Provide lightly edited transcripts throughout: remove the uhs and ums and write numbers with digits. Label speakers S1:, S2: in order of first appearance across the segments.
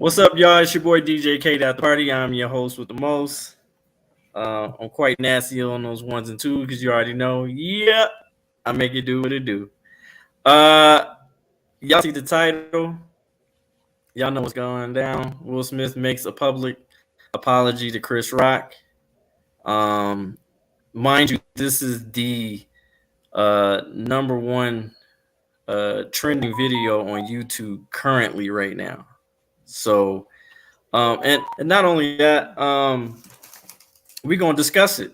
S1: What's up, y'all? It's your boy DJ K at the party. I'm your host with the most. I'm quite nasty on those ones and twos because you already know. Yep, I make it do what it do. Uh, y'all see the title? Y'all know what's going down. Will Smith makes a public apology to Chris Rock. Um, Mind you, this is the number one trending video on YouTube currently right now. So, and not only that, we're gonna discuss it.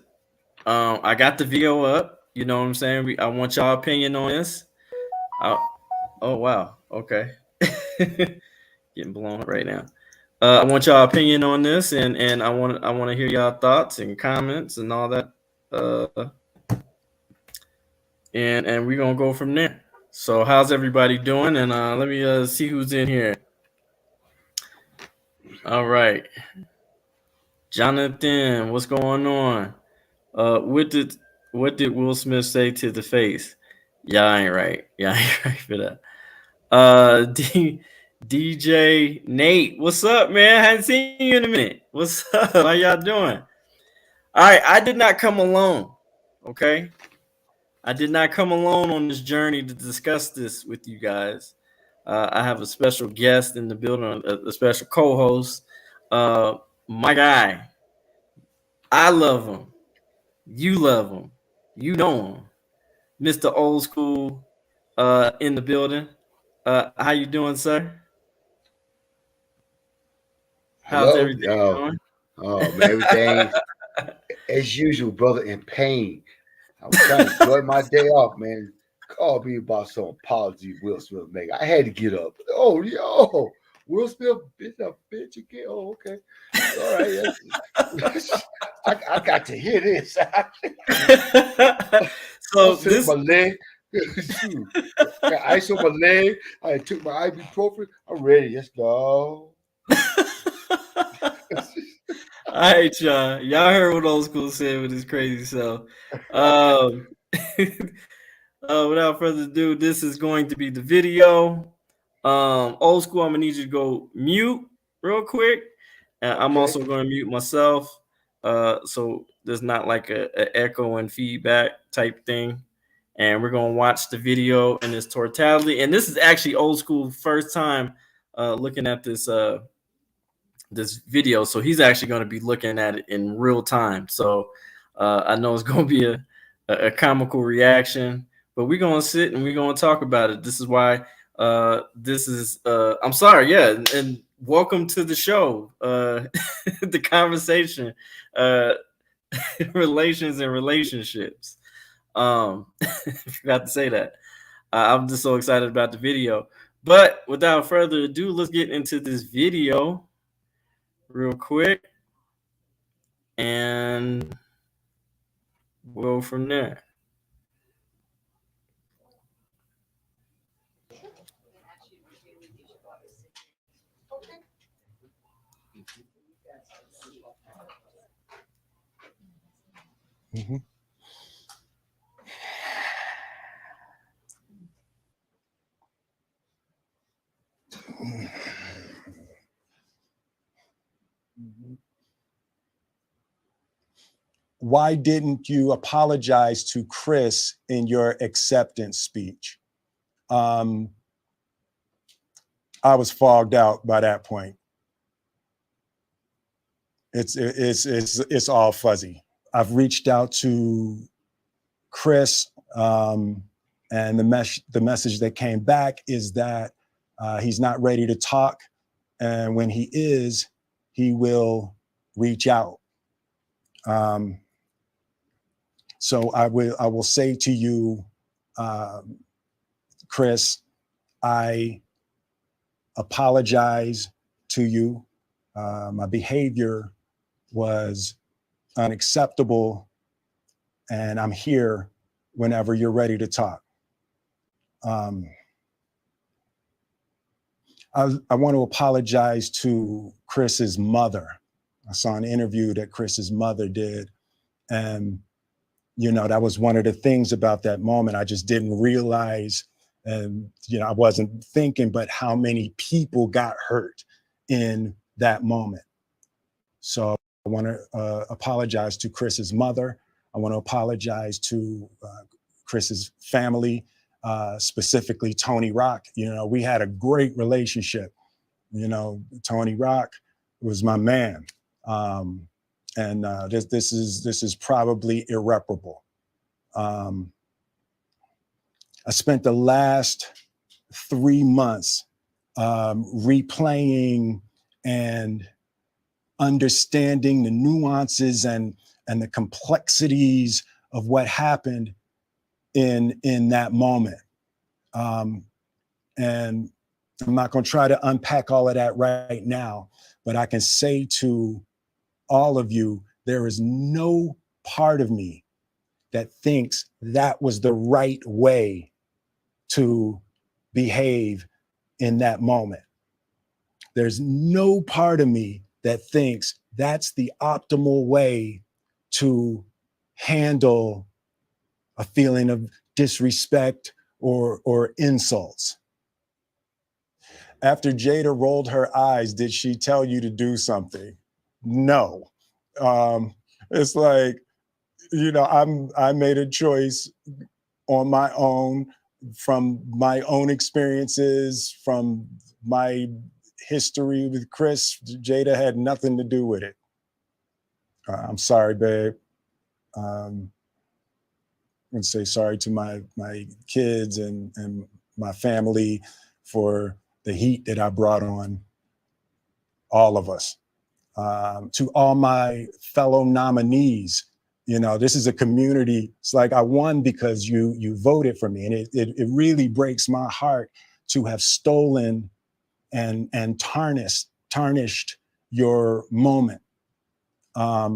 S1: I got the video up. You know what I'm saying? I want y'all opinion on this. I, oh wow, okay, getting blown up right now. I want y'all opinion on this, and I want to hear y'all thoughts and comments and all that. Uh, and we're gonna go from there. So how's everybody doing? And let me see who's in here. All right, Jonathan, what's going on? What did Will Smith say to the face? Y'all ain't right. Y'all ain't right for that. DJ Nate, what's up, man? I hadn't seen you in a minute. What's up? How y'all doing? All right, I did not come alone. Okay, I did not come alone on this journey to discuss this with you guys. I have a special guest in the building, a special co-host. My guy, I love him. You love him. You know him, Mr. Old School, in the building. How you doing, sir? How's
S2: Hello?
S1: everything
S2: Oh,
S1: going?
S2: oh man, everything as usual, brother, in pain. I was trying to enjoy my day off, man. Call me about some apology Will Smith make. I had to get up. Oh, yo, Will Smith, bitch, a bitch again. Oh, okay. All right. Yes. I got to hear this. I
S1: So
S2: set
S1: this
S2: my leg. Shoot. Got ice on my leg. I took my ibuprofen. I'm ready. Let's go.
S1: all right, y'all. Y'all heard what old school said with his crazy self. Um, without further ado, this is going to be the video. Old school, I'm gonna need you to go mute real quick. I'm
S2: Okay.
S1: also going to mute myself, so there's not like a echo and feedback type thing. And we're gonna watch the video in its totality. And this is actually old school first time looking at this video, so he's actually going to be looking at it in real time. So I know it's going to be a comical reaction, but we're going to sit and we're going to talk about it. This is why this is. I'm sorry, yeah, and welcome to the show, the conversation, uh, relations and relationships. Forgot to say that. I'm just so excited about the video. But without further ado, let's get into this video real quick, and we'll go from there.
S2: Mhm.
S3: Why didn't you apologize to Chris in your acceptance speech? I was fogged out by that point. It's all fuzzy. I've reached out to Chris, and the message that came back is that he's not ready to talk, and when he is, he will reach out. So I will say to you, Chris, I apologize to you. My behavior was unacceptable, and I'm here whenever you're ready to talk. I want to apologize to Chris's mother. I saw an interview that Chris's mother did, and that was one of the things about that moment. I just didn't realize, and I wasn't thinking, but how many people got hurt in that moment. So I want to apologize to Chris's mother. I want to apologize to Chris's family, specifically Tony Rock. You know, we had a great relationship. You know, Tony Rock was my man. And this is probably irreparable. I spent the last 3 months replaying and understanding the nuances and the complexities of what happened in that moment. And I'm not going to try to unpack all of that right now, but I can say to all of you, there is no part of me that thinks that was the right way to behave in that moment. There's no part of me that thinks that's the optimal way to handle a feeling of disrespect or insults. After Jada rolled her eyes, did she tell you to do something? No. It's like, you know, I made a choice on my own, from my own experiences, from my history with Chris. Jada had nothing to do with it. I'm sorry, babe. I'm gonna say sorry to my kids and my family for the heat that I brought on all of us. To all my fellow nominees, you know, this is a community. It's like I won because you voted for me, and it really breaks my heart to have stolen and tarnished your moment. I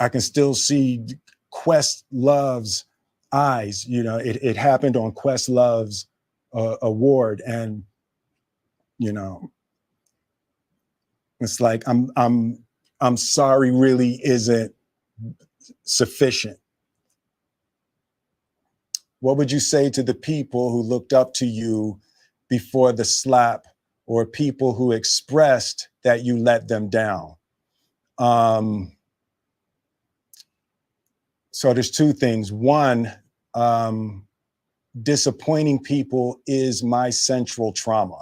S3: can still see Questlove's eyes. You know, it happened on Questlove's award, and you know, it's like I'm sorry really isn't sufficient. What would you say to the people who looked up to you before the slap, or people who expressed that you let them down? So there's two things. One, disappointing people is my central trauma.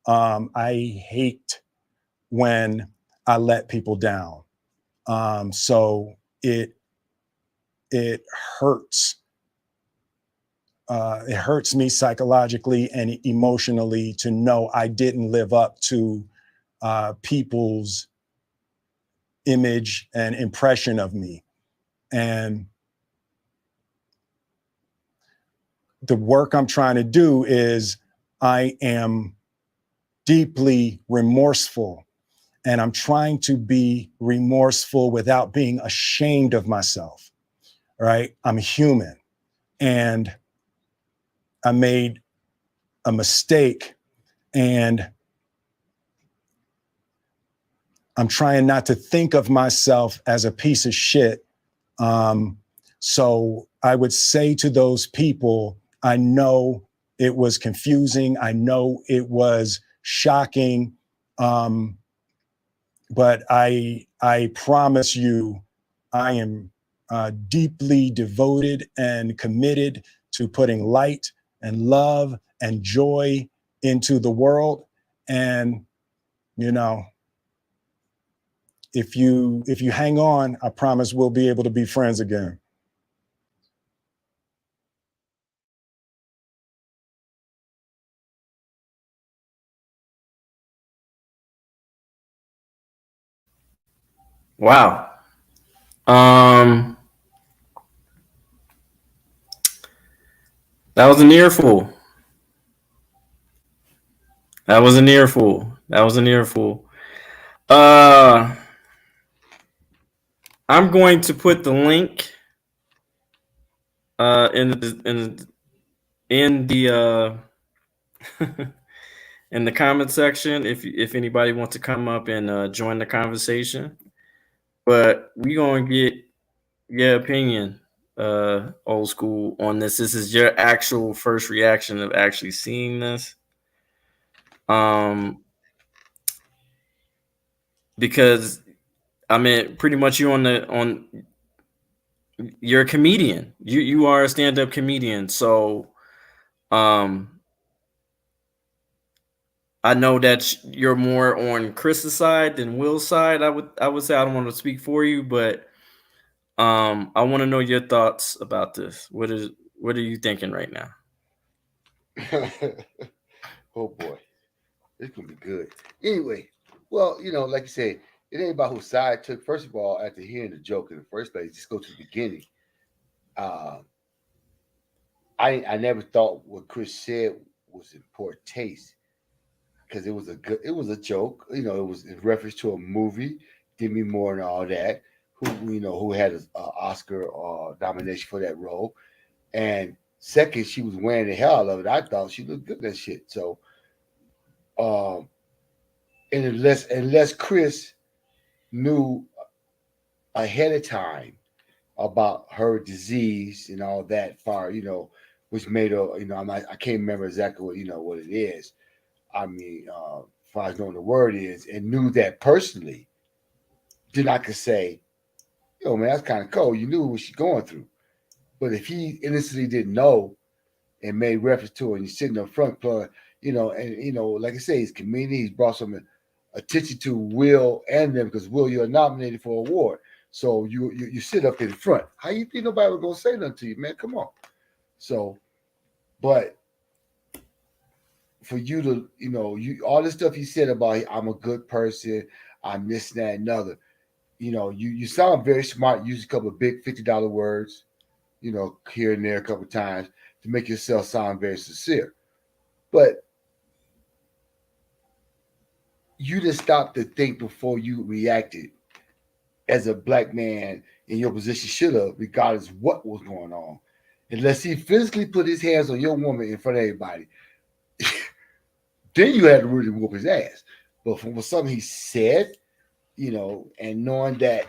S3: I hate when I let people down. So it hurts. It hurts me psychologically and emotionally to know I didn't live up to people's image and impression of me. And the work I'm trying to do is I am deeply remorseful, and I'm trying to be remorseful without being ashamed of myself, right? I'm human, and I made a mistake, and I'm trying not to think of myself as a piece of shit. So I would say to those people, I know it was confusing. I know it was shocking. But I promise you, I am deeply devoted and committed to putting light and love and joy into the world. And, you know, if you hang on, I promise we'll be able to be friends again.
S1: Wow. That was an earful. That was an earful. That was an earful. I'm going to put the link in the in the comment section if anybody wants to come up and join the conversation. But we gonna get your opinion, old school, on this. This is your actual first reaction of actually seeing this. Because I mean, pretty much you're a comedian. You are a stand-up comedian. So I know that you're more on Chris's side than Will's side. I would say I don't want to speak for you, but I want to know your thoughts about this. What are you thinking right now?
S2: Oh boy, it's gonna be good. Anyway, well, like you said, it ain't about whose side I took. First of all, after hearing the joke in the first place, just go to the beginning. Uh, I never thought what Chris said was in poor taste because it was a joke. It was in reference to a movie, Demi Moore and all that, who had an Oscar nomination for that role. And second, she was wearing the hell out of it. I thought she looked good in that shit. So, um, and unless Chris knew ahead of time about her disease and all that, which made her, I can't remember exactly what it is. I mean, as far as knowing the word is, and knew that personally, then I could say, yo, man, that's kind of cool. You knew what she's going through. But if he innocently didn't know and made reference to it, and he's sitting up front, like I say, he's comedian. He's brought some attention to Will and them because Will, you're nominated for an award. So you sit up in front. How you think nobody was gonna say nothing to you, man? Come on. So, but for you to, all this stuff you said about I'm a good person, I'm this, that, and another. You sound very smart. Use a couple of big $50 words, here and there a couple of times to make yourself sound very sincere. But you just stopped to think before you reacted as a black man in your position should have, regardless of what was going on. Unless he physically put his hands on your woman in front of everybody, then you had to really whoop his ass. But from something he said, and knowing that,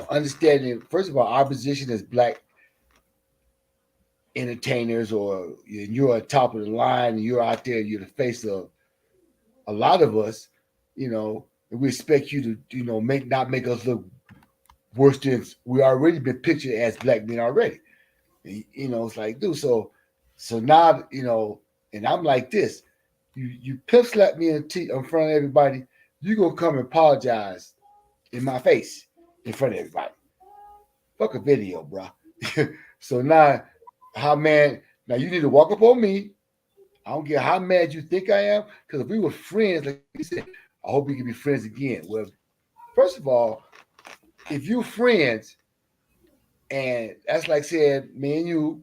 S2: understanding, first of all, our position as black entertainers, or you're on top of the line and you're out there, you're the face of a lot of us, and we expect you to, not make us look worse than we already been pictured as black men already. It's like, dude, so now, and I'm like this. You pimp slap me in front of everybody, you gonna come and apologize in my face in front of everybody. Fuck a video, bro. So now now you need to walk up on me. I don't care how mad you think I am, because if we were friends, like you said, I hope we can be friends again. Well, first of all, if you're friends, and that's like saying me and you,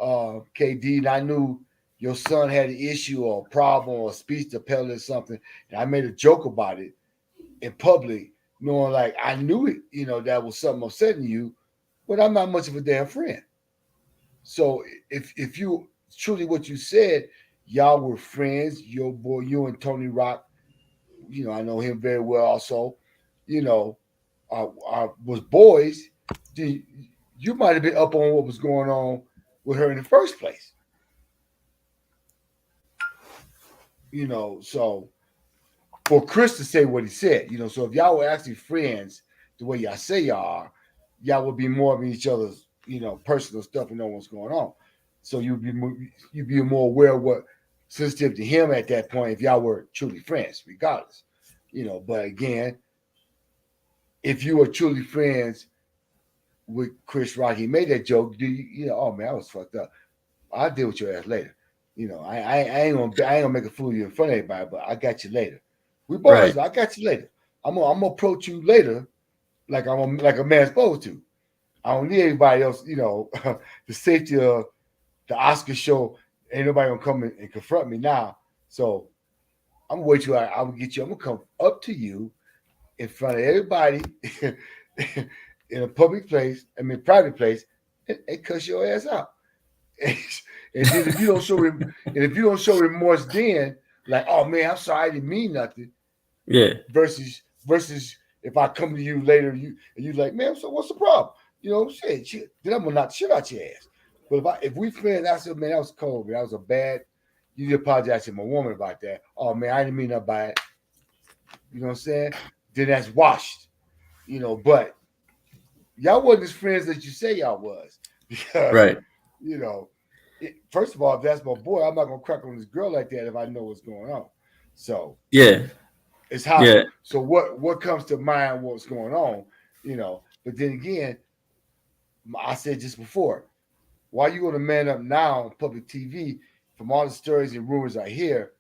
S2: KD, and I knew your son had an issue or a problem or a speech impediment or something, and I made a joke about it in public, knowing like I knew it, that was something upsetting you, but I'm not much of a damn friend. So if you truly what you said, y'all were friends, your boy, you and Tony Rock, I know him very well also, was boys, you might have been up on what was going on with her in the first place. So for Chris to say what he said, so if y'all were actually friends the way y'all say y'all are, y'all would be more of each other's, personal stuff and know what's going on. So you'd be more aware of what sensitive to him at that point if y'all were truly friends, regardless. But again, if you were truly friends with Chris Rock, he made that joke. Oh man, I was fucked up. I'll deal with your ass later. I ain't gonna make a fool of you in front of everybody, but I got you later. We boys, right. I got you later. I'm gonna approach you later, like a man's supposed to. I don't need anybody else. The safety of the Oscar show, ain't nobody gonna come and confront me now. So I'm gonna wait till I'm gonna get you. I'm gonna come up to you in front of everybody in a public place, private place, and cuss your ass out. And then if you don't show remorse, then like, oh man, I'm sorry, I didn't mean nothing.
S1: Yeah.
S2: Versus if I come to you later, and you like, man, so what's the problem? Shit. Then I'm gonna knock the shit out your ass. But if we friends, I said, man, that was cold, man. That was a bad, You need to apologize to my woman about that. Oh man, I didn't mean nothing by it. You know what I'm saying? Then that's washed. But y'all wasn't as friends as you say y'all was. Because,
S1: Right.
S2: First of all, if that's my boy, I'm not gonna crack on this girl like that if I know what's going on. So
S1: Yeah.
S2: it's hot.
S1: Yeah.
S2: So what comes to mind? What's going on? But then again, I said just before, why you gonna man up now on public TV? From all the stories and rumors I hear,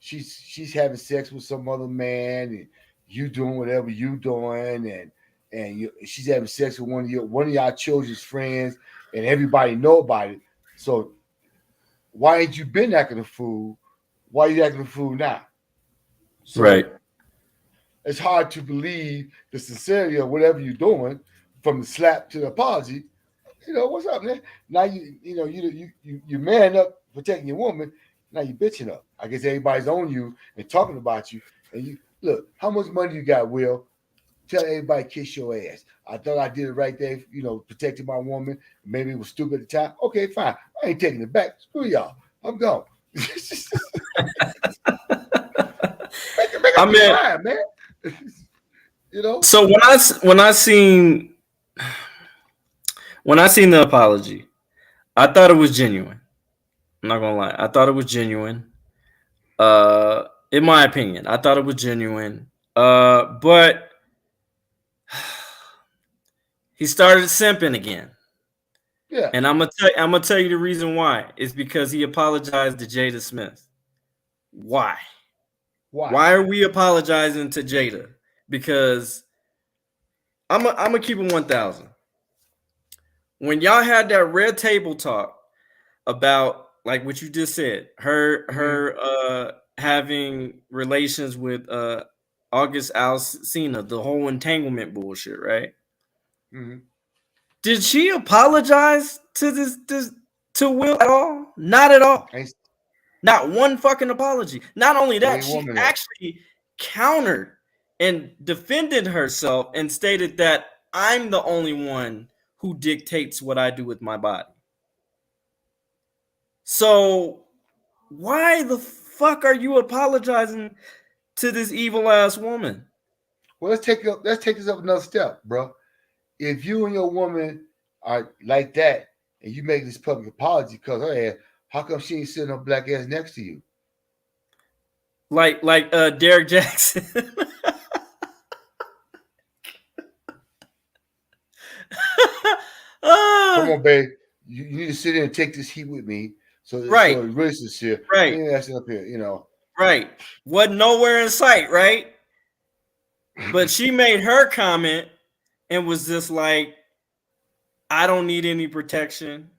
S2: she's having sex with some other man, and you doing whatever you doing, and she's having sex with one of y'all children's friends, and everybody know about it. So why ain't you been acting a fool? Why you acting a fool now? So
S1: Right.
S2: it's hard to believe the sincerity of whatever you're doing, from the slap to the apology. What's up, man? Now you man up protecting your woman. Now you bitching up. I guess everybody's on you and talking about you. And you look, how much money you got, Will? Tell everybody kiss your ass. I thought I did it right there, protecting my woman. Maybe it was stupid at the time. Okay, fine. I ain't taking it back. Screw y'all. I'm gone. make
S1: I mean,
S2: line, man.
S1: So when I seen the apology, I thought it was genuine. I'm not gonna lie. I thought it was genuine. In my opinion, I thought it was genuine. But he started simping again.
S2: Yeah.
S1: And I'm gonna tell you the reason why. It's because he apologized to Jada Smith. Why? Why are we apologizing to Jada? Because I'm gonna keep it 1,000. When y'all had that red table talk about, like what you just said, her having relations with August Alsina, the whole entanglement bullshit, right?
S2: Mm-hmm.
S1: Did she apologize to this to Will at all? Not at all. Not one fucking apology. Not only that, she actually countered and defended herself and stated that I'm the only one who dictates what I do with my body. So why the fuck are you apologizing to this evil ass woman?
S2: Well, let's take this up another step, bro. If you and your woman are like that and you make this public apology because her ass, how come she ain't sitting her black ass next to you?
S1: Like Derek Jackson.
S2: Come on, babe. You need to sit in and take this heat with me. So it's really sincere.
S1: Right.
S2: That's up here,
S1: Right. Wasn't nowhere in sight, right? But she made her comment and was just like, I don't need any protection.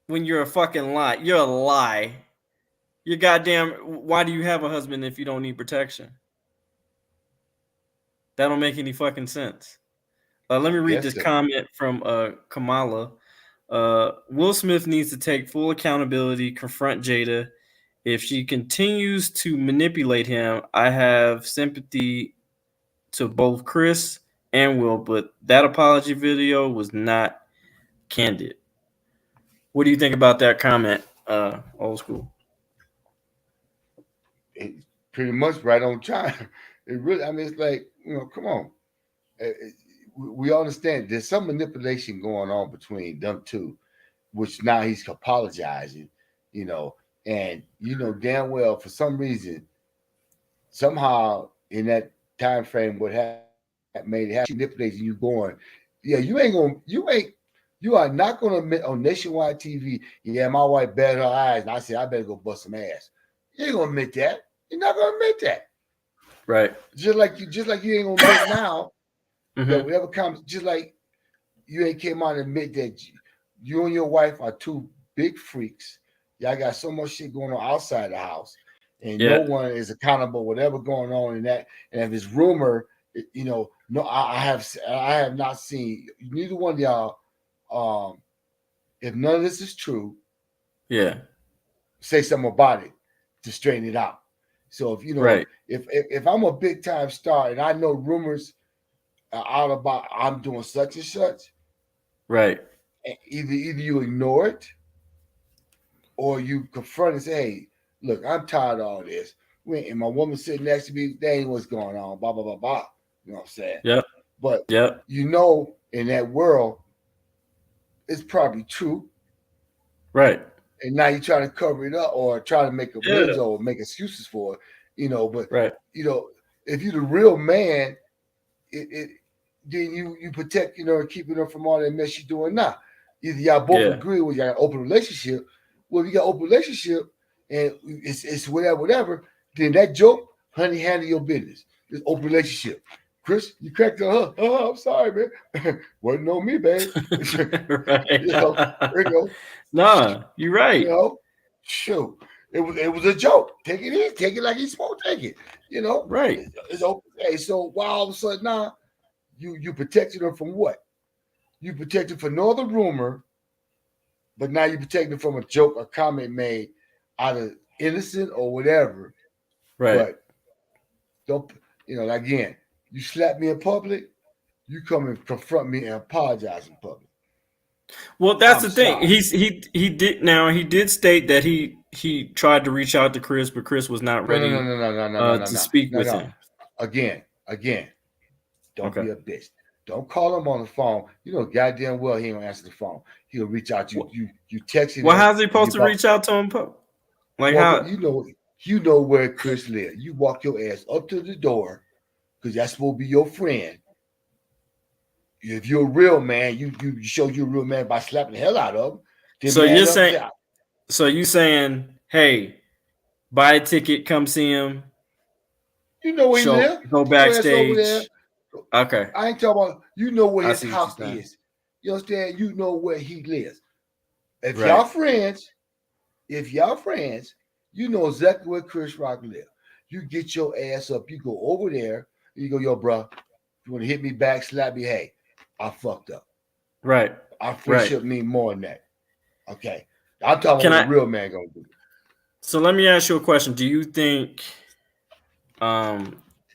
S1: When you're a fucking lie. You're a lie. You're goddamn, why do you have a husband if you don't need protection? That don't make any fucking sense. Let me read this comment from Kamala. Will Smith needs to take full accountability, confront Jada. If she continues to manipulate him, I have sympathy to both Chris and Will, but that apology video was not candid. What do you think about that comment, Old School?
S2: It's pretty much right on time. It really, it's like, come on. We understand there's some manipulation going on between them two, which now he's apologizing, and damn well for some reason, somehow in that time frame, what made it happen, manipulating you going, yeah, you are not gonna admit on nationwide TV, yeah, my wife batted her eyes, and I said I better go bust some ass. You ain't gonna admit that. You're not gonna admit that.
S1: Right.
S2: Just like you ain't gonna admit now that whatever comes, just like you ain't came out and admit that you and your wife are two big freaks. Y'all got so much shit going on outside the house, and no one is accountable. Whatever going on in that, and if it's rumor, no, I have not seen neither one of y'all. If none of this is true, say something about it to straighten it out. So if I'm a big time star and I know rumors are out about I'm doing such and such,
S1: right?
S2: Either you ignore it or you confront and say, hey, look, I'm tired of all this. And my woman sitting next to me, they ain't what's going on, blah, blah, blah, blah. You know what I'm saying?
S1: Yep.
S2: But
S1: Yep.
S2: in that world, it's probably true.
S1: Right.
S2: And now you're trying to cover it up or try to make amends
S1: Yeah.
S2: or make excuses for it, but
S1: Right.
S2: if you're the real man, then you protect, keeping her from all that mess you're doing now. Either y'all both agree with you got an open relationship. Well, if you got an open relationship and it's whatever, then that joke, honey, handle your business. It's open relationship. Chris, you cracked her. Huh? Oh, I'm sorry, man. Wasn't on me, babe.
S1: Right.
S2: There you go.
S1: Nah, you're right.
S2: Shoot. It was a joke. Take it in. Take it like he's supposed to take it.
S1: Right.
S2: It's open. Hey, so why all of a sudden now you protected her from what? You protected from no other rumor, but now you protected from a joke or comment made out of innocent or whatever.
S1: Right.
S2: But don't again, you slap me in public, you come and confront me and apologize in public.
S1: Well, that's the thing. He did state that he tried to reach out to Chris, but Chris was not ready to speak with him.
S2: Again, don't be a bitch. Don't call him on the phone. You know goddamn well he ain't gonna answer the phone. He'll reach out to you. You text him.
S1: Well, how's he supposed to reach out to him? Like how?
S2: You know where Chris lives. You walk your ass up to the door because that's supposed to be your friend. If you're a real man, you show you're a real man by slapping the hell out of him.
S1: So you saying, hey, buy a ticket, come see him.
S2: You know where he lives.
S1: Go backstage. Okay.
S2: I ain't talking about where his house is. You understand? You know where he lives. If y'all friends, you know exactly where Chris Rock lives. You get your ass up. You go over there. You go, yo, bro. You want to hit me back, slap me? Hey, I fucked up.
S1: Right.
S2: Our friendship mean more than that. Okay. I'm talking about what a real man gonna do.
S1: So let me ask you a question. Do you think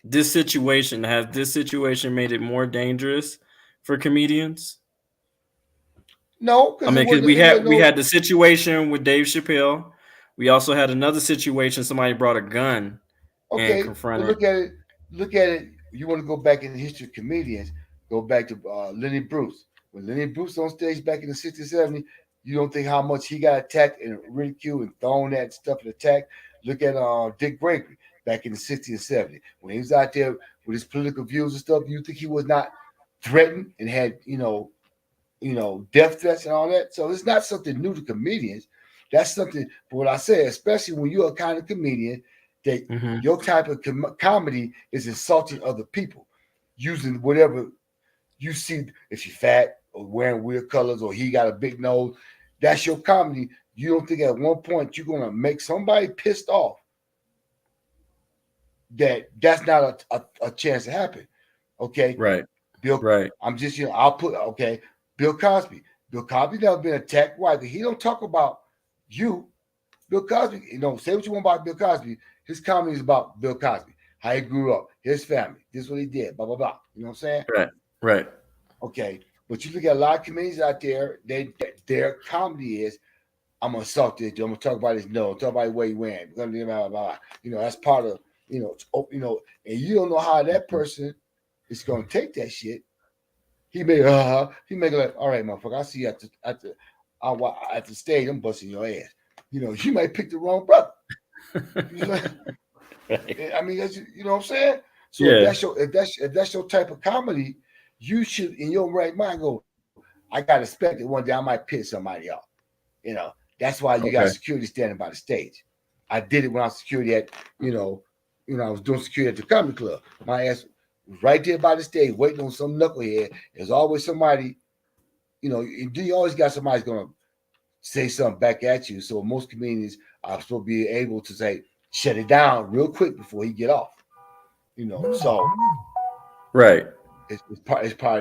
S1: this situation made it more dangerous for comedians?
S2: No,
S1: I mean, because we had the situation with Dave Chappelle. We also had another situation. Somebody brought a gun and confronted.
S2: Look at it. You want to go back in the history of comedians? Go back to Lenny Bruce. When Lenny Bruce on stage back in the 60s, 70s, you don't think how much he got attacked and ridiculed and thrown at stuff and attacked. Look at Dick Gregory back in the 60s and 70s. When he was out there with his political views and stuff, you think he was not threatened and had, death threats and all that? So it's not something new to comedians. That's something, for what I say, especially when you're a kind of comedian that your type of comedy is insulting other people, using whatever you see. If you're fat or wearing weird colors or he got a big nose, that's your comedy. You don't think at one point you're gonna make somebody pissed off? That's not a chance to happen. Okay,
S1: right.
S2: Bill, right. I'm just I'll put Bill Cosby. Bill Cosby never been attacked. Why? He don't talk about you. Bill Cosby, say what you want about Bill Cosby. His comedy is about Bill Cosby, how he grew up, his family, this is what he did, blah, blah, blah. You know what I'm saying?
S1: Right.
S2: Okay. But you look at a lot of comedians out there, their comedy is, I'm going to assault this, I'm going to talk about his nose, talk about the way he wearing, blah, blah, blah, blah. That's part of, and you don't know how that person is going to take that shit. He may like, all right, motherfucker, I see you at the stage, I'm busting your ass. You might pick the wrong brother. Right. I mean, you know what I'm saying? So if that's your type of comedy, you should, in your right mind, go, I got to expect that one day I might piss somebody off. That's why you got security standing by the stage. I did it when I was security at, I was doing security at the comedy club. My ass was right there by the stage waiting on some knucklehead. There's always somebody, you always got somebody's going to say something back at you. So most comedians are supposed to be able to say, shut it down real quick before he get off. So
S1: right.
S2: It's part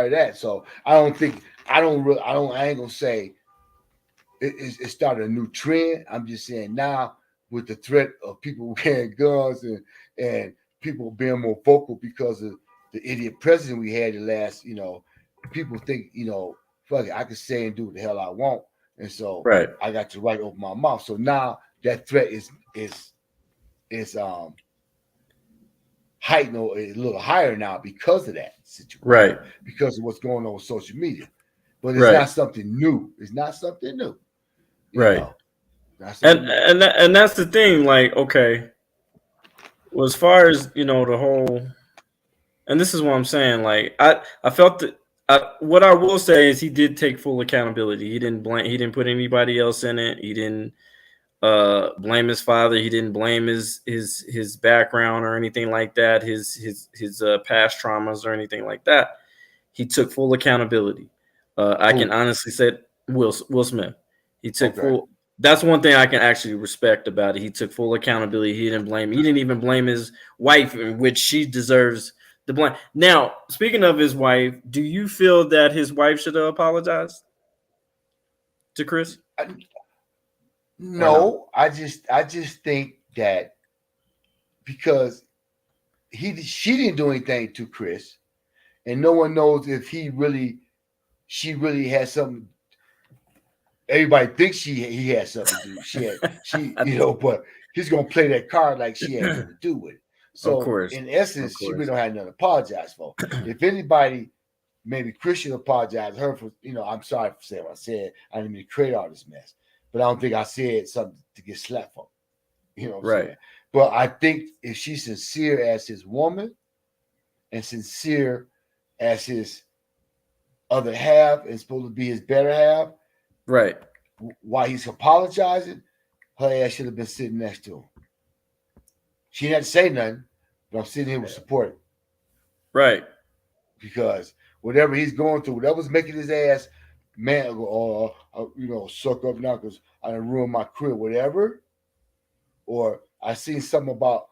S2: of that. So I ain't gonna say it started a new trend. I'm just saying now with the threat of people wearing guns and people being more vocal because of the idiot president we had the last, people think, fuck it, I can say and do what the hell I want. And so
S1: Right.
S2: I got to right open my mouth. So now that threat is heightened or a little higher now because of that situation.
S1: Right.
S2: Because of what's going on with social media. But it's
S1: Right.
S2: not something new. It's not something new. You
S1: Right.
S2: know, not something new.
S1: And that's the thing. Like, okay, well, as far as the whole, and this is what I'm saying. Like, I felt that. What I will say is he did take full accountability. He didn't blame. He didn't put anybody else in it. He didn't blame his father. He didn't blame his background or anything like that. His past traumas or anything like that. He took full accountability. I can honestly say Will Smith. He took full. That's one thing I can actually respect about it. He took full accountability. He didn't blame. He didn't even blame his wife, in which she deserves the blame. Now, speaking of his wife, do you feel that his wife should have apologized to Chris?
S2: No, I just think that because she didn't do anything to Chris, and no one knows if she really has something. Everybody thinks he has something to do. But he's gonna play that card like she had nothing to do with it. So
S1: Of course.
S2: in essence, she really don't have nothing to apologize for. If anybody, maybe Christian apologized to her for, I'm sorry for saying what I said. I didn't mean to create all this mess. But I don't think I said something to get slapped for. You know what I'm saying? But I think if she's sincere as his woman and sincere as his other half and supposed to be his better half,
S1: right?
S2: While he's apologizing, her ass should have been sitting next to him. She didn't have to say nothing, but I'm sitting here with support.
S1: Right.
S2: Because whatever he's going through, whatever's making his ass man, suck up now because I done ruined my career, whatever. Or I seen something about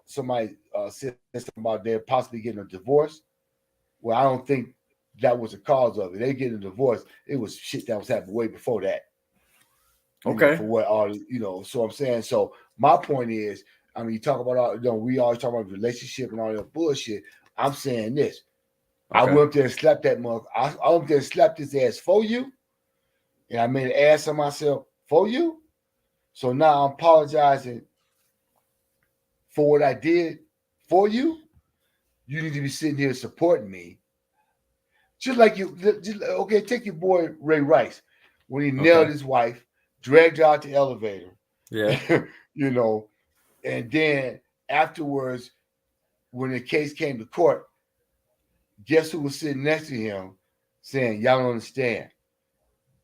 S2: somebody said something about they're possibly getting a divorce. Well, I don't think that was the cause of it. They getting a divorce. It was shit that was happening way before that.
S1: Okay.
S2: For what all so I'm saying. So my point is, I mean, you talk about all, we always talk about relationship and all that bullshit. I'm saying this. Okay. I went up there and slapped that mother. I went up there and slapped his ass for you. And I made an ass of myself for you. So now I'm apologizing for what I did for you. You need to be sitting here supporting me. Just like take your boy Ray Rice. When he nailed his wife, dragged her out the elevator.
S1: Yeah.
S2: And then afterwards, when the case came to court, guess who was sitting next to him saying, y'all don't understand.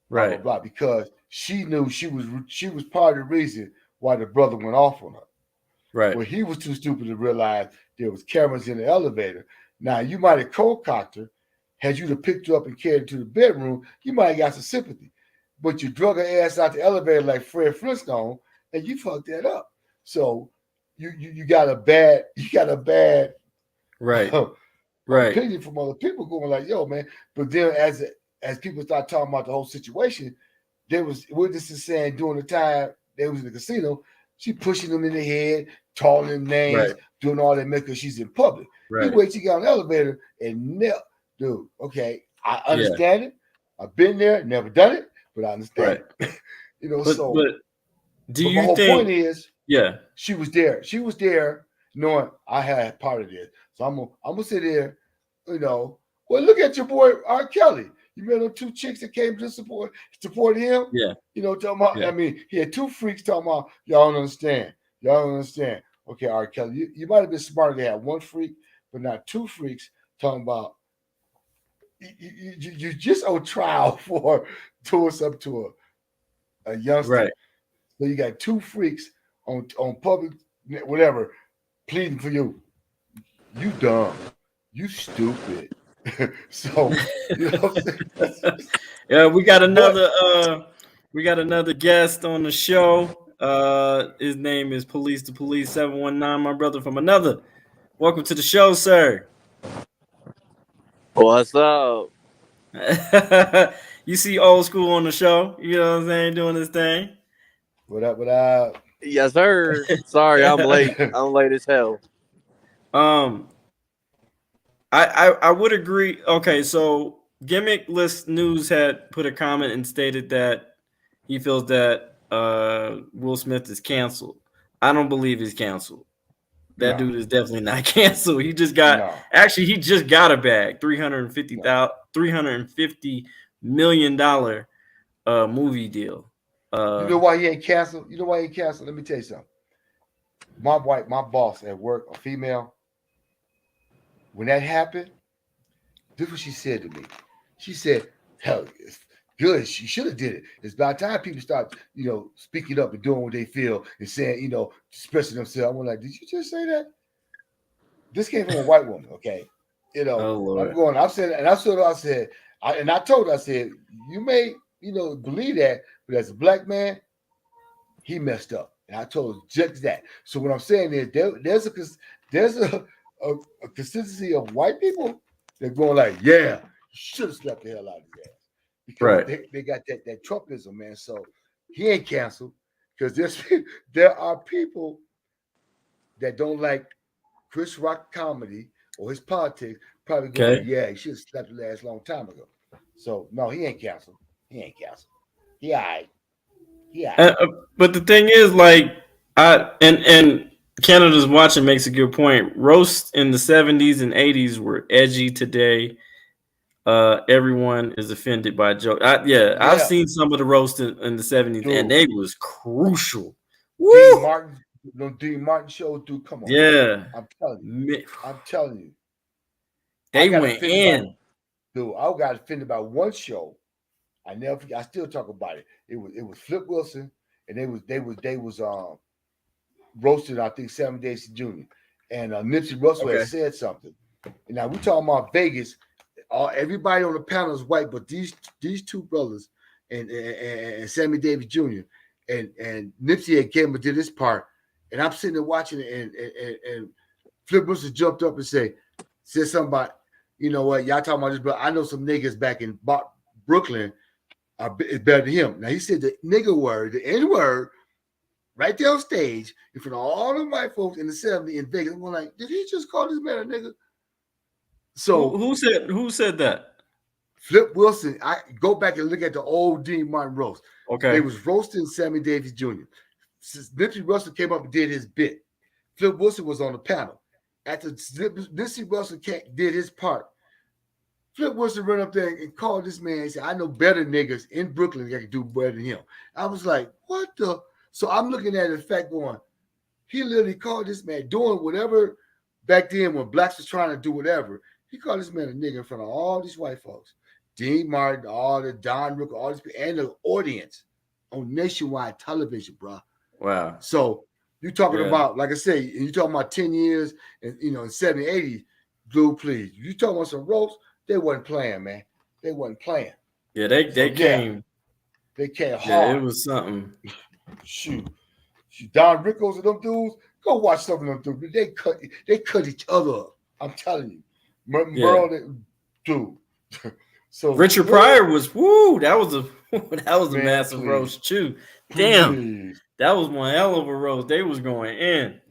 S1: Right.
S2: Blah, blah, blah, because she knew she was part of the reason why the brother went off on her.
S1: Right.
S2: But he was too stupid to realize there was cameras in the elevator. Now, you might have cold-cocked her. Had you to picked her up and carried her to the bedroom, you might have got some sympathy. But you drug her ass out the elevator like Fred Flintstone, and you fucked that up. So you got a bad
S1: right. Right.
S2: opinion from other people going like, yo, man. But then as people start talking about the whole situation, there was witnesses saying during the time they was in the casino, she pushing them in the head, calling them names, doing all that because she's in public.
S1: Right.
S2: You wait till you get on the elevator and dude, okay, I understand it. I've been there, never done it, but I understand it.
S1: But do you
S2: my whole
S1: think
S2: point is she was there. She was there knowing I had part of this. So I'm gonna sit there, well, look at your boy R. Kelly. You remember those two chicks that came to support him?
S1: Yeah.
S2: Talking about, I mean, he had two freaks talking about, y'all don't understand. Y'all don't understand. Okay, R. Kelly, you might have been smarter to have one freak, but not two freaks talking about you just on trial for doing something to a youngster.
S1: Right.
S2: So you got two freaks on public, whatever, pleading for you. You dumb. You stupid. So
S1: yeah, we got another guest on the show. His name is Police to Police 719, my brother from another. Welcome to the show, sir.
S4: What's up?
S1: You see old school on the show, you know what I'm saying, doing this thing.
S2: What up?
S4: Yes, sir. Sorry, I'm late. I'm late as hell.
S1: I would agree. Okay, so Gimmick List News had put a comment and stated that he feels that Will Smith is canceled. I don't believe he's canceled. That
S2: No.
S1: dude is definitely not canceled. He just got
S2: No.
S1: actually he just got a bag, $350 million movie deal.
S2: You know why he ain't canceled? You know why he ain't canceled? Let me tell you something. My boss at work, a female, when that happened, this is what she said to me. She said, hell, it's good. She should have did it. It's about time people start, speaking up and doing what they feel and saying, expressing themselves. I'm like, did you just say that? This came from a white woman, okay?
S1: Oh, Lord.
S2: I said, and I said, I told her, I said, you may, believe that, but as a black man, he messed up. And I told her just that. So what I'm saying is there's a consistency of white people that going like, yeah, you should have slapped the hell out of his ass. Because they got that Trumpism, man. So he ain't canceled because there are people that don't like Chris Rock comedy or his politics, probably going, yeah, he should have slapped his ass a long time ago. So no, he ain't canceled. He ain't canceled. He all right. Yeah.
S1: But the thing is, like, and Canada's Watching makes a good point. Roasts in the 70s and 80s were edgy. Today, everyone is offended by jokes. I've seen some of the roasts in the 70s, and they was crucial.
S2: Woo! Dean Martin show, dude. Come on.
S1: Yeah.
S2: I'm telling you.
S1: They went in.
S2: Dude, I got offended by one show. I never forget. I still talk about it. It was Flip Wilson, and they was roasted. I think 7 Days Jr. And Nipsey Russell had said something. And now we talking about Vegas. Everybody on the panel is white, but these two brothers and Sammy Davis Jr. and Nipsey had came and did this part, and I'm sitting there watching it, and Flip Wilson jumped up and said something about, you know what, y'all talking about this, but I know some niggas back in Brooklyn is better than him. Now he said the nigga word, the N word, right there on stage in front of all the white folks in the 70s in Vegas. I'm like, did he just call this man a nigga? So
S1: who said that?
S2: Flip Wilson. I go back and look at the old Dean Martin roast.
S1: Okay,
S2: they was roasting Sammy Davis Jr. Since Nipsey Russell came up and did his bit, Flip Wilson was on the panel. After Nipsey Russell did his part, Flip Wilson ran up there and called this man and said, I know better niggas in Brooklyn that can do better than him. I was like, what the? So I'm looking at the fact going, he literally called this man doing whatever back then when blacks was trying to do whatever. He called this man a nigga in front of all these white folks. Dean Martin, all the Don Rook, all these people, and the audience on nationwide television, bro.
S1: Wow.
S2: So you talking about, like I say, you talking about 10 years and in 70, 80, Blue, please. You talking about some ropes, they wasn't playing, man. They wasn't playing.
S1: Yeah, they came.
S2: They came hard.
S1: Yeah, it was something.
S2: Shoot. Don Rickles and them dudes, go watch some of them dudes. They cut each other up. I'm telling you. Merle, dude. So
S1: Richard Pryor was that was a massive roast too. Damn, that was one hell of a roast. They was going in.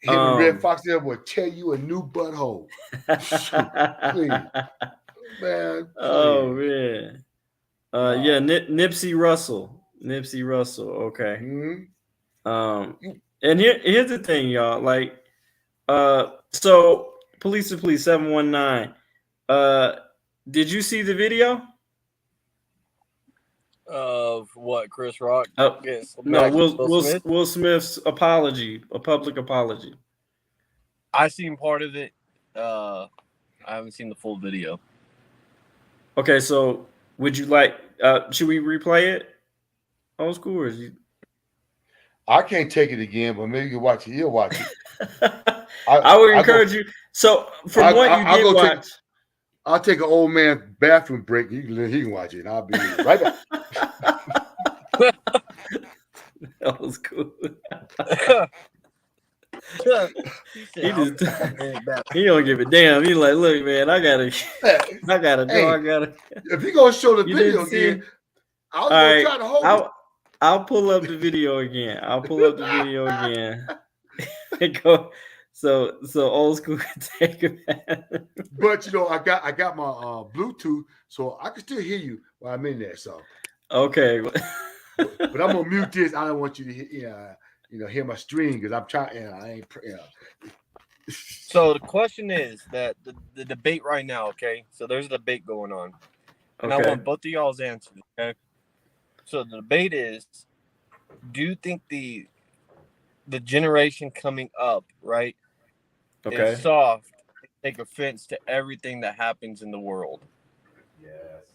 S2: Him and Red Fox there will tear you a new butthole. Please. Man. Please.
S1: Oh man. Nipsey Russell. Okay.
S2: Mm-hmm.
S1: And here's the thing, y'all. Like, so Police to Police 719. Did you see the video?
S4: Of what, Chris Rock?
S1: Yes. No, Will Smith's apology, a public apology.
S4: I seen part of it. I haven't seen the full video.
S1: Okay, so would you like? Should we replay it? Old school, or is you?
S2: I can't take it again, but maybe you can watch it. You'll watch it.
S1: I would encourage you. So from what you did watch.
S2: I'll take an old man bathroom break. He can watch it, and I'll be right back.
S1: That was cool. He don't give a damn. He's like, look, man, I gotta go.
S2: If you gonna show the video again, I was gonna try to hold it.
S1: I'll pull up the video again. And go. So old school can take it back.
S2: But I got my Bluetooth, so I can still hear you while I'm in there. So
S1: okay.
S2: But I'm gonna mute this. I don't want you to hear my stream because I'm trying. I ain't.
S4: So the question is that the debate right now, okay? So there's a debate going on. And I
S1: Okay.
S4: want both of y'all's answers, okay? So the debate is, do you think the generation coming up, right,
S1: Okay.
S4: is soft, take offense to everything that happens in the world?
S2: Yes.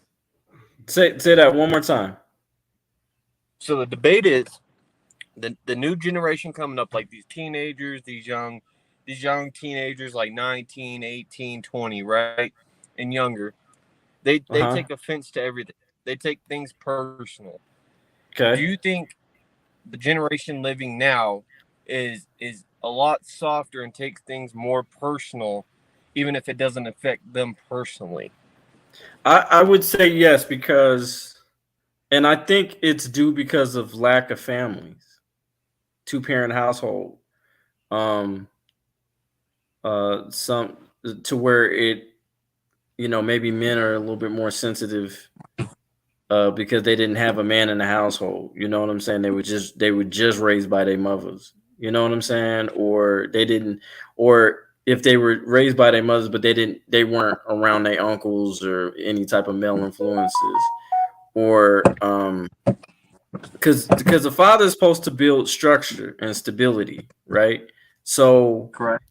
S1: Say that one more time.
S4: So the debate is the new generation coming up, like these teenagers, these young teenagers like 19, 18, 20, right? And younger. They
S1: Uh-huh.
S4: take offense to everything. They take things personal.
S1: Okay.
S4: Do you think the generation living now is a lot softer and takes things more personal, even if it doesn't affect them personally?
S1: I would say yes, because, and I think it's due because of lack of families, 2-parent household. Some to where it, maybe men are a little bit more sensitive because they didn't have a man in the household. You know what I'm saying? They were just raised by their mothers. You know what I'm saying? Or they didn't, or if they were raised by their mothers, but they weren't around their uncles or any type of male influences, or because the father is supposed to build structure and stability, right? So
S4: Correct.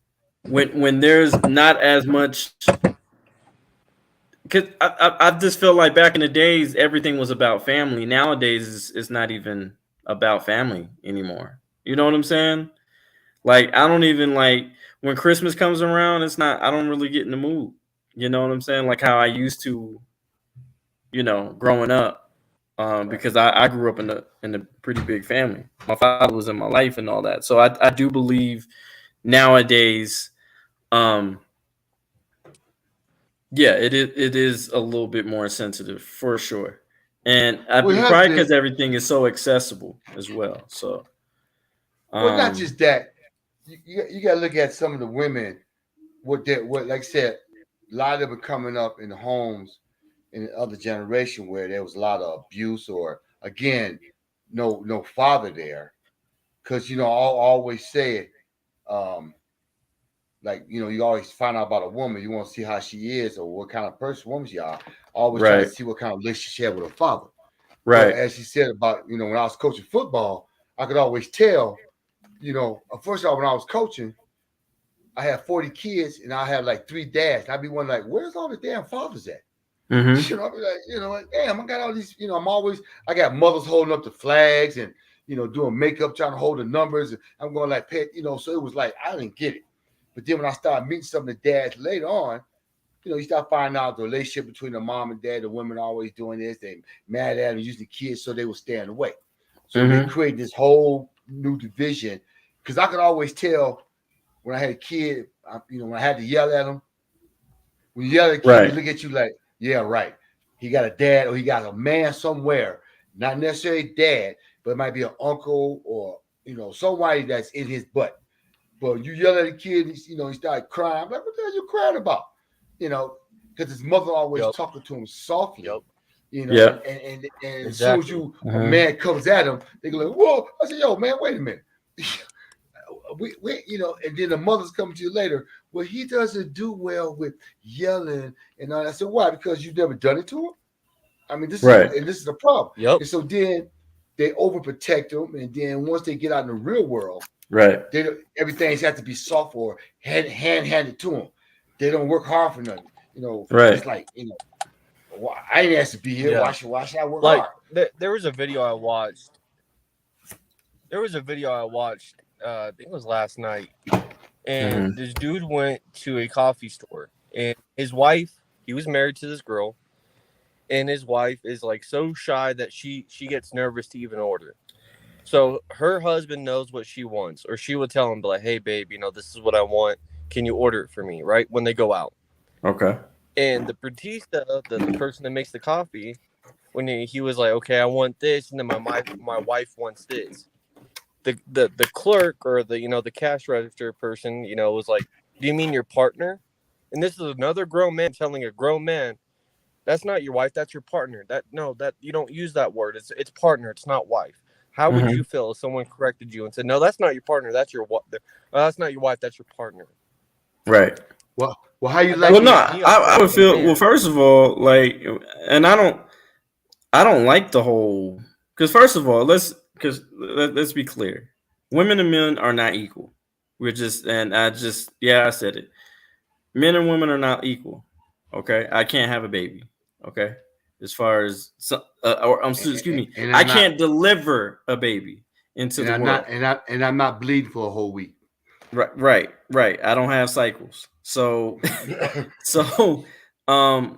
S1: when there's not as much, because I just feel like back in the days everything was about family. Nowadays it's not even about family anymore. You know what I'm saying? Like I don't even like when Christmas comes around. It's not. I don't really get in the mood. You know what I'm saying? Like how I used to, growing up, because I grew up in a pretty big family. My father was in my life and all that. So I do believe nowadays, yeah, it is a little bit more sensitive for sure, and probably because everything is so accessible as well. So,
S2: Well, not just that. You got to look at some of the women. What like I said, a lot of them are coming up in homes in the other generation where there was a lot of abuse or again, no father there. Because I always say, like you always find out about a woman, you want to see how she is or what kind of woman she are. Always try to see what kind of relationship she had with her father.
S1: right.
S2: But as she said about when I was coaching football, I could always tell. First of all, when I was coaching, I had 40 kids and I had like 3 dads. And I'd be wondering, like, where's all the damn fathers at?
S1: Mm-hmm.
S2: I'd be like, damn, I got all these, I got mothers holding up the flags and, doing makeup, trying to hold the numbers. And I'm going like, so it was like, I didn't get it. But then when I started meeting some of the dads later on, you start finding out the relationship between the mom and dad. The women are always doing this. They mad at them, using the kids so they were staying away. So they created this whole new division. Because I could always tell when I had a kid, when I had to yell at them. When you yell at a kid, they look at you like, yeah, right. He got a dad or he got a man somewhere. Not necessarily dad, but it might be an uncle or, somebody that's in his butt. But you yell at a kid, he started crying. I'm like, what the hell are you crying about? Because his mother always talking to him softly. And as soon as a man comes at him, they go like, whoa. I said, yo, man, wait a minute. we and then the mother's coming to you later. Well, he doesn't do well with yelling and all that. I said, why? Because you've never done it to him? I mean, this is the problem.
S4: Yep.
S2: And so then they overprotect them, and then once they get out in the real world, everything's got to be soft or hand-handed to them. They don't work hard for nothing. It's like, I ain't asked to be here.
S4: Yeah.
S2: Why should I work
S4: like,
S2: hard?
S4: There was a video I watched. I think it was last night. And this dude went to a coffee store. And his wife, he was married to this girl. And his wife is like so shy that she gets nervous to even order. So her husband knows what she wants. Or she would tell him, like, hey, babe, this is what I want. Can you order it for me, right? When they go out.
S1: Okay.
S4: And the Batista, the person that makes the coffee, when he was like, okay, I want this, and then my wife wants this. The clerk or the cash register person, was like, do you mean your partner? And this is another grown man telling a grown man, That's not your wife. That's your partner. That you don't use that word. It's partner. It's not wife. How would you feel if someone corrected you and said, no, that's not your partner. That's your that's not your wife. That's your partner.
S1: Right.
S2: Well, how you like?
S1: Well, no, I would feel. Well, first of all, like, and I don't like the whole. Because first of all, let's be clear. Women and men are not equal. I said it. Men and women are not equal. Okay, I can't have a baby. Okay, as far as excuse me, I can't deliver a baby into the world.
S2: I'm not bleeding for a whole week.
S1: Right. I don't have cycles, so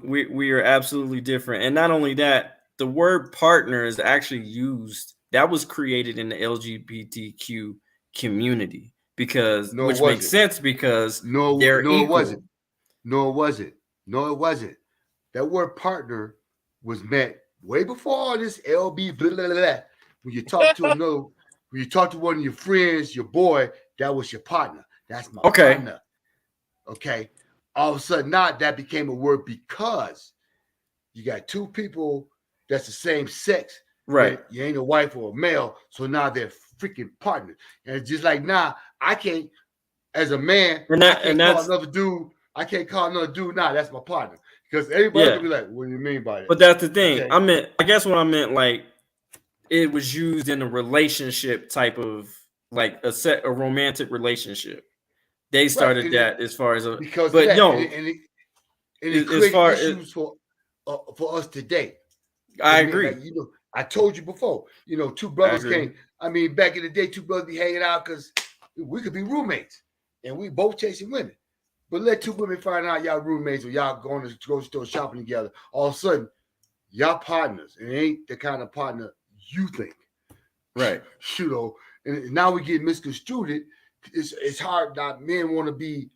S1: we are absolutely different. And not only that, the word partner is actually used. That was created in the LGBTQ community which makes sense because they're equal.
S2: It wasn't. That word partner was meant way before all this LB blah, blah, blah. When you talk to one of your friends, your boy, that was your partner. That's my partner. Okay. All of a sudden, now that became a word because you got two people that's the same sex.
S1: Right.
S2: You ain't a wife or a male, so now they're freaking partners. And it's just like now, I can't, as a man, I can't call another dude now. That's my partner. Because everybody will be like, what do you mean by that?
S1: But that's the thing. Okay. I guess what I meant, like, it was used in a relationship type of, like, a romantic relationship. They started that as far as it created
S2: issues for us today.
S1: I agree.
S2: Like, I told you before, two brothers came. I mean, back in the day, two brothers be hanging out because we could be roommates and we both chasing women. But let two women find out y'all roommates or y'all going to the grocery store shopping together. All of a sudden, y'all partners. And it ain't the kind of partner you think.
S1: Right.
S2: And now we get misconstrued. It's hard that men want to be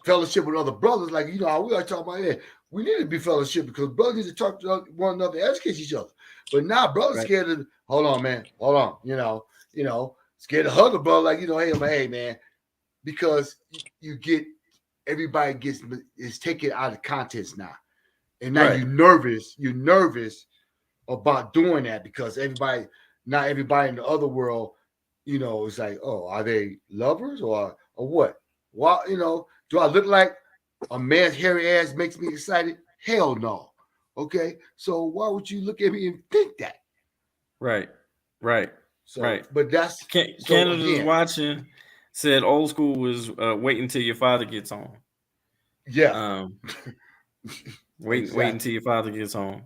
S2: fellowship with other brothers. Like, how we are talking about here. We need to be fellowship because brothers need to talk to one another, educate each other. But now brothers scared of, hold on, man. Hold on. Scared to hug a brother like, hey, man. Because you get, everybody is taken out of context now. And now you're nervous about doing that because not everybody in the other world, is like, oh, are they lovers or what? Well, do I look like a man's hairy ass makes me excited? Hell no. Okay. So why would you look at me and think that?
S1: Right.
S2: So,
S1: right.
S2: But that's
S1: Canada's watching. Said old school was wait until your father gets home.
S2: Yeah.
S1: Wait until your father gets home.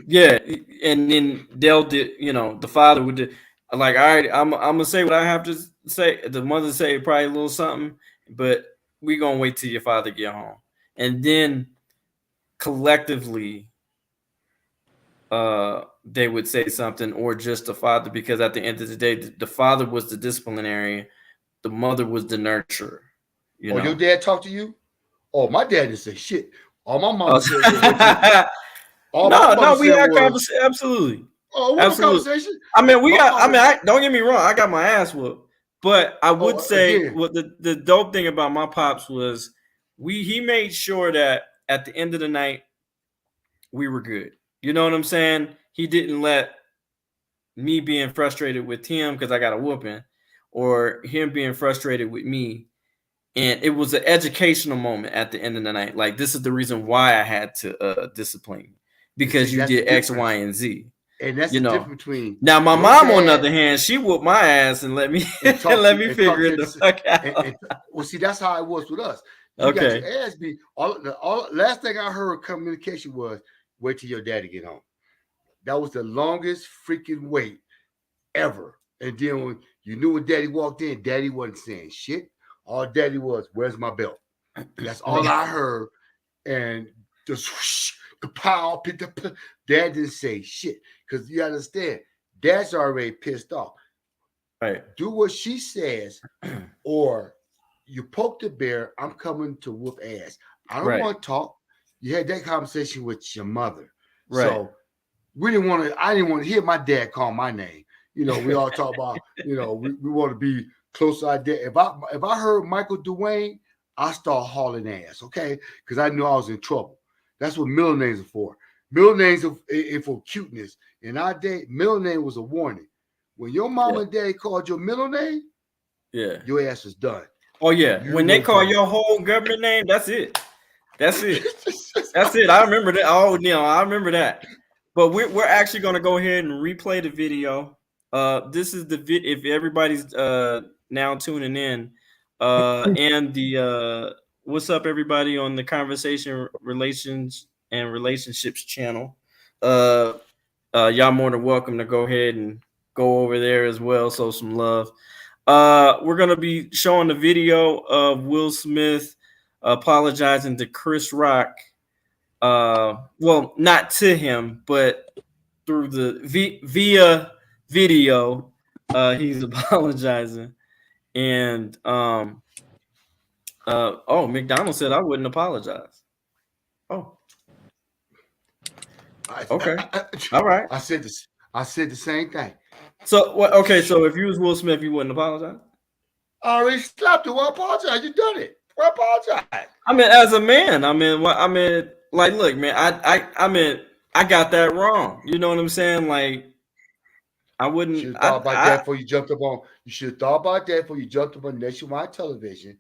S2: Yes.
S1: And then the father would like, all right, I'm gonna say what I have to say. The mother say probably a little something, but we gonna wait till your father get home. And then collectively they would say something, or just the father, because at the end of the day, the father was the disciplinarian, the mother was the nurturer.
S2: Your dad talked to you? Oh, my dad didn't say shit. All my mom said.
S1: We had conversation. Absolutely.
S2: Oh, what conversation?
S1: I mean, don't get me wrong. I got my ass whooped, but I would say what the dope thing about my pops was he made sure that at the end of the night we were good. You know what I'm saying? He didn't let me being frustrated with him because I got a whooping, or him being frustrated with me. And it was an educational moment at the end of the night. Like, this is the reason why I had to discipline you, because you did X, Y, and Z.
S2: And that's the difference between.
S1: Now, my mom, on the other hand, she whooped my ass and let me figure it the fuck out.
S2: Well, see, that's how it was with us. You got your ass beat. Last thing I heard communication was, wait till your daddy get home. That was the longest freaking wait ever. And then when you knew when daddy walked in, daddy wasn't saying shit. All daddy was, where's my belt? That's all I heard. And just whoosh, kapow, dad didn't say shit. Because you understand, dad's already pissed off.
S1: Right.
S2: Do what she says, or you poke the bear, I'm coming to whoop ass. I don't want to talk. You had that conversation with your mother.
S1: Right.
S2: So I didn't want to hear my dad call my name. We all talk about, we want to be close to our dad. If I heard Michael Dwayne, I start hauling ass, okay? Because I knew I was in trouble. That's what middle names are for. Middle names are for cuteness. In our day, middle name was a warning. When your mama and daddy called your middle name,
S1: Yeah.
S2: your ass is done.
S1: Oh yeah. When they call your whole government name, that's it. That's it. That's it. I remember that. Oh, I remember that. But we're actually going to go ahead and replay the video. This is the if everybody's now tuning in, and the what's up everybody on the Conversation Relations and Relationships channel. Y'all more than welcome to go ahead and go over there as well. So some love. We're gonna be showing the video of Will Smith apologizing to Chris Rock. Well, not to him, but through the via video, he's apologizing. And McDonald said I wouldn't apologize. Oh, okay, all right.
S2: I said this. I said the same thing.
S1: So okay, so if you was Will Smith, you wouldn't apologize?
S2: I already slapped you. Well, apologize. You done it. Well, apologize.
S1: I mean, as a man, like, look, man, I got that wrong. You know what I'm saying? Like, I wouldn't.
S2: You should have thought about that before you jumped up on. You should have thought about that before you jumped up on nationwide television.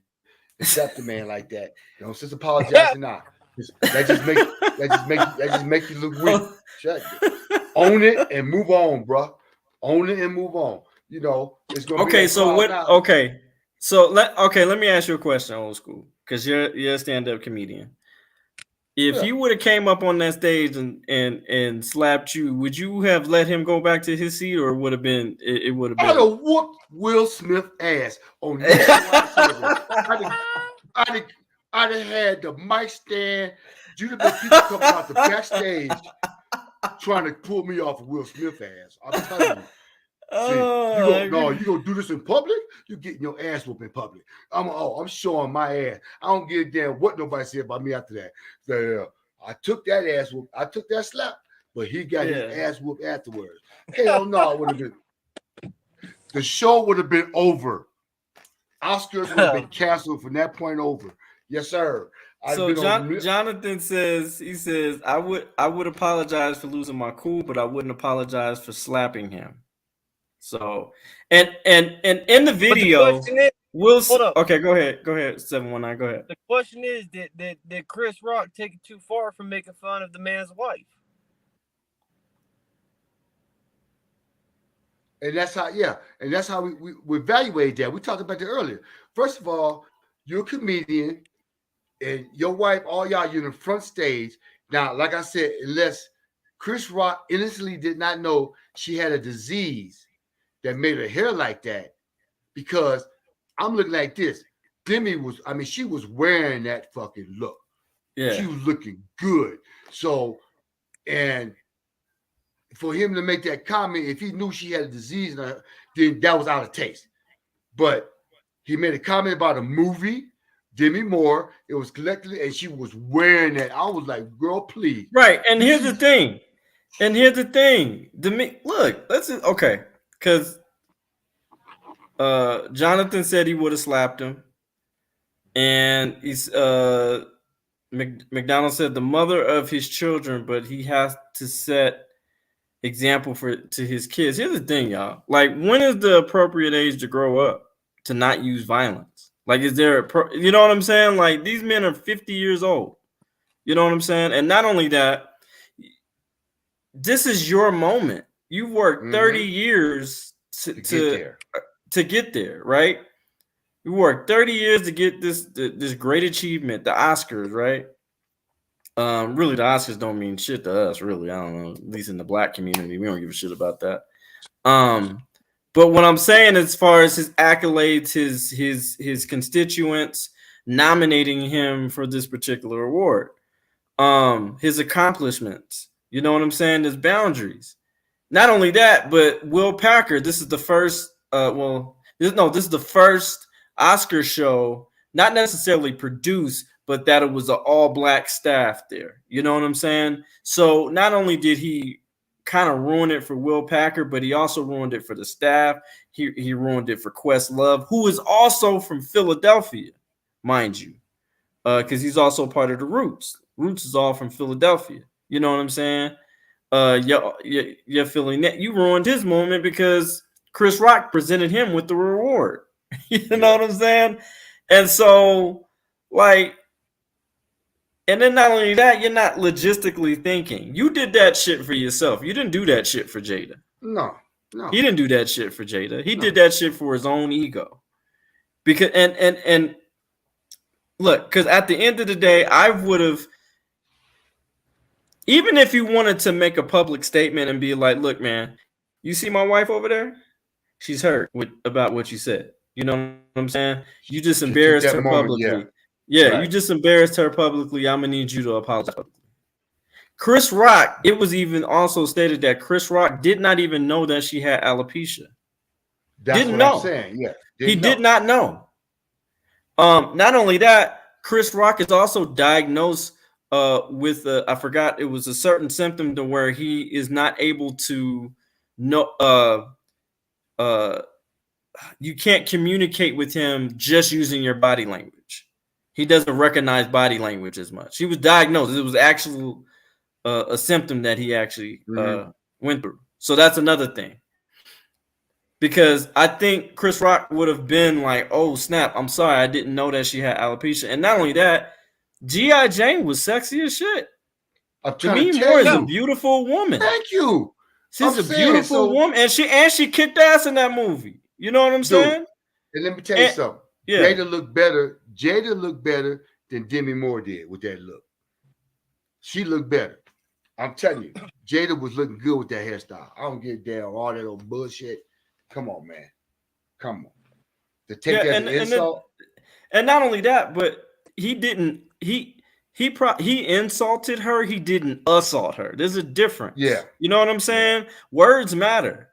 S2: Accept the man like that. You don't just apologize now. That just make you look weak. Shut it. Own it and move on, bro. Own it and move on. You know, it's gonna
S1: okay.
S2: Be
S1: So what?
S2: now.
S1: Okay. So let me ask you a question, old school, because you're a stand-up comedian. If he would have came up on that stage and slapped you, would you have let him go back to his seat, or would have been it would have been?
S2: I'd have whooped Will Smith ass on nationwide television. I'd have had the mic stand. You'd have been people coming out the backstage trying to pull me off of Will Smith ass. I'm telling you. You gonna do this in public? You getting your ass whooped in public. I'm showing my ass. I don't give a damn what nobody said about me after that. So, I took that ass whoop. I took that slap, but he got his ass whooped afterwards. Hell no, it would have been. The show would have been over. Oscars would have been canceled from that point over. Yes, sir.
S1: So Jonathan says I would apologize for losing my cool, but I wouldn't apologize for slapping him. So and in the video, okay, go ahead, 719, go ahead.
S4: The question is, did Chris Rock take it too far from making fun of the man's wife?
S2: And that's how we evaluate that. We talked about that earlier. First of all, you're a comedian, and your wife, all y'all, you're in the front stage. Now, like I said, unless Chris Rock innocently did not know she had a disease that made her hair like that, because I'm looking like this. Demi she was wearing that fucking look. Yeah. She was looking good. So, and for him to make that comment, if he knew she had a disease, then that was out of taste. But he made a comment about a movie, Demi Moore. It was collectively, and she was wearing that. I was like, girl, please.
S1: Right. And here's the thing. Look, okay. Because Jonathan said he would have slapped him. And he's McDonald said the mother of his children, but he has to set example to his kids. Here's the thing, y'all. Like, when is the appropriate age to grow up to not use violence? Like, is there you know what I'm saying? Like, these men are 50 years old. You know what I'm saying? And not only that, this is your moment. You've worked 30 years to get there, right? You worked 30 years to get this great achievement, the Oscars, right? Really, the Oscars don't mean shit to us, really. I don't know. At least in the black community, we don't give a shit about that. But what I'm saying, as far as his accolades, his constituents nominating him for this particular award, his accomplishments, you know what I'm saying? There's boundaries. Not only that, but Will Packer, this is the first. This is the first Oscar show, not necessarily produced, but that it was an all-black staff there. You know what I'm saying? So not only did he kind of ruin it for Will Packer, but he also ruined it for the staff. He ruined it for Questlove, who is also from Philadelphia, mind you. because he's also part of the Roots. Roots is all from Philadelphia. You know what I'm saying? You're feeling that you ruined his moment because Chris Rock presented him with the reward. You know what I'm saying? And so, like, and then not only that, you're not logistically thinking. You did that shit for yourself. You didn't do that shit for Jada.
S2: No.
S1: He didn't do that shit for Jada. He did that shit for his own ego. Because and look, because at the end of the day, I would have, even if you wanted to make a public statement and be like, look, man, you see my wife over there? She's hurt about what you said. You know what I'm saying? You just embarrassed her publicly. Yeah, right. You just embarrassed her publicly. I'm going to need you to apologize. Chris Rock, it was even also stated that Chris Rock did not even know that she had alopecia.
S2: That's what I'm saying. Yeah.
S1: He did not know. Not only that, Chris Rock is also diagnosed with I forgot, it was a certain symptom to where he is not able to know you can't communicate with him just using your body language. He doesn't recognize body language as much. He was diagnosed. It was actually a symptom that he actually went through. So that's another thing. Because I think Chris Rock would have been like, oh, snap, I'm sorry, I didn't know that she had alopecia. And not only that, G.I. Jane was sexy as shit. Demi Moore is a beautiful woman.
S2: Thank you.
S1: She's a beautiful woman. And she kicked ass in that movie. You know what I'm saying?
S2: And let me tell you something. Yeah. Jada looked better than Demi Moore did with that look. She looked better. I'm telling you, Jada was looking good with that hairstyle. I don't get down all that old bullshit. Come on, man. Come on. To take that as an insult.
S1: And not only that, but he insulted her. He didn't assault her. There's a difference.
S2: Yeah.
S1: You know what I'm saying? Yeah. Words matter.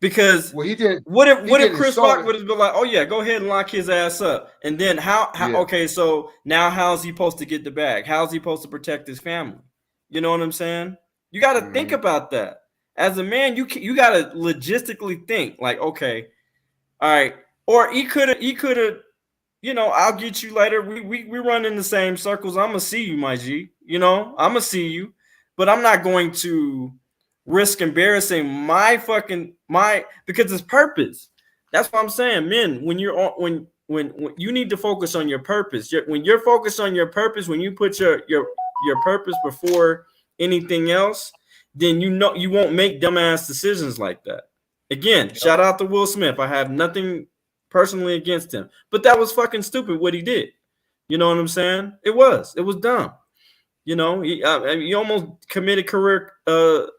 S1: Because
S2: he didn't.
S1: What if Chris Rock would have been like, oh yeah, go ahead and lock his ass up, and then how okay, so now how's he supposed to get the bag? How's he supposed to protect his family? You know what I'm saying? You got to think about that. As a man, you got to logistically think like, okay, all right, or he could have, you know, I'll get you later. We run in the same circles. I'm gonna see you, my G. You know, I'm gonna see you, but I'm not going to risk embarrassing because it's purpose. That's what I'm saying, men. When you're on, when you need to focus on your purpose. When you're focused on your purpose, when you put your purpose before anything else, then you know you won't make dumbass decisions like that. Again, shout out to Will Smith. I have nothing personally against him, but that was fucking stupid what he did. You know what I'm saying? It was dumb. You know, he almost committed career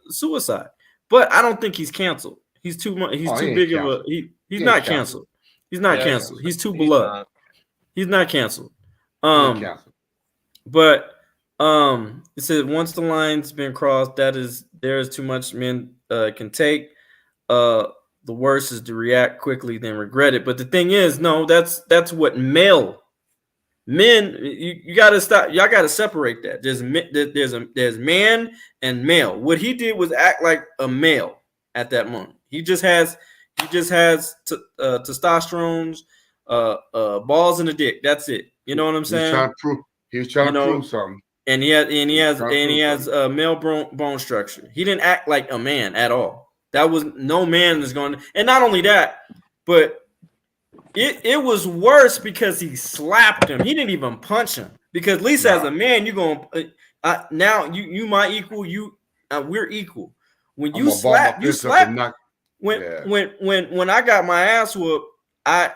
S1: suicide. But I don't think he's canceled. He's too much. He's too big of a. He's not canceled. He's not canceled. He's too beloved. He's not canceled. But it said once the line's been crossed, there is too much men can take. The worst is to react quickly, then regret it. But the thing is, no, that's what men. You gotta stop. Y'all gotta separate that. There's man and male. What he did was act like a male at that moment. He just has testosterone, balls in the dick. That's it. You know what I'm saying?
S2: He was trying to prove something.
S1: And he has a male bone structure. He didn't act like a man at all. That was no man is going to, and not only that, but it was worse because he slapped him. He didn't even punch him because at least as a man, you're going now you my equal. We're equal. When you slap, you slap. When I got my ass whooped, I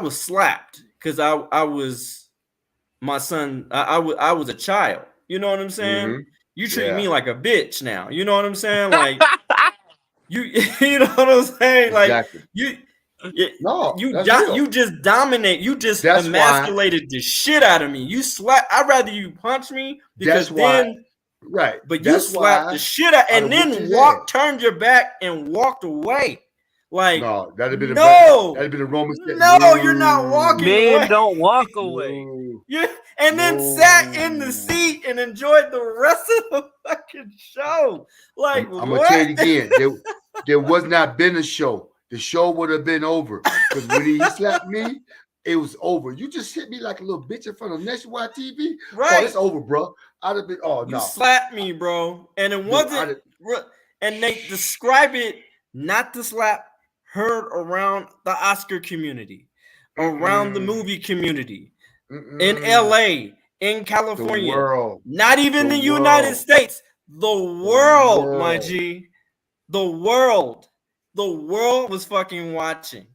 S1: was slapped because I was my son. I was a child. You know what I'm saying? Mm-hmm. You treat me like a bitch now. You know what I'm saying? Like you know what I'm saying? Like exactly. You just dominate. You just emasculated the shit out of me. You slap. I'd rather you punch me because right. But you slapped the shit out and then turned your back and walked away. Like
S2: no, that'd have been a Roman.
S1: No, you're not walking away.
S4: Men don't walk away.
S1: Yeah, and then sat in the seat and enjoyed the rest of the fucking show. Like
S2: I'm gonna tell you again, there was not been a show. The show would have been over because when he slapped me, it was over. You just hit me like a little bitch in front of Nationwide TV.
S1: Right.
S2: Oh, it's over, bro. I'd have been. Oh
S1: You
S2: no.
S1: slapped me, bro, and it wasn't. And they describe it not to slap, heard around the Oscar community, around the movie community, in LA, in California,
S2: the world,
S1: not even the United States, the world, my G, the world was fucking watching.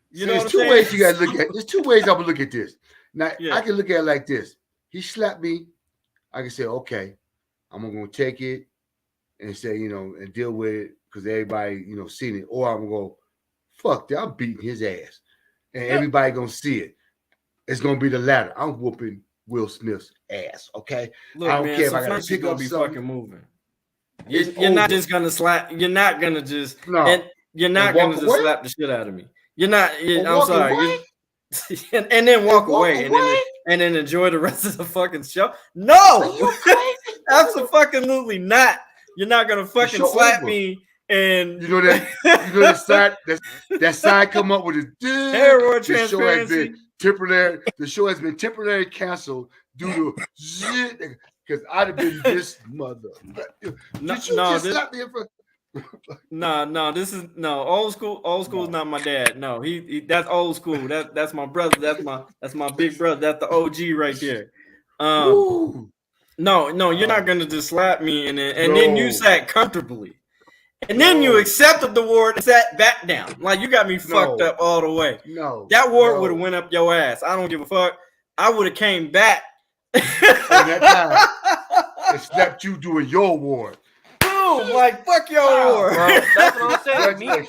S1: You know,
S2: there's two ways you gotta look at. There's two ways I would look at this. Now
S1: Yeah.
S2: I can look at it like this. He slapped me. I can say, okay, I'm gonna take it and say, and deal with it because everybody, seen it. Or I'm gonna go, fuck that, I'm beating his ass. And everybody gonna see it. It's gonna be the latter. I'm whooping Will Smith's ass. Okay.
S1: Look,
S2: I don't
S1: man,
S2: care if
S1: so
S2: I gotta pick up
S1: be
S2: something.
S1: fucking moving. You're not just gonna slap. You're not gonna just.
S2: No.
S1: And you're not gonna just slap the shit out of me. You're not. I'm sorry. And then walk away, and then enjoy the rest of the fucking show. No, absolutely not. You're not gonna fucking slap me. And
S2: you know that side come up with a
S1: hair transparency.
S2: The show has been temporarily canceled due to because I'd have been this mother.
S1: This is old school. Old school is not my dad. No, he that's old school. That's my brother. That's my big brother. That's the OG right there. No, you're not gonna just slap me and then you sat comfortably. And then you accepted the award and sat back down. Like you got me fucked up all the way.
S2: No.
S1: That award would have went up your ass. I don't give a fuck. I would have came back.
S2: that time and slapped you doing your award.
S1: Boom! Like fuck your award.
S4: Bro, that's what I'm saying.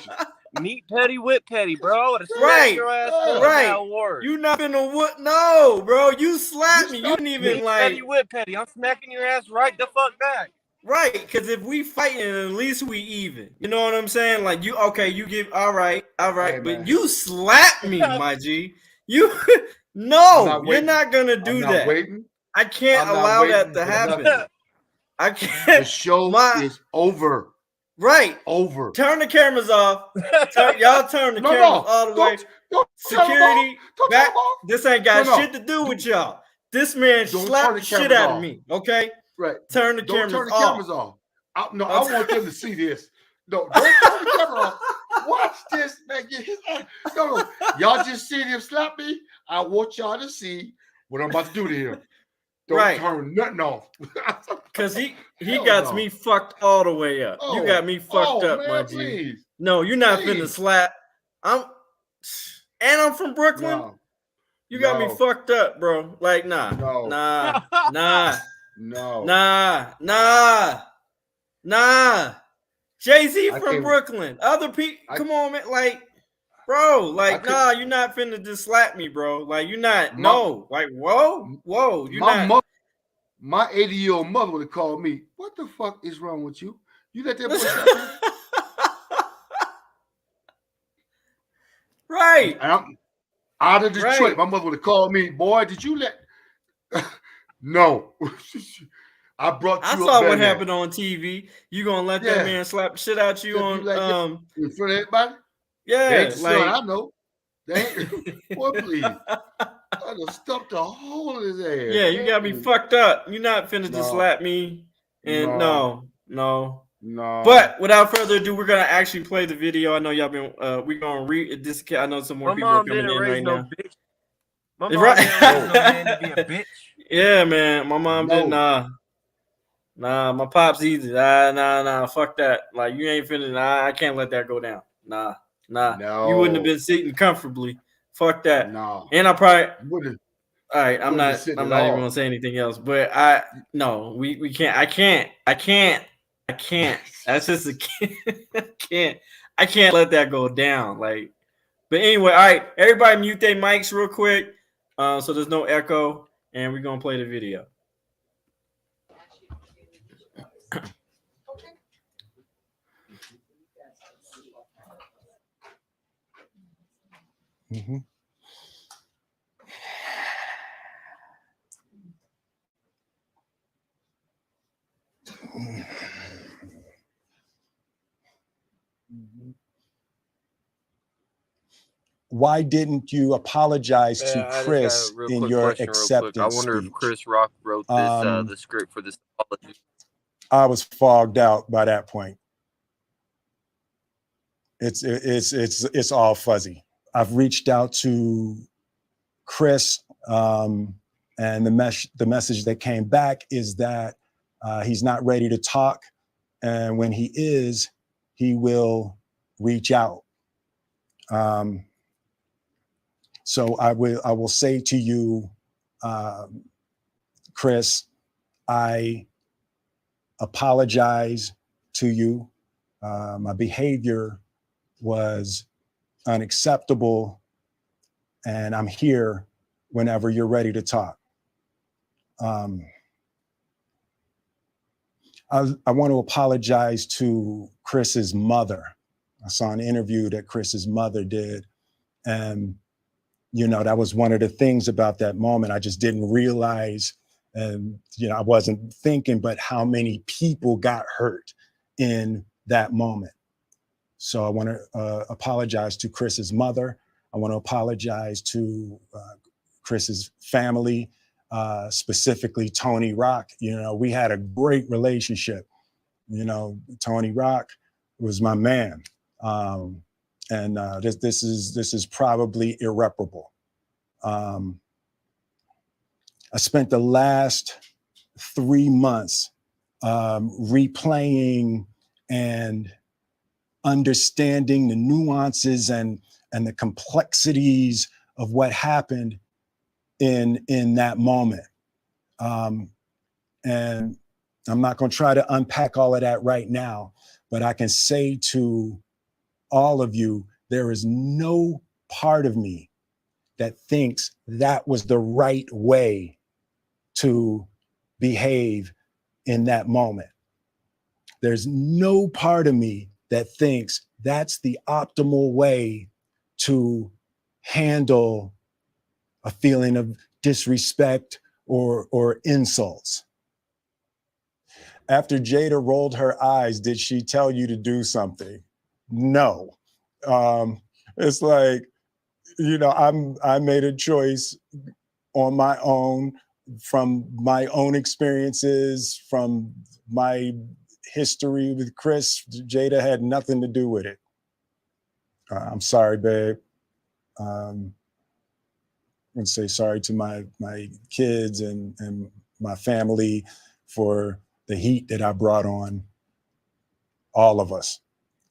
S4: Meet Petty with Petty, bro.
S1: Right.
S4: Your ass
S1: right. You not finna what? No, bro. You slapped me. You didn't even
S4: Meet
S1: like
S4: Petty with Petty. I'm smacking your ass right the fuck back.
S1: Right, because if we fighting, at least we even. You know what I'm saying? Like you give all right,
S2: hey,
S1: but you slap me, my G. You no, you're not gonna do that.
S2: Waiting.
S1: I can't allow that to happen. I can't.
S2: The show is over.
S1: Right.
S2: Over.
S1: Turn the cameras off. Y'all turn the cameras all the way. Security back. This ain't got shit to do with y'all. This man slapped the shit out of me. Okay.
S2: Right.
S1: Turn the cameras off.
S2: I want them to see this. No, don't turn the camera off. Watch this, man. No. Y'all just seen him slap me. I want y'all to see what I'm about to do to him. Don't turn nothing off.
S1: Because he got me fucked all the way up. You got me fucked up,
S2: man,
S1: my G.
S2: Please.
S1: No, you're not finna slap. I'm from Brooklyn.
S2: No.
S1: You got me fucked up, bro. Like, nah. Jay-Z from Brooklyn. Other people, come on, man. Like, bro, like, you're not finna just slap me, bro. Like, you're not. Like, whoa. You're not.
S2: My 80-year-old mother would have called me. What the fuck is wrong with you? You let that boy slap me?
S1: Right.
S2: And I'm out of Detroit. Right. My mother would have called me, boy, did you let No. I brought you
S1: I saw what happened on TV. You gonna let that man slap the shit out you on
S2: in front of everybody?
S1: Yeah,
S2: like I know. Boy, please. I done stuffed a hole in his ass.
S1: Yeah, you got me fucked up. You're not finna just slap me. And no. But without further ado, we're gonna actually play the video. I know y'all been we're gonna read this. I know some more people are coming in right now.
S4: Bitch. My mom didn't raise no man to be a bitch.
S1: Yeah, man. My mom didn't my pops either. Nah, fuck that. Like you ain't finna I can't let that go down. Nah.
S2: No.
S1: You wouldn't have been sitting comfortably. Fuck that.
S2: No.
S1: And I probably
S2: wouldn't.
S1: All right, I'm not even gonna say anything else. But we can't. I can't. That's just I can't let that go down. Like, but anyway, all right, everybody mute their mics real quick, so there's no echo, and we're gonna play the video.
S3: Mm-hmm. why didn't you apologize to
S4: Yeah, I just got a
S3: Chris
S4: real
S3: in
S4: quick
S3: your
S4: question, real quick. I
S3: acceptance
S4: wonder if
S3: speech?
S4: Chris Rock wrote this the script for this apology.
S3: I was fogged out by that point. It's all fuzzy. I've reached out to Chris, and the message that came back is that he's not ready to talk, and when he is, he will reach out. So I will say to you, Chris, I apologize to you. My behavior was unacceptable, and I'm here whenever you're ready to talk. I want to apologize to Chris's mother. I saw an interview that Chris's mother did, and that was one of the things about that moment. I just didn't realize, and I wasn't thinking, but how many people got hurt in that moment. So I want to apologize to Chris's mother. I want to apologize to Chris's family, specifically Tony Rock. We had a great relationship. Tony Rock was my man. And this is probably irreparable. I spent the last 3 months replaying and understanding the nuances and the complexities of what happened in that moment. And I'm not going to try to unpack all of that right now, but I can say to all of you, there is no part of me that thinks that was the right way to behave in that moment. There's no part of me that thinks that's the optimal way to handle a feeling of disrespect or insults. After Jada rolled her eyes, did she tell you to do something? No. It's like, I made a choice on my own, from my own experiences, from my history with Chris. Jada had nothing to do with it. I'm sorry, babe. I'm gonna say sorry to my kids and my family for the heat that I brought on all of us.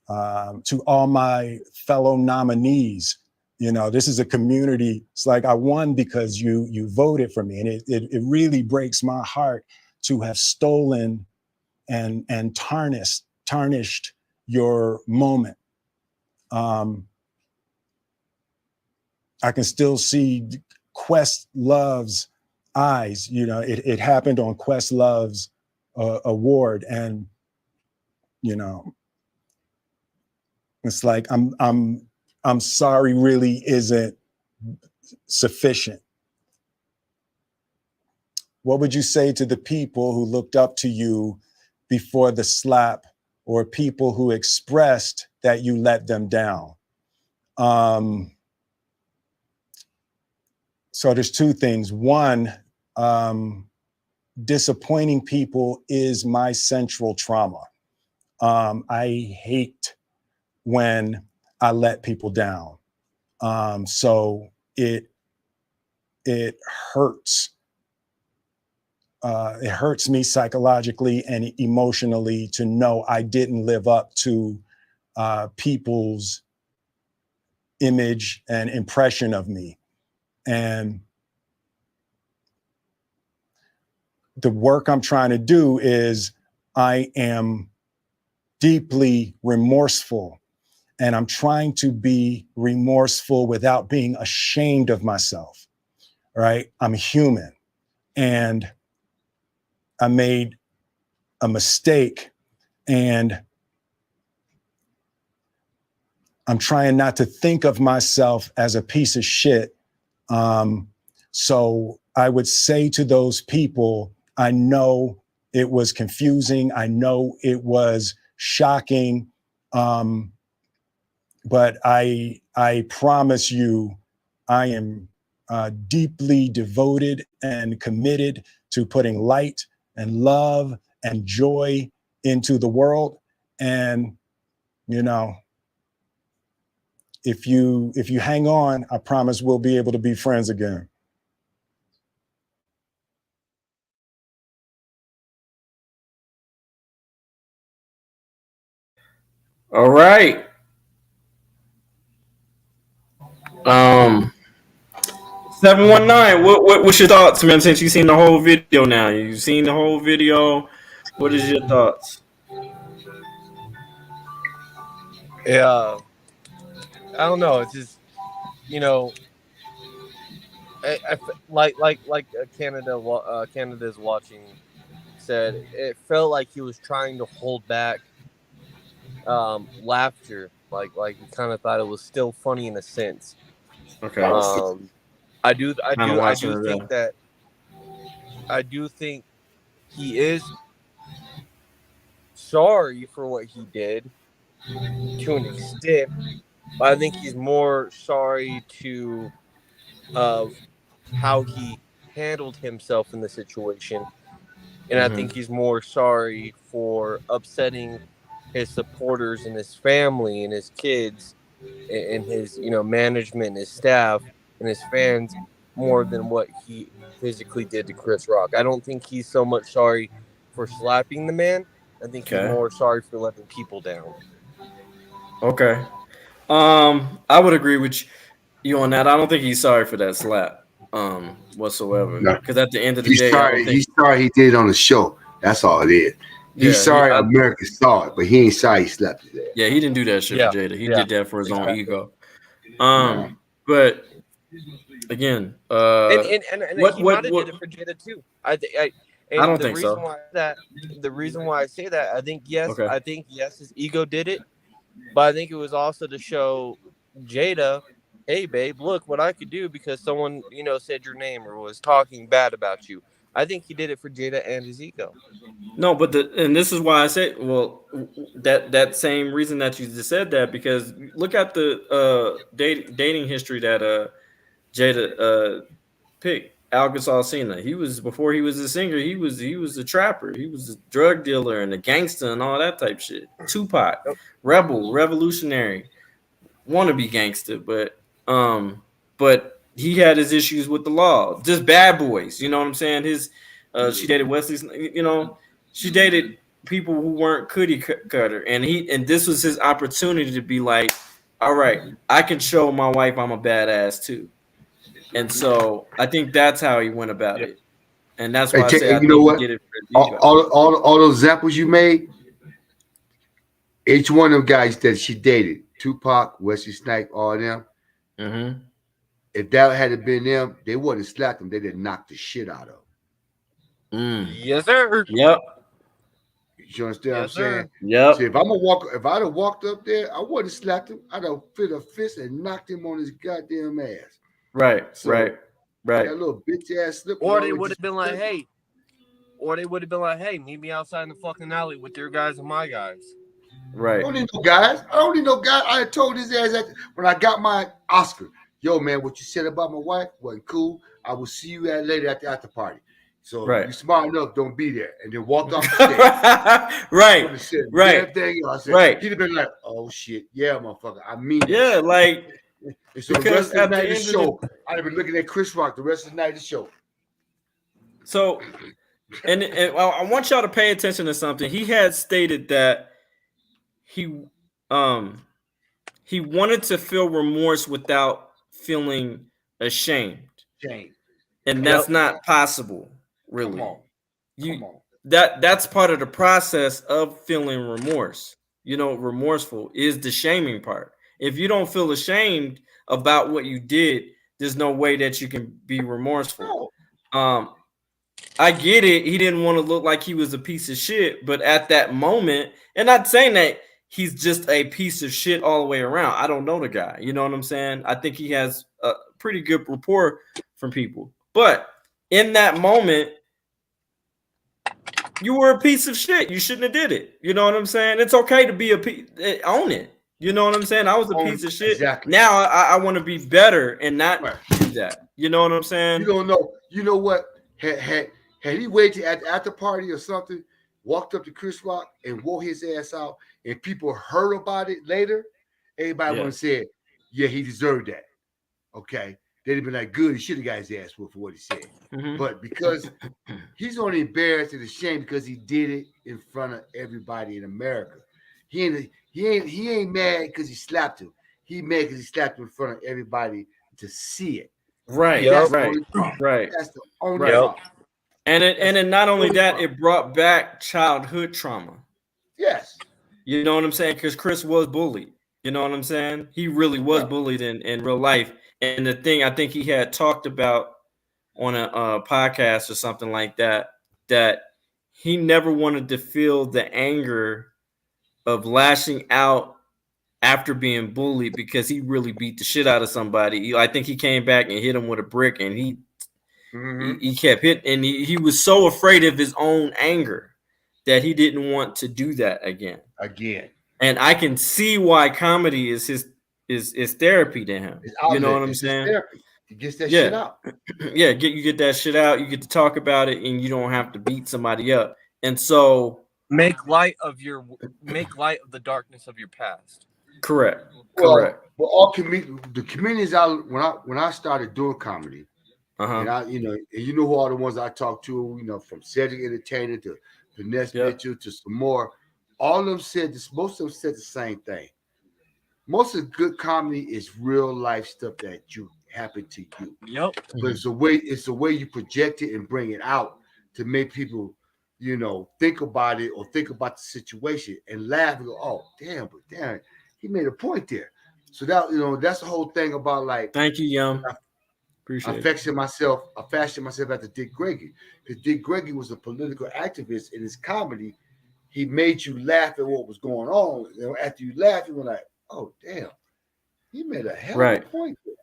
S3: To all my fellow nominees, this is a community. It's like I won because you voted for me, and it really breaks my heart to have stolen and tarnished your moment. I can still see Questlove's eyes. It happened on Questlove's award, and it's like I'm sorry really isn't sufficient. What would you say to the people who looked up to you before the slap, or people who expressed that you let them down? So there's two things. One, disappointing people is my central trauma. I hate when I let people down. So it hurts. It hurts me psychologically and emotionally to know I didn't live up to people's image and impression of me. And the work I'm trying to do is I am deeply remorseful, and I'm trying to be remorseful without being ashamed of myself, right? I'm human, and I made a mistake, and I'm trying not to think of myself as a piece of shit. So I would say to those people, I know it was confusing. I know it was shocking. But I I promise you, I am deeply devoted and committed to putting light and love and joy into the world. And, you know, if you hang on, I promise we'll be able to be friends again.
S1: All right. 719. What's your thoughts, man? Since you've seen the whole video now, you've seen the whole video. What is your thoughts?
S4: Yeah, I don't know. It's just, you know, like Canada's watching said, it felt like he was trying to hold back laughter, like he kind of thought it was still funny in a sense.
S1: Okay.
S4: I do think he is sorry for what he did to an extent, but I think he's more sorry to how he handled himself in the situation, and I think he's more sorry for upsetting his supporters and his family and his kids and his management and his staff and his fans more than what he physically did to Chris Rock. I don't think he's so much sorry for slapping the man. I think he's more sorry for letting people down.
S1: Okay. I would agree with you on that. I don't think he's sorry for that slap whatsoever. Because at the end of the day,
S2: he's sorry he did it on the show. That's all it is. He's sorry America saw it, but he ain't sorry he slapped his ass.
S1: Yeah, he didn't do that shit for Jada. He did that for his own ego. But again,
S4: and he might have did it for Jada too. I don't think so. The reason why I say that, I think yes, his ego did it, but I think it was also to show Jada, hey babe, look what I could do because someone said your name or was talking bad about you. I think he did it for Jada and his ego.
S1: No, but and this is why I say, well, that same reason that you just said that, because look at the dating history that Jada picked. Algus Alsina. He was, before he was a singer, he was a trapper. He was a drug dealer and a gangster and all that type shit. Tupac, rebel, revolutionary, wannabe gangster, but he had his issues with the law. Just bad boys, you know what I'm saying? She dated Wesley, she dated people who weren't cookie cutter, and this was his opportunity to be like, all right, I can show my wife I'm a badass too. And so I think that's how he went about it, and that's why I say I think he did it for
S2: all those examples you made. Each one of them guys that she dated, Tupac, Wesley Snipes, all of them.
S1: Mm-hmm.
S2: If that had been them, they wouldn't have slapped them. They didn't knock the shit out of them.
S4: Yes, sir.
S1: Yep.
S2: You understand what I'm saying?
S1: Yep.
S2: See, if I'd have walked up there, I wouldn't have slapped him. I'd have fit a fist and knocked him on his goddamn ass.
S1: Right. That
S2: little bitch ass slip.
S4: Or they would have been like, hey. Meet me outside in the fucking alley with your guys and my guys.
S1: Right.
S2: I don't need no guys. I told his ass that when I got my Oscar, yo, man, what you said about my wife wasn't cool. I will see you later at the after party. So if you're smart enough, don't be there. And then walked off the stage.
S1: Right.
S2: He'd have been like, oh shit, yeah, motherfucker. I mean,
S1: like.
S2: And so the rest of the night of the show, I'd have been looking at Chris Rock the rest of the night of the show.
S1: So, and I want y'all to pay attention to something. He had stated that he wanted to feel remorse without feeling ashamed. And that's not possible, really. Come on. That's part of the process of feeling remorse. Remorseful is the shaming part. If you don't feel ashamed about what you did, there's no way that you can be remorseful. I get it. He didn't want to look like he was a piece of shit, but at that moment, and not saying that he's just a piece of shit all the way around. I don't know the guy. You know what I'm saying? I think he has a pretty good rapport from people. But in that moment, you were a piece of shit. You shouldn't have did it. You know what I'm saying? It's okay to be own it. You know what I'm saying? I was a piece of shit.
S2: Exactly.
S1: Now I want to be better and not
S2: Right.
S1: do that. You know what I'm saying?
S2: You don't know. You know what? Had he waited at the after party or something, walked up to Chris Rock and wore his ass out, and people heard about it later, everybody would have said, "Yeah, he deserved that." Okay, they'd have been like, "Good, he should have got his ass whooped for what he said." But because he's only embarrassed and ashamed because he did it in front of everybody in America. He ain't mad because he slapped him. He mad because he slapped him in front of everybody to see it.
S1: Right.
S4: Yep.
S1: Right.
S2: That's the only
S1: Right.
S2: problem.
S1: And then not only that, it brought back childhood trauma.
S2: Yes.
S1: You know what I'm saying? Because Chris was bullied. You know what I'm saying? He really was bullied in real life. And the thing I think he had talked about on a podcast or something like that, that he never wanted to feel the anger of lashing out after being bullied because he really beat the shit out of somebody. I think he came back and hit him with a brick, and he kept hitting, and he was so afraid of his own anger that he didn't want to do that again. And I can see why comedy is his therapy to him. You know what I'm saying?
S2: Therapy. He gets that shit out.
S1: Yeah, you get that shit out. You get to talk about it, and you don't have to beat somebody up. And so
S4: make light of the darkness of your past.
S1: Correct.
S2: Well, all the comedians when I started doing comedy, and you know who all the ones I talked to, you know, from Cedric Entertainer to Vanessa Mitchell to some more, all of them said this. Most of them said the same thing. Most of good comedy is real life stuff that happened to you.
S4: Yep.
S2: But it's the way you project it and bring it out to make people, you know, think about it or think about the situation and laugh and go, "Oh, damn, he made a point there." So that, you know, that's the whole thing about, like,
S1: thank you, Yum. Appreciate
S2: I fashioned myself after Dick Gregory, because Dick Gregory was a political activist in his comedy. He made you laugh at what was going on. You know, after you laugh, you were like, "Oh, damn, he made a hell of a point there."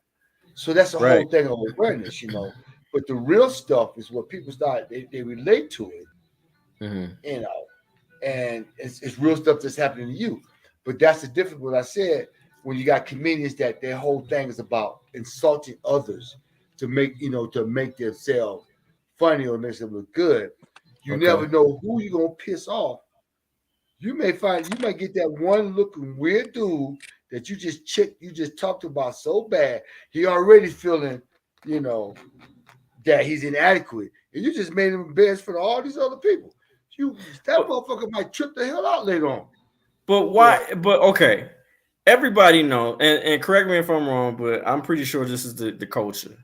S2: So that's the whole thing of awareness, you know. But the real stuff is what people start, they relate to it, you know, and it's real stuff that's happening to you. But that's the difference. What I said, when you got comedians that their whole thing is about insulting others to make themselves funny or make them look good, you never know who you're gonna piss off. You might get that one looking weird dude that you just talked about so bad. He already feeling, you know, that he's inadequate, and you just made him embarrassed for all these other people. That motherfucker might trip the hell out later on.
S1: But why? Yeah. But okay, everybody know, and correct me if I'm wrong, but I'm pretty sure this is the culture.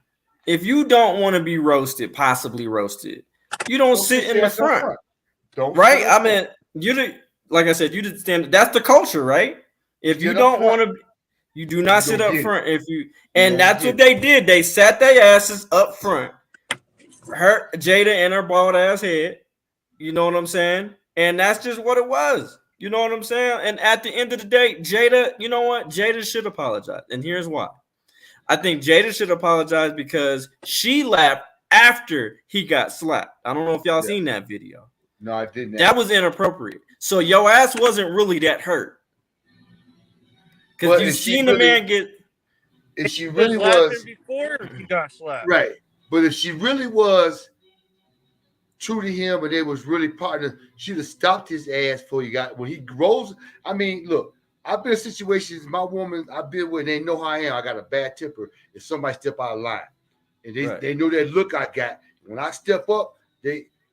S1: If you don't want to be possibly roasted, you don't sit in the front. Right? I mean, like I said, you didn't stand. That's the culture, right? If you don't want to, you do not sit up front. That's what they did. They sat their asses up front. Hurt Jada and her bald ass head. You know what I'm saying? And that's just what it was. You know what I'm saying? And at the end of the day, Jada, you know what? Jada should apologize. And here's why. I think Jada should apologize because she laughed after he got slapped. I don't know if y'all seen that video.
S2: No, I didn't.
S1: That was inappropriate. So your ass wasn't really that hurt. Because you seen the man get.
S2: If she really was
S4: before he got slapped.
S2: Right. But if she really was true to him and they was really partners, she'd have stopped his ass before when he rose. I mean, look, I've been in situations, my woman I've been with, they know how I am. I got a bad temper if somebody step out of line. And they know that look I got. When I step up,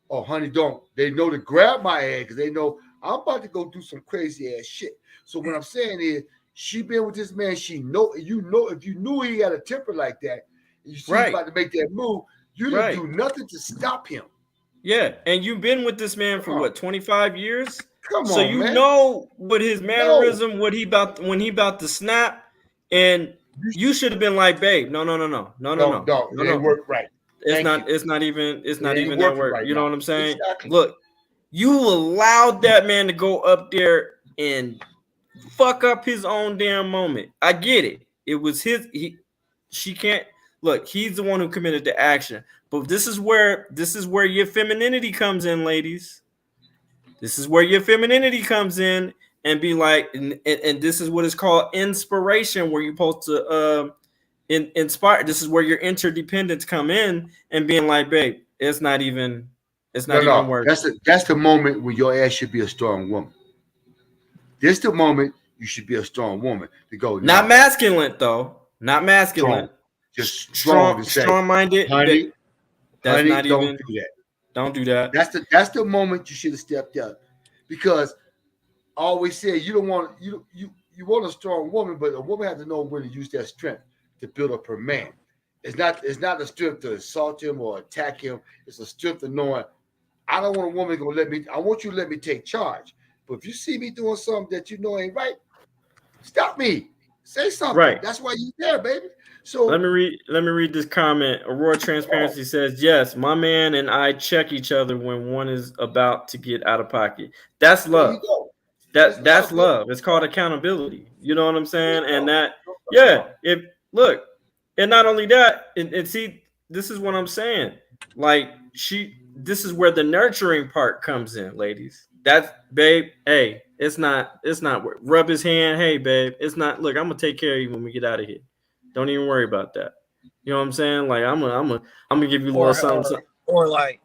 S2: oh, honey, don't. They know to grab my ass because they know I'm about to go do some crazy ass shit. So what I'm saying is, she been with this man. If you knew he had a temper like that, and you see he's about to make that move, you didn't do nothing to stop him.
S1: Yeah, and you've been with this man for what, 25 years?
S2: Come on,
S1: so you know what his mannerism, when he about to snap, and you should have been like, babe, no.
S2: It didn't work right.
S1: It's not even that work. Right, you know what I'm saying? Exactly. Look, you allowed that man to go up there and fuck up his own damn moment. I get it. It was she can't look, he's the one who committed the action. But this is where your femininity comes in, ladies. This is where your femininity comes in. and be like, and this is what is called inspiration, where you're supposed to inspire. This is where your interdependence come in, and being like, babe, it's not even worth it.
S2: That's the moment when your ass should be a strong woman. This is the moment you should be a strong woman to go.
S1: Not masculine though. Not masculine.
S2: Strong. Just strong.
S1: Strong-minded.
S2: Honey,
S1: that's
S2: honey,
S1: not
S2: don't
S1: even.
S2: do that.
S1: Don't do that.
S2: That's the moment you should have stepped up, because I always say you don't want you want a strong woman, but a woman has to know when to use that strength to build up her man. It's not a strength to assault him or attack him. It's a strength of knowing I don't want a woman to go let me. I want you to let me take charge. But if you see me doing something that you know ain't right, stop me. Say something.
S1: Right.
S2: That's why you there, baby. So
S1: let me read this comment. Aurora Transparency says, yes, my man and I check each other when one is about to get out of pocket. That's love. That's love. It's called accountability. You know what I'm saying? And that, yeah, and not only that, and see, this is what I'm saying. Like this is where the nurturing part comes in, ladies. That's, babe, hey, it's not rub his hand. Hey, babe, it's not, look, I'm gonna take care of you when we get out of here. Don't even worry about that. You know what I'm saying? Like I'm gonna give you a little something.
S4: Or like,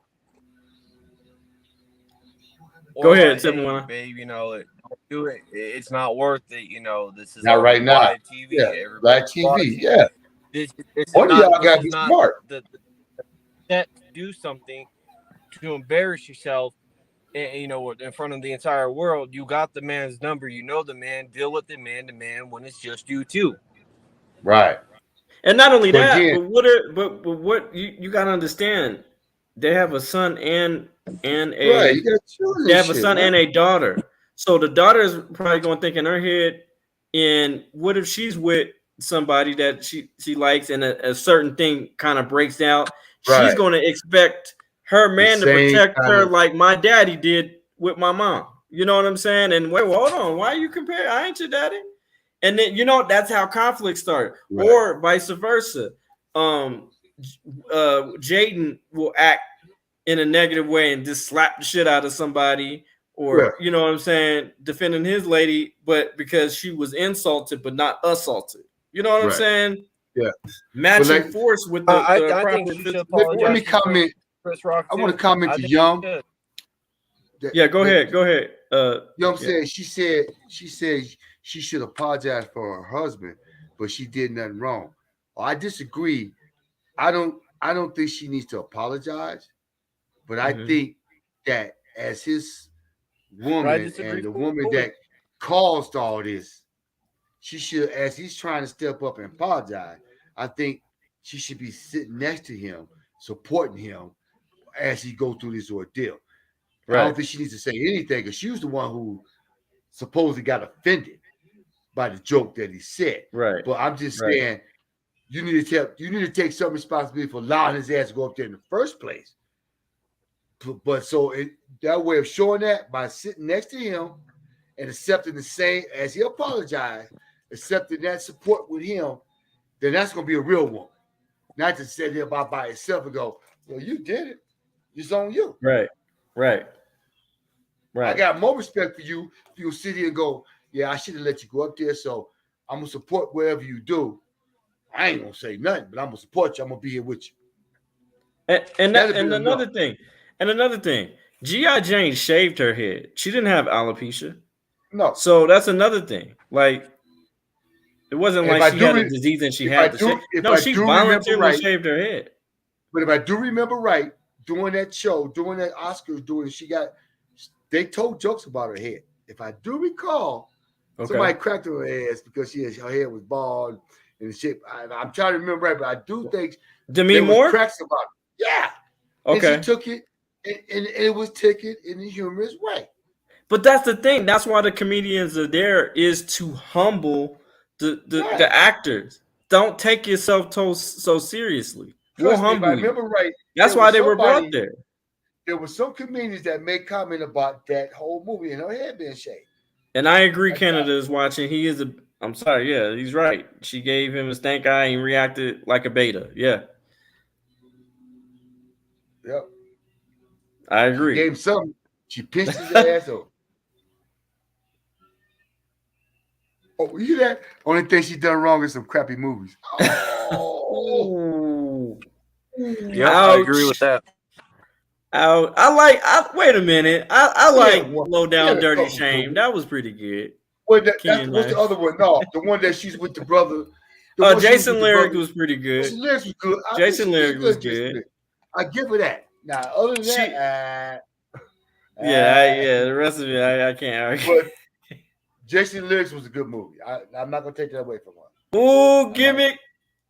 S1: go ahead,
S4: hey, babe. You know, don't do it. It's not worth it. You know, this is
S2: not right now.
S4: Live TV.
S2: Yeah, live TV. Yeah.
S4: This
S2: One of y'all gotta be smart.
S4: That do something to embarrass yourself, and you know, in front of the entire world. You got the man's number. You know the man. Deal with the man when it's just you two.
S2: Right.
S1: And not only that, but what you gotta understand, they have a son and a they have a son and a daughter. So the daughter is probably gonna think in her head, and what if she's with somebody that she likes and a certain thing kind of breaks out? Right. She's gonna expect her man to protect her like my daddy did with my mom. You know what I'm saying? And wait, hold on, why are you comparing? I ain't your daddy. And then, you know, that's how conflict started, right. Or vice versa. Jaden will act in a negative way and just slap the shit out of somebody, or you know what I'm saying, defending his lady, but because she was insulted but not assaulted. You know what I'm saying?
S2: Yeah.
S1: Matching force with the
S4: I think you should apologize.
S2: Let me comment.
S4: Chris Rock,
S2: I want to comment to Young.
S1: Yeah, go ahead.
S2: You know what I'm saying? She said she should apologize for her husband, but she did nothing wrong. I disagree. I don't think she needs to apologize, but I think that as his woman and the woman that caused all this, she should, as he's trying to step up and apologize, I think she should be sitting next to him, supporting him as he goes through this ordeal. Right. I don't think she needs to say anything, because she was the one who supposedly got offended by the joke that he said. Right. But I'm just saying, you need to take some responsibility for allowing his ass to go up there in the first place. But so that way of showing that by sitting next to him and accepting the same as he apologized, accepting that support with him, then that's gonna be a real woman. Not to sit there by itself and go, well, you did it. It's on you. Right. I got more respect for you if you sit here and go, yeah, I should have let you go up there, so I'm going to support whatever you do. I ain't going to say nothing, but I'm going to support you. I'm going to be here with you.
S1: And another thing, G.I. Jane shaved her head. She didn't have alopecia. No. So that's another thing. Like, it wasn't like she had a disease and she had to shave. No, she voluntarily shaved her head.
S2: But if I do remember right, doing that show, doing that Oscars, they told jokes about her head. If I do recall, somebody cracked her ass because her hair was bald and shit. I'm trying to remember right, but I do think
S1: Demi Moore
S2: cracks about it. Yeah. Okay. And she took it, and it was taken in a humorous way.
S1: But that's the thing. That's why the comedians are there, is to humble the actors. Don't take yourself so seriously. We'll humble you. I remember right. That's why they were brought there.
S2: There were some comedians that made comment about that whole movie and her head being shaved.
S1: And I agree, Canada is watching. I'm sorry, yeah, he's right. She gave him a stank eye and reacted like a beta. Yeah.
S2: Yep.
S1: I agree.
S2: She gave him something. She pinched his ass over. Oh, you hear that? Only thing she done wrong is some crappy movies. Oh,
S4: Yep, I agree with that.
S1: Wait a minute. I like
S2: well,
S1: Low Down
S2: yeah,
S1: Dirty
S2: oh,
S1: Shame. That was pretty good.
S2: what's
S1: Kenyan
S2: the
S1: Knife.
S2: other one? No, the one that she's with the brother. The one she
S1: Jason
S2: with the
S1: Lyric
S2: brother.
S1: was pretty good.
S2: Jason Lyric was good.
S1: Jason Lyric was
S2: Jason
S1: good.
S2: Lyric. I give her that. Now, other than that,
S1: Yeah, the rest of it, I can't argue.
S2: But Jason Lyrics was a good movie. I'm not gonna take that away from her.
S1: Ooh, gimmick.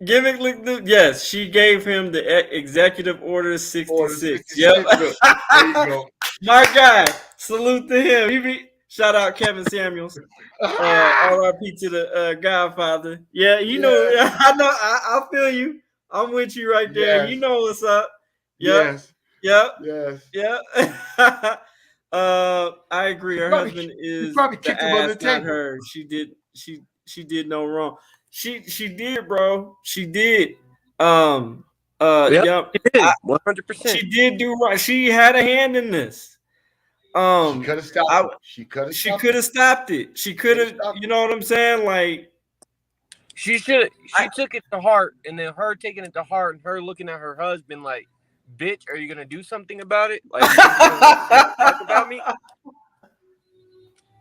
S1: Yes, she gave him the executive order 66. Yep.
S2: There you go.
S1: My guy. Salute to him. Shout out Kevin Samuels. RIP to the Godfather. Yeah, you know, I know. I feel you. I'm with you right there.
S2: Yes.
S1: You know what's up. Yep.
S2: Yes.
S1: I agree. Her husband is
S2: probably
S1: the
S2: kicked him under
S1: ass,
S2: the
S1: not
S2: table.
S1: her. She did no wrong. She did, bro. She did. Yep.
S4: 100%.
S1: She did do right. She had a hand in this.
S2: She could have stopped it.
S1: She could have stopped it. She could have. You know what I'm saying? Like
S4: she should. She took it to heart, and then her taking it to heart, and her looking at her husband like, "Bitch, are you gonna do something about it? Like, talk about me?"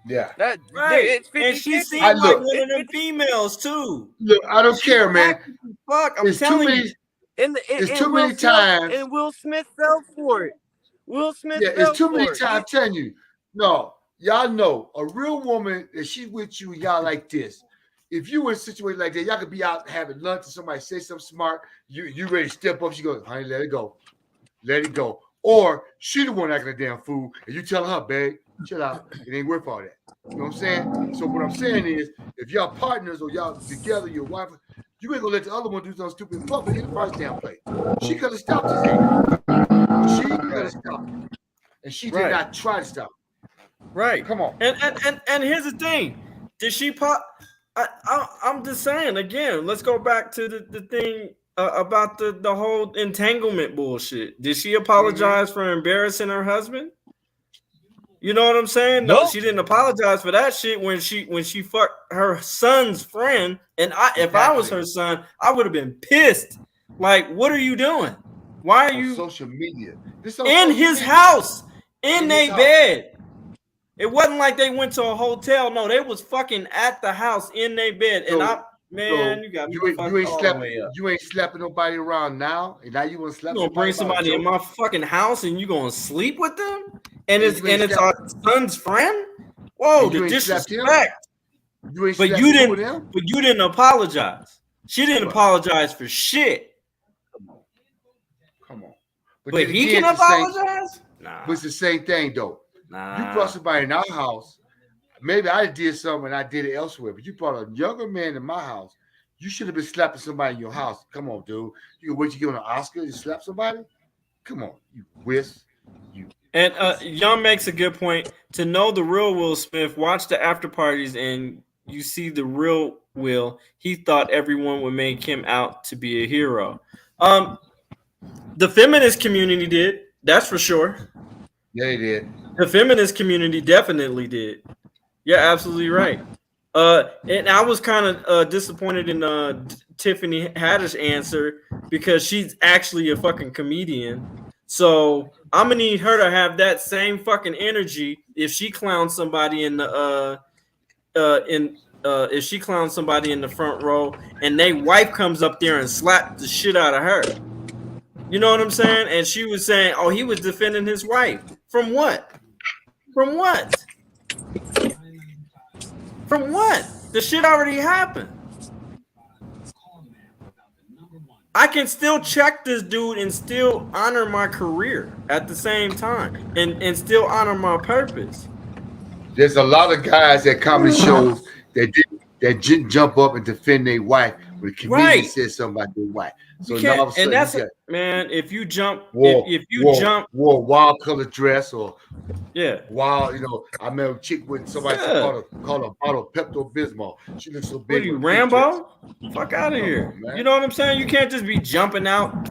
S2: Yeah.
S4: That
S1: right.
S4: It's 50,
S1: and she
S4: 50.
S1: seemed like one of them females too.
S2: Look, I don't care, man.
S1: Fuck, I'm telling you.
S2: It's too many times.
S4: And Will Smith fell for it. Will Smith.
S2: Yeah, it's too many times. I'm telling you. No, y'all know a real woman that she's with you, y'all like this. If you were in a situation like that, y'all could be out having lunch and somebody say something smart. You ready to step up? She goes, honey, let it go. Let it go. Or she the one acting a damn fool, and you tell her, babe, chill out. It ain't worth all that. You know what I'm saying? So what I'm saying is, if y'all partners or y'all together, your wife, you ain't gonna let the other one do something stupid in public in the first damn place. She could have stopped his ass. She could have stopped him. And she did not try to stop him.
S1: Right.
S2: Come on.
S1: And here's the thing. Did she pop? I'm just saying again. Let's go back to the thing about the whole entanglement bullshit. Did she apologize for embarrassing her husband? You know what I'm saying? No, she didn't apologize for that shit when she fucked her son's friend. And if I was her son, I would have been pissed. Like, what are you doing? Why are you
S2: social media?
S1: In his house, in their bed. It wasn't like they went to a hotel. No, they was fucking at the house in their bed. And you got me
S2: you ain't slapping nobody around now. And now you want to slap?
S1: You gonna bring somebody in my fucking house and you gonna sleep with them? And it's our son's friend? Whoa, the disrespect. But you didn't apologize. She didn't apologize for shit.
S2: Come on.
S1: But he can apologize?
S2: Nah. But it's the same thing though.
S1: Nah.
S2: You brought somebody in our house. Maybe I did something and I did it elsewhere, but you brought a younger man in my house. You should have been slapping somebody in your house. Come on, dude. You can wait to get on an Oscar to slap somebody? Come on, you whiz.
S1: And Young makes a good point. To know the real Will Smith, watch the after parties and you see the real Will. He thought everyone would make him out to be a hero. The feminist community did. That's for sure.
S2: Yeah, they did.
S1: The feminist community definitely did. You're absolutely right. And I was kind of disappointed in Tiffany Haddish answer because she's actually a fucking comedian. So I'm gonna need her to have that same fucking energy if she clowns somebody in the if she clowns somebody in the front row and their wife comes up there and slaps the shit out of her. You know what I'm saying? And she was saying, "Oh, he was defending his wife from what? From what? From what? The shit already happened." I can still check this dude and still honor my career at the same time and still honor my purpose.
S2: There's a lot of guys at comedy shows that didn't jump up and defend their wife when the comedian said something about their wife. So now all of a sudden,
S1: man, if you jump,
S2: wore a wild color dress or wild, I met a chick with somebody called a bottle of Pepto-Bismol. She looks so big.
S1: What are you, Rambo? Fuck out of here. You know what I'm saying? You can't just be jumping out.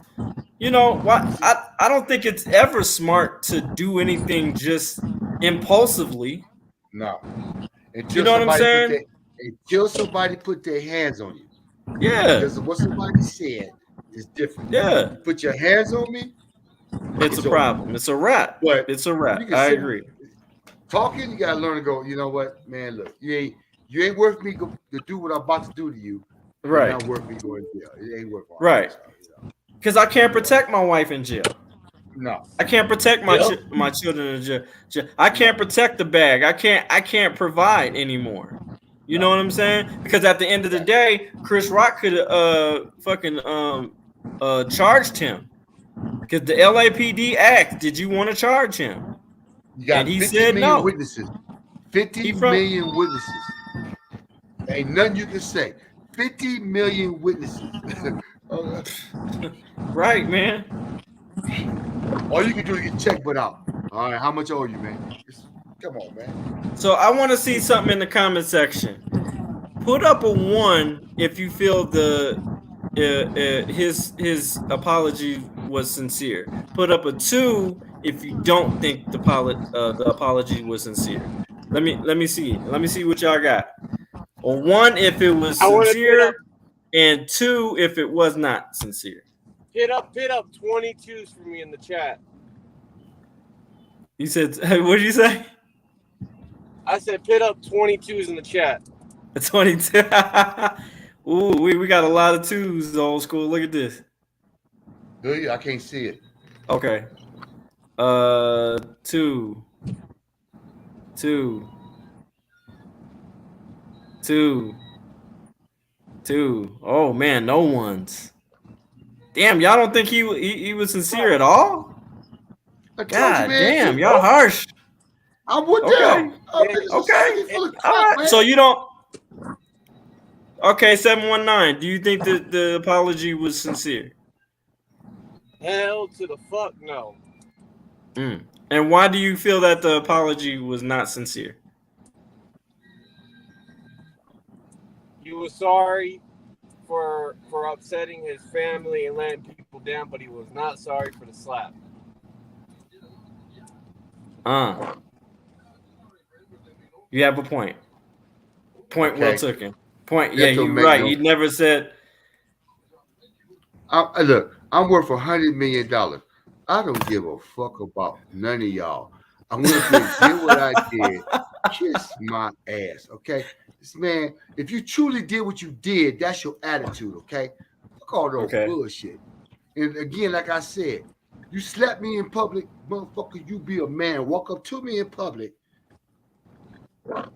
S1: You know what? I don't think it's ever smart to do anything just impulsively.
S2: No.
S1: You know what I'm saying?
S2: until somebody put their hands on you.
S1: Yeah,
S2: Because of what somebody said is different.
S1: yeah.
S2: You put your hands on me,
S1: It's a
S2: over.
S1: problem. It's a wrap.
S2: But
S1: It's a wrap.
S2: you can
S1: I
S2: sit-
S1: agree.
S2: Talking, you gotta learn to go. You know what, man? Look, you ain't worth me to do what I'm about to do to you. You're
S1: Right.
S2: not worth me going to jail. It ain't worth.
S1: Right. Because I can't protect my wife in jail.
S2: No.
S1: I can't protect my
S4: Yep.
S1: my children in jail. I can't protect the bag. I can't provide anymore. You know what I'm saying? Because at the end of the day, Chris Rock could fucking charged him. Because the LAPD asked, "Did you want to charge him?"
S2: You got
S1: And he
S2: 50
S1: said
S2: million
S1: no.
S2: witnesses. 50
S1: He from-
S2: million witnesses. Ain't nothing you can say. 50 million witnesses.
S1: Right, man.
S2: All you can do is get check but out. All right, how much owe you, man? Come on, man.
S1: So I want to see something in the comment section. Put up a 1 if you feel his apology was sincere. Put up a 2 if you don't think the apology was sincere. Let me see. Let me see what y'all got. A 1 if it was
S4: I wanna put
S1: sincere,
S4: up-
S1: and 2 if it was not sincere.
S4: Hit up 22s for me in the chat.
S1: You said, what did you say?
S4: I said pit up 22s in the chat.
S1: 22. Ooh, we got a lot of 2s, old school. Look at this.
S2: Do you? I can't see it.
S1: Okay. 2. Oh man, no ones. Damn, y'all don't think he was sincere at all?
S2: I told
S1: God
S2: you, man,
S1: damn, y'all harsh.
S2: I'm with
S1: Okay.
S2: them.
S1: Okay.
S2: Full of crap,
S1: All right.
S2: man.
S1: So you don't. Okay, 719. Do you think that the apology was sincere?
S4: Hell to the fuck no.
S1: And why do you feel that the apology was not sincere?
S4: He was sorry for upsetting his family and letting people down, but he was not sorry for the slap.
S1: You have a point. Point well
S2: Okay.
S1: taken. Point.
S2: That
S1: Yeah,
S2: don't
S1: you're
S2: make
S1: right.
S2: no-
S1: He never said.
S2: Look, I'm worth $100 million. I don't give a fuck about none of y'all. I went up there and did what I did. Kiss my ass, okay? This man, if you truly did what you did, that's your attitude, okay? Fuck all those
S1: Okay.
S2: bullshit. And again, like I said, you slap me in public, motherfucker, you be a man. Walk up to me in public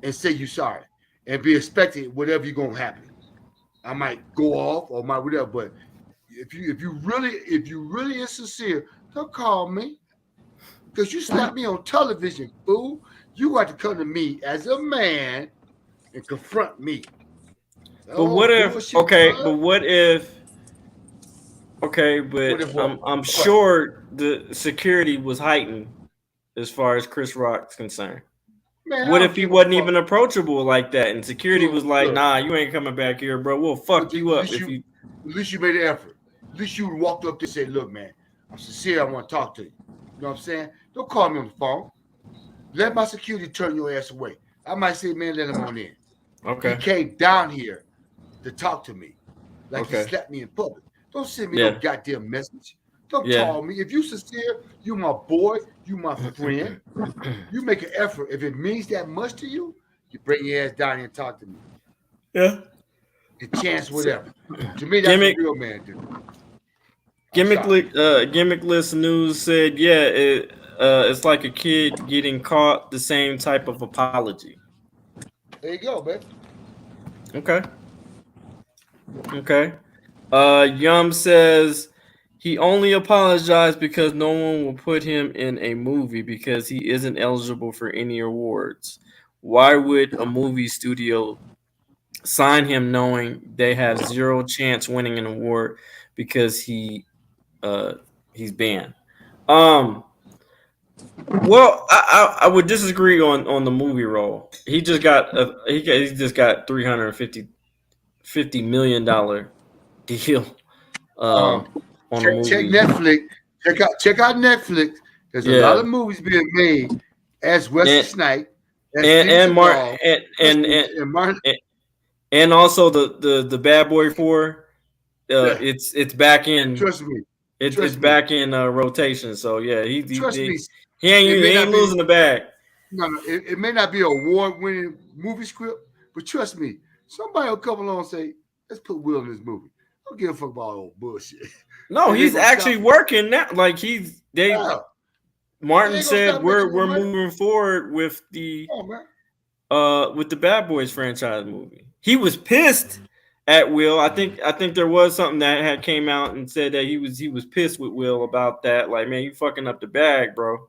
S2: and say you sorry and be expecting whatever you're gonna happen. I might go off or might whatever, but if you really is sincere, don't call me. Because you slapped me on television, fool. You got to come to me as a man and confront me.
S1: But what if?
S2: bullshit,
S1: Okay,
S2: bud.
S1: but what if? Okay, but
S2: What if what?
S1: I'm sure the security was heightened as far as Chris Rock's concerned.
S2: Man,
S1: What
S2: I
S1: if
S2: don't
S1: he
S2: give a
S1: wasn't
S2: fuck.
S1: even approachable like that, and security
S2: Look,
S1: was like,
S2: look.
S1: "Nah, you ain't coming back here, bro. We'll fuck
S2: At
S1: you up
S2: least
S1: if you."
S2: At least you made an effort. At least you walked up there and said, look, man, I'm sincere. I want to talk to you. You know what I'm saying? Don't call me on the phone. Let my security turn your ass away. I might say, man, let him on in. He
S1: Okay.
S2: came down here to talk to me. Like
S1: Okay.
S2: he slapped me in public. Don't send me
S1: Yeah.
S2: no goddamn message. Don't
S1: Yeah.
S2: call me. If you sincere, you my boy, you my friend. You make an effort. If it means that much to you, you bring your ass down here and talk to me.
S1: Yeah.
S2: And chance whatever. To me, that's
S1: Gimmick-
S2: what a real man do.
S1: Gimmickless News said, "Yeah, it's like a kid getting caught the same type of apology."
S2: There you go, man.
S1: Okay. Yum says he only apologized because no one will put him in a movie because he isn't eligible for any awards. Why would a movie studio sign him knowing they have zero chance winning an award because he's banned? Well, I would disagree on the movie role. He just got $350 million deal on a movie.
S2: Check Netflix. Check out Netflix. There's a
S1: Yeah.
S2: lot of movies being made as Wesley
S1: And-
S2: Snipes, as
S1: and
S2: Steven
S1: Martin
S2: Seagal,
S1: and
S2: Martin.
S1: and also the Bad Boy 4.
S2: Yeah.
S1: It's back in.
S2: Trust me.
S1: It's
S2: Trust me.
S1: back in rotation. So yeah,
S2: Trust me.
S1: he ain't
S2: It may
S1: he ain't
S2: not be-
S1: losing the bag.
S2: No, it may not be an award-winning movie script, but trust me, somebody will come along and say, "Let's put Will in this movie." I don't give a fuck about all bullshit.
S1: No,
S2: They
S1: he's
S2: gonna
S1: actually
S2: stop-
S1: working now. Like
S2: Yeah.
S1: Martin
S2: They ain't gonna
S1: said
S2: stop
S1: we're
S2: making no money.
S1: moving forward with the
S2: Come on, man.
S1: with the Bad Boys franchise movie. He was pissed at Will. I think there was something that had came out and said that he was pissed with Will about that. Like, man, you fucking up the bag, bro.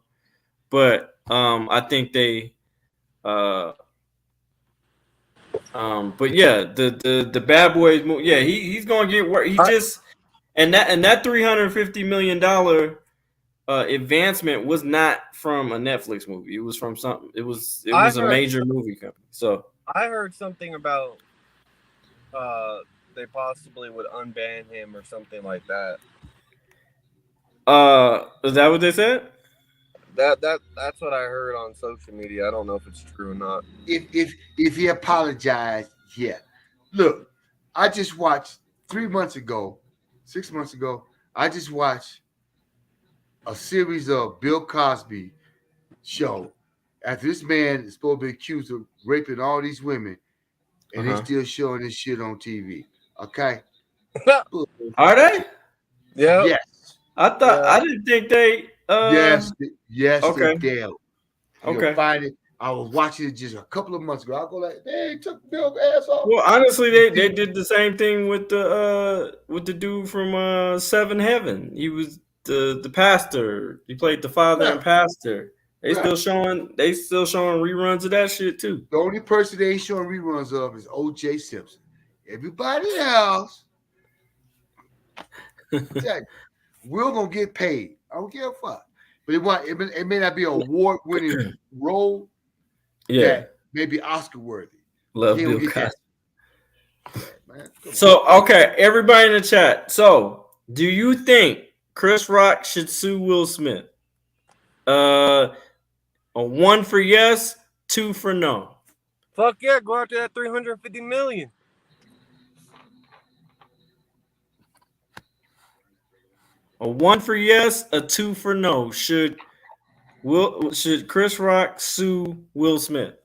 S1: But I think they but yeah, the Bad Boys movie, yeah, he's gonna get work. He just and that $350 million advancement was not from a Netflix movie. It was from something. It was a major movie company. So
S4: I heard something about they possibly would unban him or something like that.
S1: is that what they said?
S4: That's what I heard on social media. I don't know if it's true or not.
S2: If he apologized, yeah. Look, I just watched 6 months ago, I just watched a series of Bill Cosby show. After this man is supposed to be accused of raping all these women, and they still showing this shit on TV. Okay.
S1: Are they?
S4: Yeah.
S2: Yes.
S1: I thought I didn't think they.
S2: Yes.
S1: okay.
S2: They did.
S1: Okay.
S2: Find it. I was watching it just a couple of months ago. I'll go like, they took Bill's ass off.
S1: Well, honestly, they did the same thing with the dude from Seven Heaven. He was the pastor. He played the father and pastor. They still showing reruns of that shit too.
S2: The only person they ain't showing reruns of is O.J. Simpson. Everybody else, we're gonna get paid. I don't give a fuck. But it may not be an award-winning role.
S1: Yeah,
S2: that may be Oscar-worthy.
S1: Love Bill Cosby. So okay, everybody in the chat. So, do you think Chris Rock should sue Will Smith? A 1 for yes, 2 for no.
S4: Fuck yeah, go after that $350 million.
S1: A 1 for yes, a 2 for no. Should Chris Rock sue Will Smith?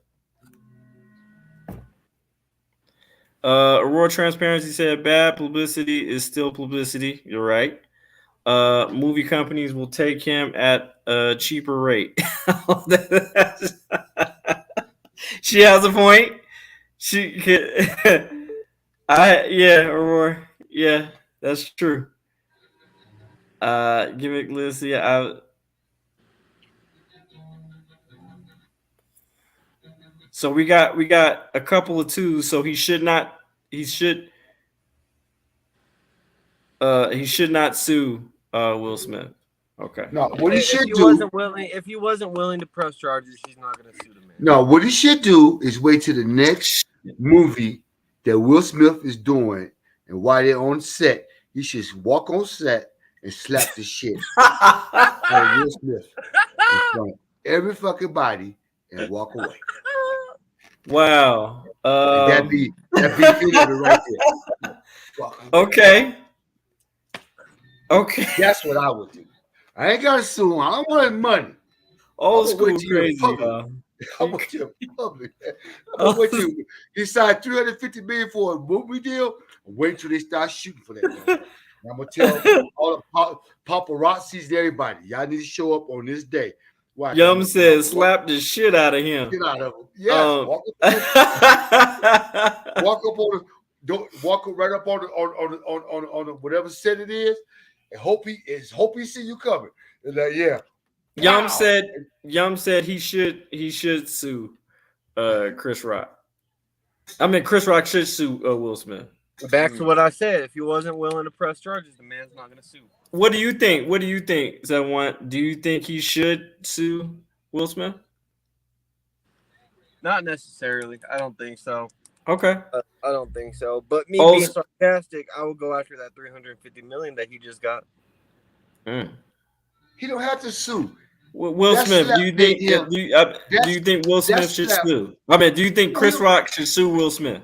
S1: Aurora Transparency said bad publicity is still publicity. You're right. Movie companies will take him at a cheaper rate. She has a point. Aurora. Yeah, that's true. Gimmick list. Yeah, so we got a couple of 2s. So he should not sue Will Smith. Okay.
S2: No, what he should
S4: do if he wasn't willing to press charges, he's not going to sue the man.
S2: No, what he should do is wait till the next movie that Will Smith is doing, and while they're on set, he should walk on set and slap the shit out of Will Smith in front of every fucking body and walk away.
S1: Wow.
S2: That'd be right there.
S1: Okay.
S2: That's what I would do. I ain't got to sue him. I don't want his money.
S1: Old school crazy.
S2: I want you in public. I'm gonna wait till he signed $350 million for a movie deal. Wait till they start shooting for that. And I'm gonna tell all the paparazzis and everybody, y'all need to show up on this day. Why?
S1: Yum says slap the shit out of him.
S2: Get out of him. Yeah. Walk right up on whatever set it is, and hope he see you coming. And like, yeah.
S1: Yum said he should sue Chris Rock. I mean, Chris Rock should sue Will Smith.
S4: Back to what I said. If he wasn't willing to press charges, the man's not going to sue.
S1: What do you think? Zedwan? Do you think he should sue Will Smith?
S4: Not necessarily. I don't think so.
S1: Okay.
S4: I don't think so. But me being sarcastic, I would go after that $350 million that he just got.
S2: He don't have to sue.
S1: Will Smith, do you think Will Smith should sue? I mean, do you think Chris Rock should sue Will Smith?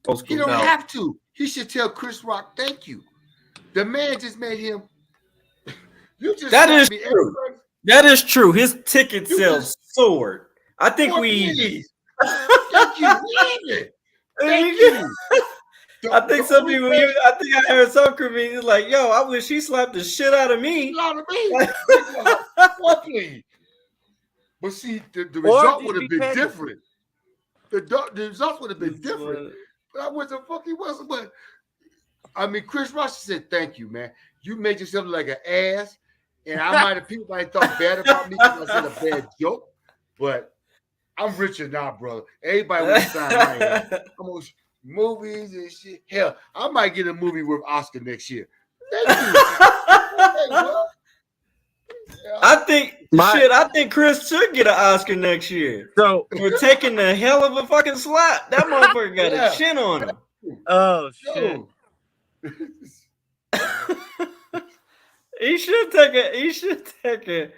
S1: Old
S2: He
S1: school.
S2: don't
S4: No.
S2: have to. He should tell Chris Rock, thank you. The man just made him. You just
S1: That
S2: slapped
S1: is
S2: me.
S1: true.
S2: Everybody-
S1: That is true. His ticket
S2: You
S1: sales soared. I think
S2: Boy,
S1: we even.
S2: please. Thank you. Even. Thank you.
S1: I think some people. I think I heard some comedians like, "Yo, I wish he slapped the shit out of me."
S2: Lot of me. Boy, please. But see, the result
S4: just
S2: would have
S4: be
S2: been
S4: petty.
S2: different. The results would have been different. But I was a fucking wasn't. But I mean, Chris Rock said, "Thank you, man. You made yourself look like an ass." And I might have people might thought bad about me because I said a bad joke, but I'm richer now, brother. Everybody want to sign my ass. I'm on movies and shit. Hell, I might get a movie with Oscar next year. Thank you. Hey, well, yeah.
S1: I think Chris should get an Oscar next year
S4: So,
S1: for taking the hell of a fucking slap. That motherfucker got
S2: Yeah.
S1: a chin on him.
S4: oh shit.
S2: Yo.
S1: He should take a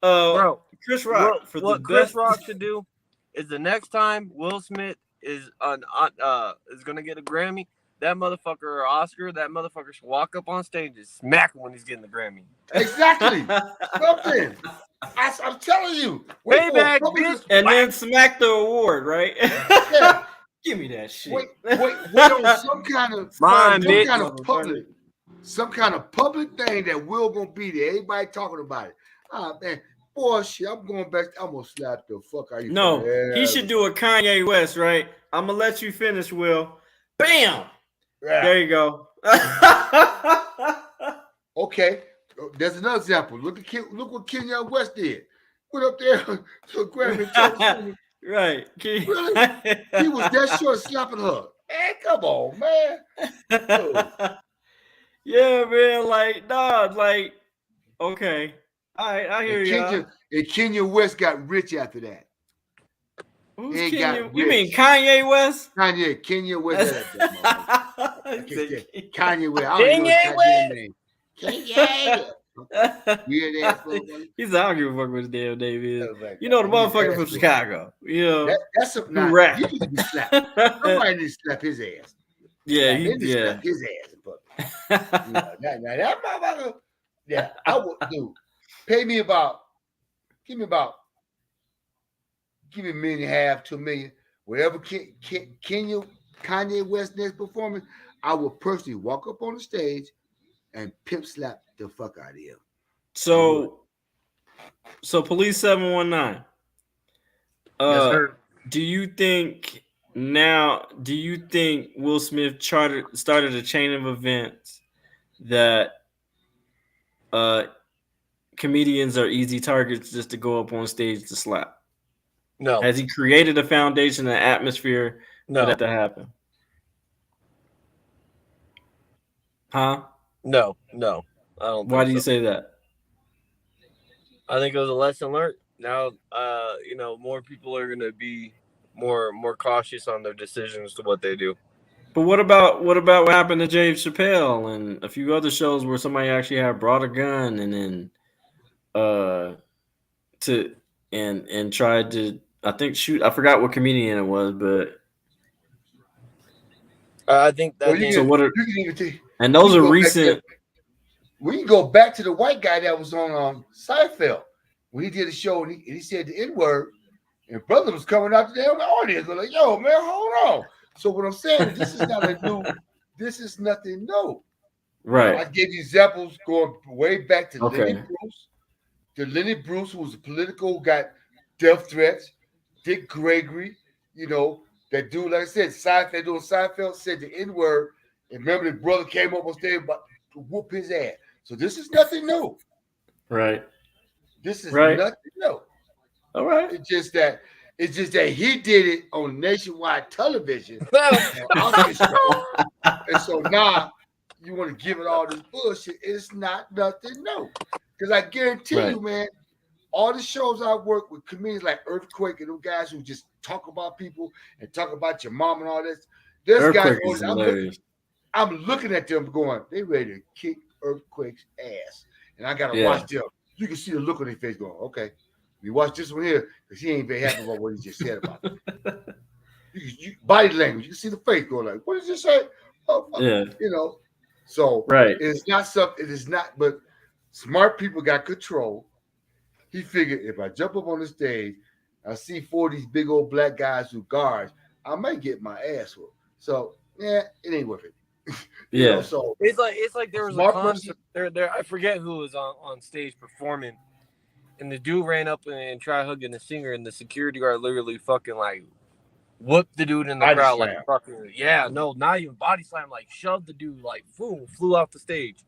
S4: Bro,
S1: Chris Rock
S4: what,
S1: for
S4: what
S1: the
S4: Chris
S1: best.
S4: Rock should do is the next time Will Smith is gonna get a Grammy, that motherfucker or Oscar, that motherfucker should walk up on stage and smack him when he's getting the Grammy.
S2: Exactly. Something. I'm telling you. Wait for
S4: Payback,
S2: public-
S4: bitch.
S1: And then smack the award, right?
S2: Yeah.
S1: Give me that shit.
S2: Wait on some kind of
S4: Mine,
S2: some
S4: bitch.
S2: kind of public thing that Will gonna be there. Everybody talking about it. Ah man, boy, shit, I'm going back. I'm gonna slap the fuck out of you.
S1: No,
S2: forever.
S1: he should do a Kanye West, right? I'm gonna let you finish, Will. Bam!
S2: Yeah.
S1: There you go.
S2: Okay, there's another example. Look what Kenya West did. Went up there to a Grammy. Told
S1: Right.
S2: Really? He was that short slapping her. Man, come on, man.
S1: Yeah, man. Like, dog, like, okay. All right, I hear you.
S2: And Kenya West got rich after that.
S1: Who's
S2: He
S1: Kanye?
S2: got
S1: You mean
S2: rich.
S1: Kanye West?
S2: Kenya West. Kanye West. I don't
S4: Kanye
S2: know his goddamn
S4: West.
S2: name. Kanye. Weird ass motherfucker.
S1: He's I don't give a fuck what his damn name is.
S2: Like,
S1: You know the
S2: weird
S1: motherfucker
S2: ass
S1: from
S2: motherfucker.
S1: Chicago. You know.
S2: That's a
S1: Who
S2: nah,
S1: rap.
S2: he need to be slapped. Somebody needs to slap his ass.
S1: Yeah,
S2: They need to
S1: yeah.
S2: slap his ass in public. Now that motherfucker, yeah, I would do. Give me $1.5 million, $2 million, whatever Kanye West next performance, I will personally walk up on the stage and pimp slap the fuck out of him.
S1: So Police 719.
S4: Yes, sir.
S1: Do you think Will Smith started a chain of events that comedians are easy targets just to go up on stage to slap?
S4: No.
S1: Has he created a foundation, an atmosphere for
S4: No.
S1: that to happen? Huh?
S4: No. I don't
S1: Why
S4: think
S1: do you
S4: so.
S1: say that?
S4: I think it was a lesson learned. Now, more people are gonna be more cautious on their decisions to what they do.
S1: But what about what happened to Dave Chappelle and a few other shows where somebody actually had brought a gun and then tried to, I think, shoot, I forgot what comedian it was, but
S4: I think that.
S2: Well, you
S1: so
S2: can-
S1: what are,
S2: you can even take.
S1: and those
S2: you
S1: are
S2: go back
S1: recent.
S2: We can go back to the white guy that was on Seinfeld when he did a show and he said the N-word, and brother was coming out the damn audience. They're like, yo, man, hold on. So what I'm saying is this is nothing new. I
S1: Right.
S2: gave you examples going way back to
S1: Okay.
S2: Lenny Bruce. To Lenny Bruce, who was a political, got death threats. Dick Gregory, that dude, like I said, Seinfeld said the N-word, and remember the brother came up on stage but to whoop his ass. So this is nothing new.
S1: Right.
S2: This is
S1: Right.
S2: nothing new.
S1: All right.
S2: It's just that he did it on nationwide television. And so now you want to give it all this bullshit. It's not nothing new. Because I guarantee
S1: Right.
S2: you, man, all the shows I work with comedians like Earthquake and them guys who just talk about people and talk about your mom and all this. This guy,
S1: Earthquake is hilarious.
S2: I'm looking at them going, they ready to kick Earthquake's ass. And I got to
S1: Yeah.
S2: watch them. You can see the look on their face going, okay, we watch this one here because he ain't very happy about what he just said about it. body language. You can see the face going like, what does it say? Oh,
S1: Yeah.
S2: you know. So
S1: Right.
S2: it's not something. It is not. But smart people got control. He figured if I jump up on the stage, I see 4 of these big old black guys who guards, I might get my ass whooped. So yeah, it ain't worth it. You know,
S1: Yeah.
S2: so
S4: It's like there was a
S2: smart
S4: concert there. I forget who was on stage performing, and the dude ran up and tried hugging the singer, and the security guard literally fucking like whooped the dude in the
S2: body
S4: crowd
S2: slam.
S4: like fucking not even body slam, like shoved the dude like flew off the stage.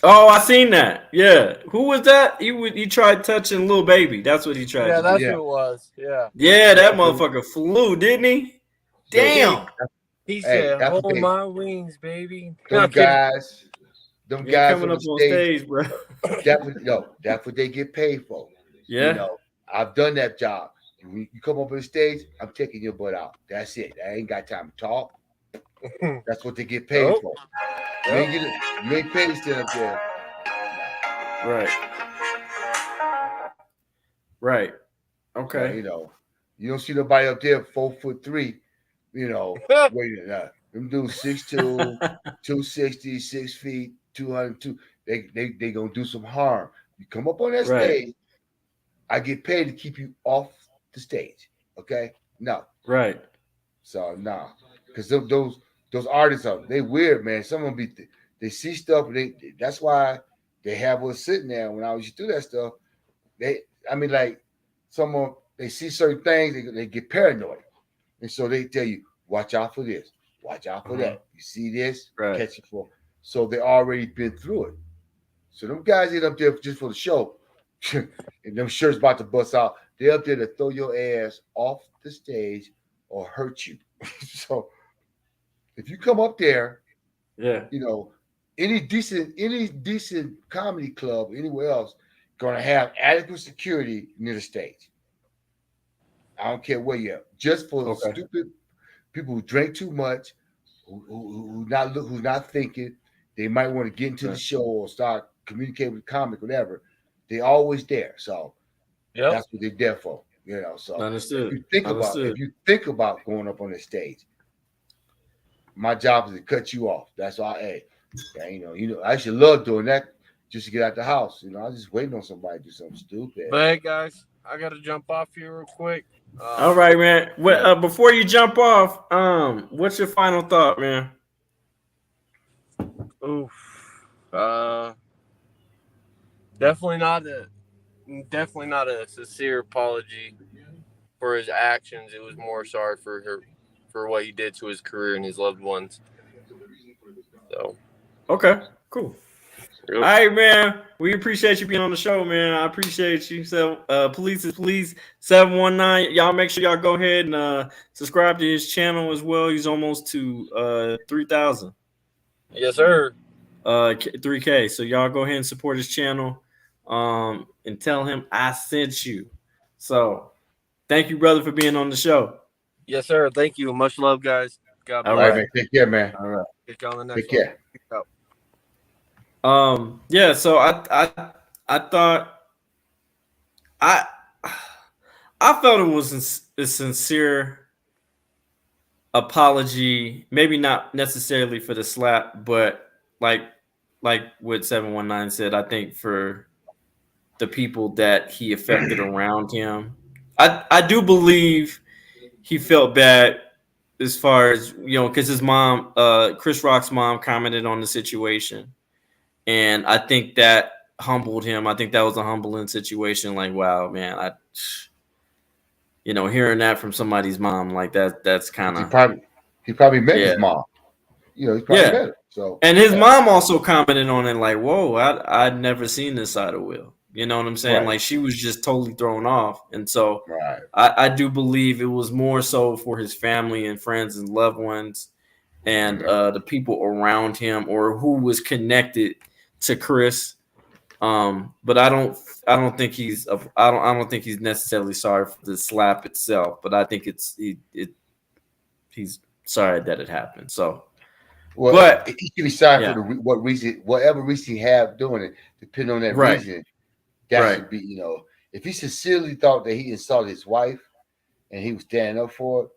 S1: Oh, I seen that. Yeah. Who was that? He tried touching Lil Baby. That's what he tried
S4: Yeah,
S1: to
S4: that's
S1: do.
S2: Yeah.
S4: who it was. Yeah.
S1: Yeah, that motherfucker flew, didn't he? Damn.
S4: He
S2: Hey,
S4: said,
S2: that's what
S4: "Hold
S2: they-
S4: my wings, baby."
S2: Them guys
S1: You're
S2: guys
S1: coming
S2: on
S1: up
S2: the
S1: on
S2: stage,
S1: stage, bro.
S2: that's what they get paid for.
S1: Yeah.
S2: You know, I've done that job. You come up on the stage, I'm taking your butt out. That's it. I ain't got time to talk. That's what they get paid
S4: Nope.
S2: for. You ain't paid to stand up there.
S1: Right. Right. Okay.
S2: You know, you don't see nobody up there 4'3", you know, waiting. Them dudes 6'2", 260, 6 feet, 202. They gonna do some harm. You come up on that
S1: Right.
S2: stage, I get paid to keep you off the stage. Okay? No.
S1: Right.
S2: So nah. Because those artists they weird, man. Some of them they see stuff, and that's why they have us sitting there when I used to do that stuff. They see certain things, they get paranoid. And so they tell you, watch out for this, watch out for that. You see this,
S1: Right.
S2: catch it for. So they already been through it. So them guys get up there just for the show, and them shirts about to bust out. They're up there to throw your ass off the stage or hurt you. So if you come up there,
S1: Yeah.
S2: you know, any decent comedy club anywhere else gonna have adequate security near the stage. I don't care where you're at. Just for stupid people who drink too much, who's not thinking, they might want to get into the show or start communicating with the comic, whatever. They always there. So that's what they're there for. You know, so
S1: Understood.
S2: if you think about going up on the stage, my job is to cut you off. That's why you know, I should love doing that just to get out the house. You know, I was just waiting on somebody to do something stupid.
S4: But hey, guys, I gotta jump off here real quick.
S1: All right, man. Before you jump off, what's your final thought, man?
S4: Oof. Definitely not a sincere apology for his actions. It was more sorry for what he did to his career and his loved ones. So
S1: okay, cool.
S4: Yep.
S1: All right, man. We appreciate you being on the show, man. I appreciate you. So, Police is Police 719. Y'all make sure y'all go ahead and subscribe to his channel as well. He's almost to 3,000.
S4: Yes, sir.
S1: 3K. So y'all go ahead and support his channel, and tell him I sent you. So, thank you, brother, for being on the show.
S4: Yes, sir. Thank you. Much love, guys. God bless.
S2: All right, man. Take care, man.
S1: All right.
S4: Take on the next
S2: Take care.
S4: one.
S1: Yeah, so I thought I felt it was a sincere apology, maybe not necessarily for the slap, but like what 719 said, I think for the people that he affected around him. I do believe he felt bad as far as, because his mom, Chris Rock's mom, commented on the situation. And I think that humbled him. I think that was a humbling situation. Like, wow, man, hearing that from somebody's mom, like that's kind of.
S2: He probably met his mom. He probably met her. So,
S1: and his mom also commented on it, like, whoa, I'd never seen this side of Will. You know what I'm saying?
S2: Right.
S1: Like, she was just totally thrown off. And so
S2: right.
S1: I do believe it was more so for his family and friends and loved ones and the people around him or who was connected to Chris. But I don't think he's necessarily sorry for the slap itself, but I think he's sorry that it happened. So,
S2: but he should be sorry for whatever reason he have doing it, depending on that reason. That should be, if he sincerely thought that he insulted his wife and he was standing up for it,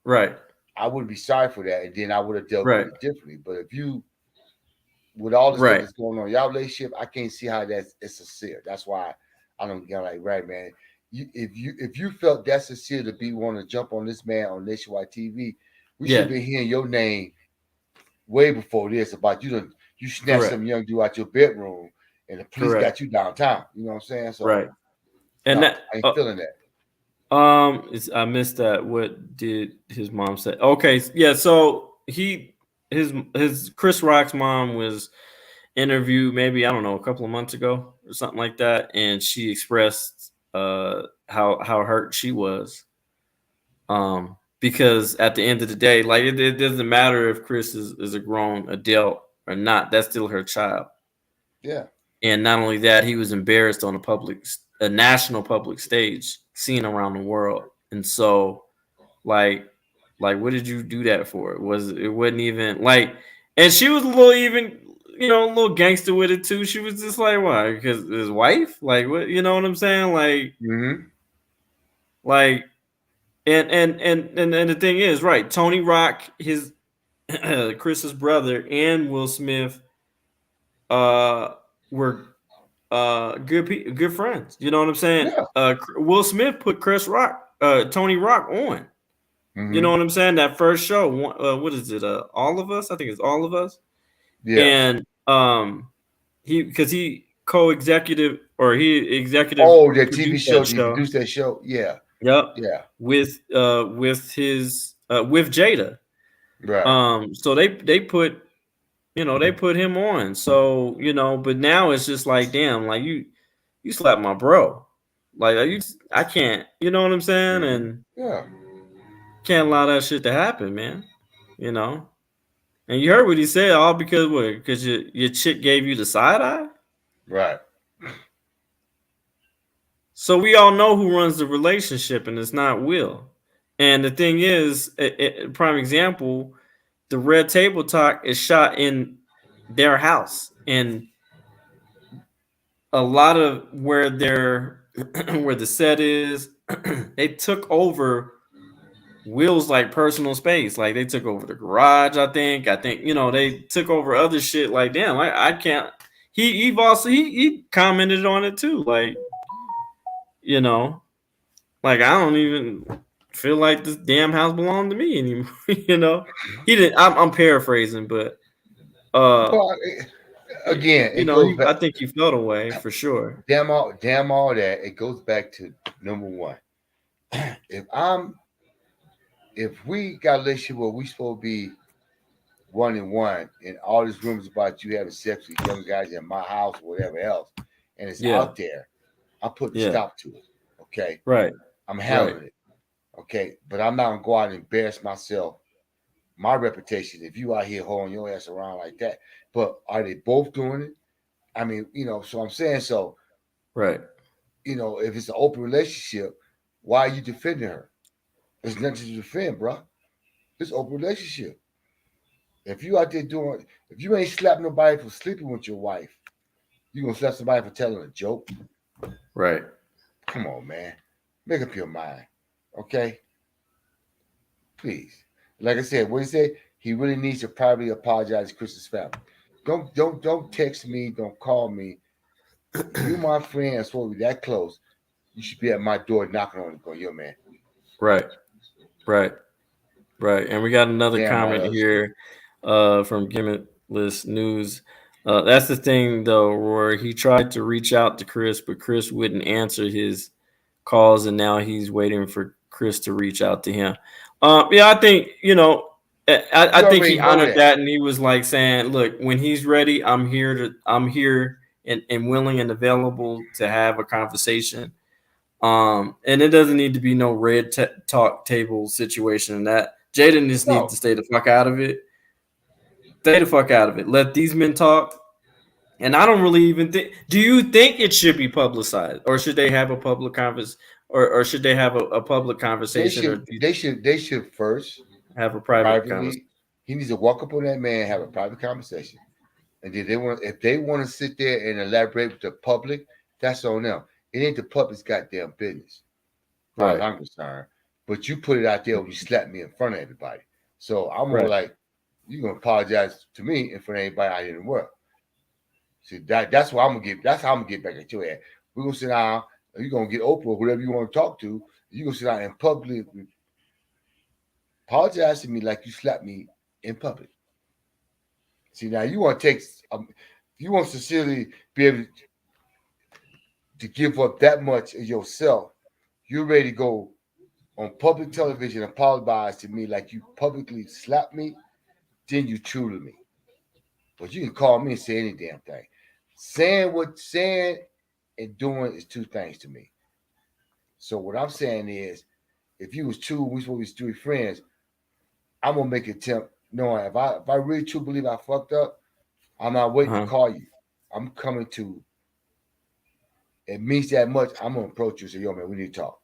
S1: Right.
S2: I wouldn't be sorry for that, and then I would have dealt
S1: Right.
S2: with it differently. But if you, with all the stuff
S1: Right.
S2: that's going on in y'all relationship, I can't see how it's sincere. That's why I don't get like, right, man. If you felt that sincere to be wanting to jump on this man on nationwide TV, we should
S1: Yeah.
S2: have been hearing your name way before this about you snatched
S1: Correct.
S2: some young dude out your bedroom and the police
S1: Correct.
S2: got you downtown. You know what I'm saying? So
S1: Right. And
S2: no,
S1: that
S2: I ain't feeling that.
S1: I missed that. What did his mom say? Okay, yeah. So his Chris Rock's mom was interviewed maybe, I don't know, a couple of months ago or something like that, and she expressed how hurt she was. Because at the end of the day, like it doesn't matter if Chris is a grown adult or not. That's still her child.
S2: Yeah.
S1: And not only that, he was embarrassed on a national public stage, seen around the world. And so, like, what did you do that for? It wasn't even like, and she was a little gangster with it too. She was just like, why? Because his wife, like, what? You know what I'm saying?
S2: Mm-hmm.
S1: Like, and the thing is, right? Tony Rock, his Chris's brother, and Will Smith, were good friends. You know what I'm saying?
S2: Yeah.
S1: Will Smith put Tony Rock on.
S2: Mm-hmm.
S1: You know what I'm saying? That first show, what is it? All of Us. I think it's All of Us.
S2: Yeah.
S1: And he co-executive or he executive.
S2: Oh, that TV
S1: produced
S2: show.
S1: that
S2: He produced that show. Yeah.
S1: Yep.
S2: Yeah.
S1: With Jada.
S2: Right.
S1: So they put him on. So, but now it's just like, damn, like you slapped my bro. Like I can't, you know what I'm saying? And
S2: Yeah.
S1: can't allow that shit to happen, man. And you heard what he said, all because what? Because your chick gave you the side eye?
S2: Right.
S1: So we all know who runs the relationship, and it's not Will. And the thing is, a prime example, the Red Table Talk is shot in their house. And a lot of where where the set is, they took over Will's like personal space. Like they took over the garage, I think. They took over other shit. Like, damn, I can't. He commented on it too. Like, like I don't even feel like this damn house belonged to me anymore. He didn't. I'm paraphrasing, but
S2: Well, again, it goes back.
S1: I think he felt away for sure.
S2: Damn all that. It goes back to number one. If we got a relationship where we supposed to be 1-1, and all these rumors about you having sex with young guys in my house or whatever else, and it's out there, I'm putting a stop to it. Okay.
S1: Right.
S2: I'm handling it. Okay. But I'm not gonna go out and embarrass myself, my reputation, if you out here holding your ass around like that. But are they both doing it? I mean, so I'm saying so.
S1: Right.
S2: If it's an open relationship, why are you defending her? There's nothing to defend, bro. It's an open relationship. If you out there if you ain't slapped nobody for sleeping with your wife, you gonna slap somebody for telling a joke?
S1: Right.
S2: Come on, man. Make up your mind. Okay? Please. Like I said, what he said, he really needs to privately apologize to Chris's family. Don't text me, don't call me. You my friend, and supposed to be that close. You should be at my door knocking on it, going, yo, man.
S1: Right. And we got another comment here from Gimmickless News. That's the thing, though, Roy. He tried to reach out to Chris, but Chris wouldn't answer his calls, and now he's waiting for Chris to reach out to him. I think, I think he honored that, and he was like saying, look, when he's ready, I'm here and willing and available to have a conversation. And it doesn't need to be no red talk table situation. That Jaden just needs to stay the fuck out of it. Stay the fuck out of it. Let these men talk. And I don't really even think. Do you think it should be publicized, or should they have a public conversation, or should they have a public conversation?
S2: They should first
S1: have a private conversation.
S2: He needs to walk up on that man, have a private conversation, and then if they want to sit there and elaborate with the public, that's on them. It ain't the public's goddamn business. As far as I'm concerned, but you put it out there when you slapped me in front of everybody. So I'm more
S1: Right.
S2: like, you're gonna apologize to me in front of anybody out in the world. See, that's what I'm gonna get. That's how I'm gonna get back at your ass. We're gonna sit down. You're gonna get Oprah or whoever you want to talk to. You're gonna sit down and publicly apologize to me like you slapped me in public. See, now you want to take, you want to sincerely be able to give up that much of yourself. You're ready to go on public television and apologize to me like you publicly slapped me. Then you true to me. But you can call me and say any damn thing. Saying and doing is two things to me. So what I'm saying is, if you was two, we supposed to be 3 friends. I'm gonna make an attempt. Knowing if I really truly believe I fucked up, I'm not waiting to call you. I'm coming to. It means that much. I'm gonna approach you and say, "Yo, man, we need to talk.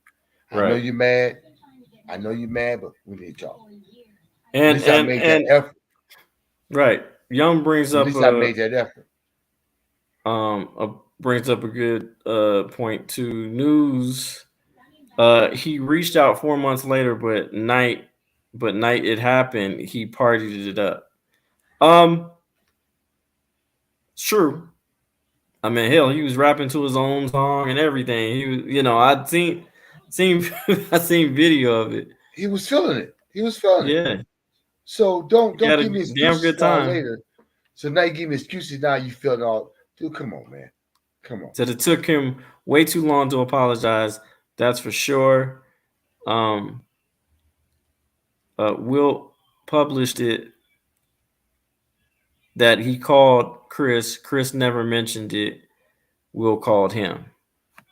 S2: I know you're mad. I know you're mad, but we need to talk."
S1: And
S2: at least I made that effort.
S1: Right. Young brings
S2: At
S1: up.
S2: least I made that effort.
S1: Brings up a good point to news. He reached out 4 months later, but night it happened. He partied it up. It's true. I mean, hell, he was rapping to his own song and everything. He was, I'd seen I seen video of it.
S2: He was feeling it.
S1: Yeah.
S2: So don't
S1: He had
S2: give
S1: a
S2: me
S1: damn
S2: excuses
S1: good time.
S2: later. So now you give me excuses. Now you feel it all. Dude, come on, man. Come on.
S1: Said it took him way too long to apologize. That's for sure. Will published it that he called Chris. Chris never mentioned it. Will called him.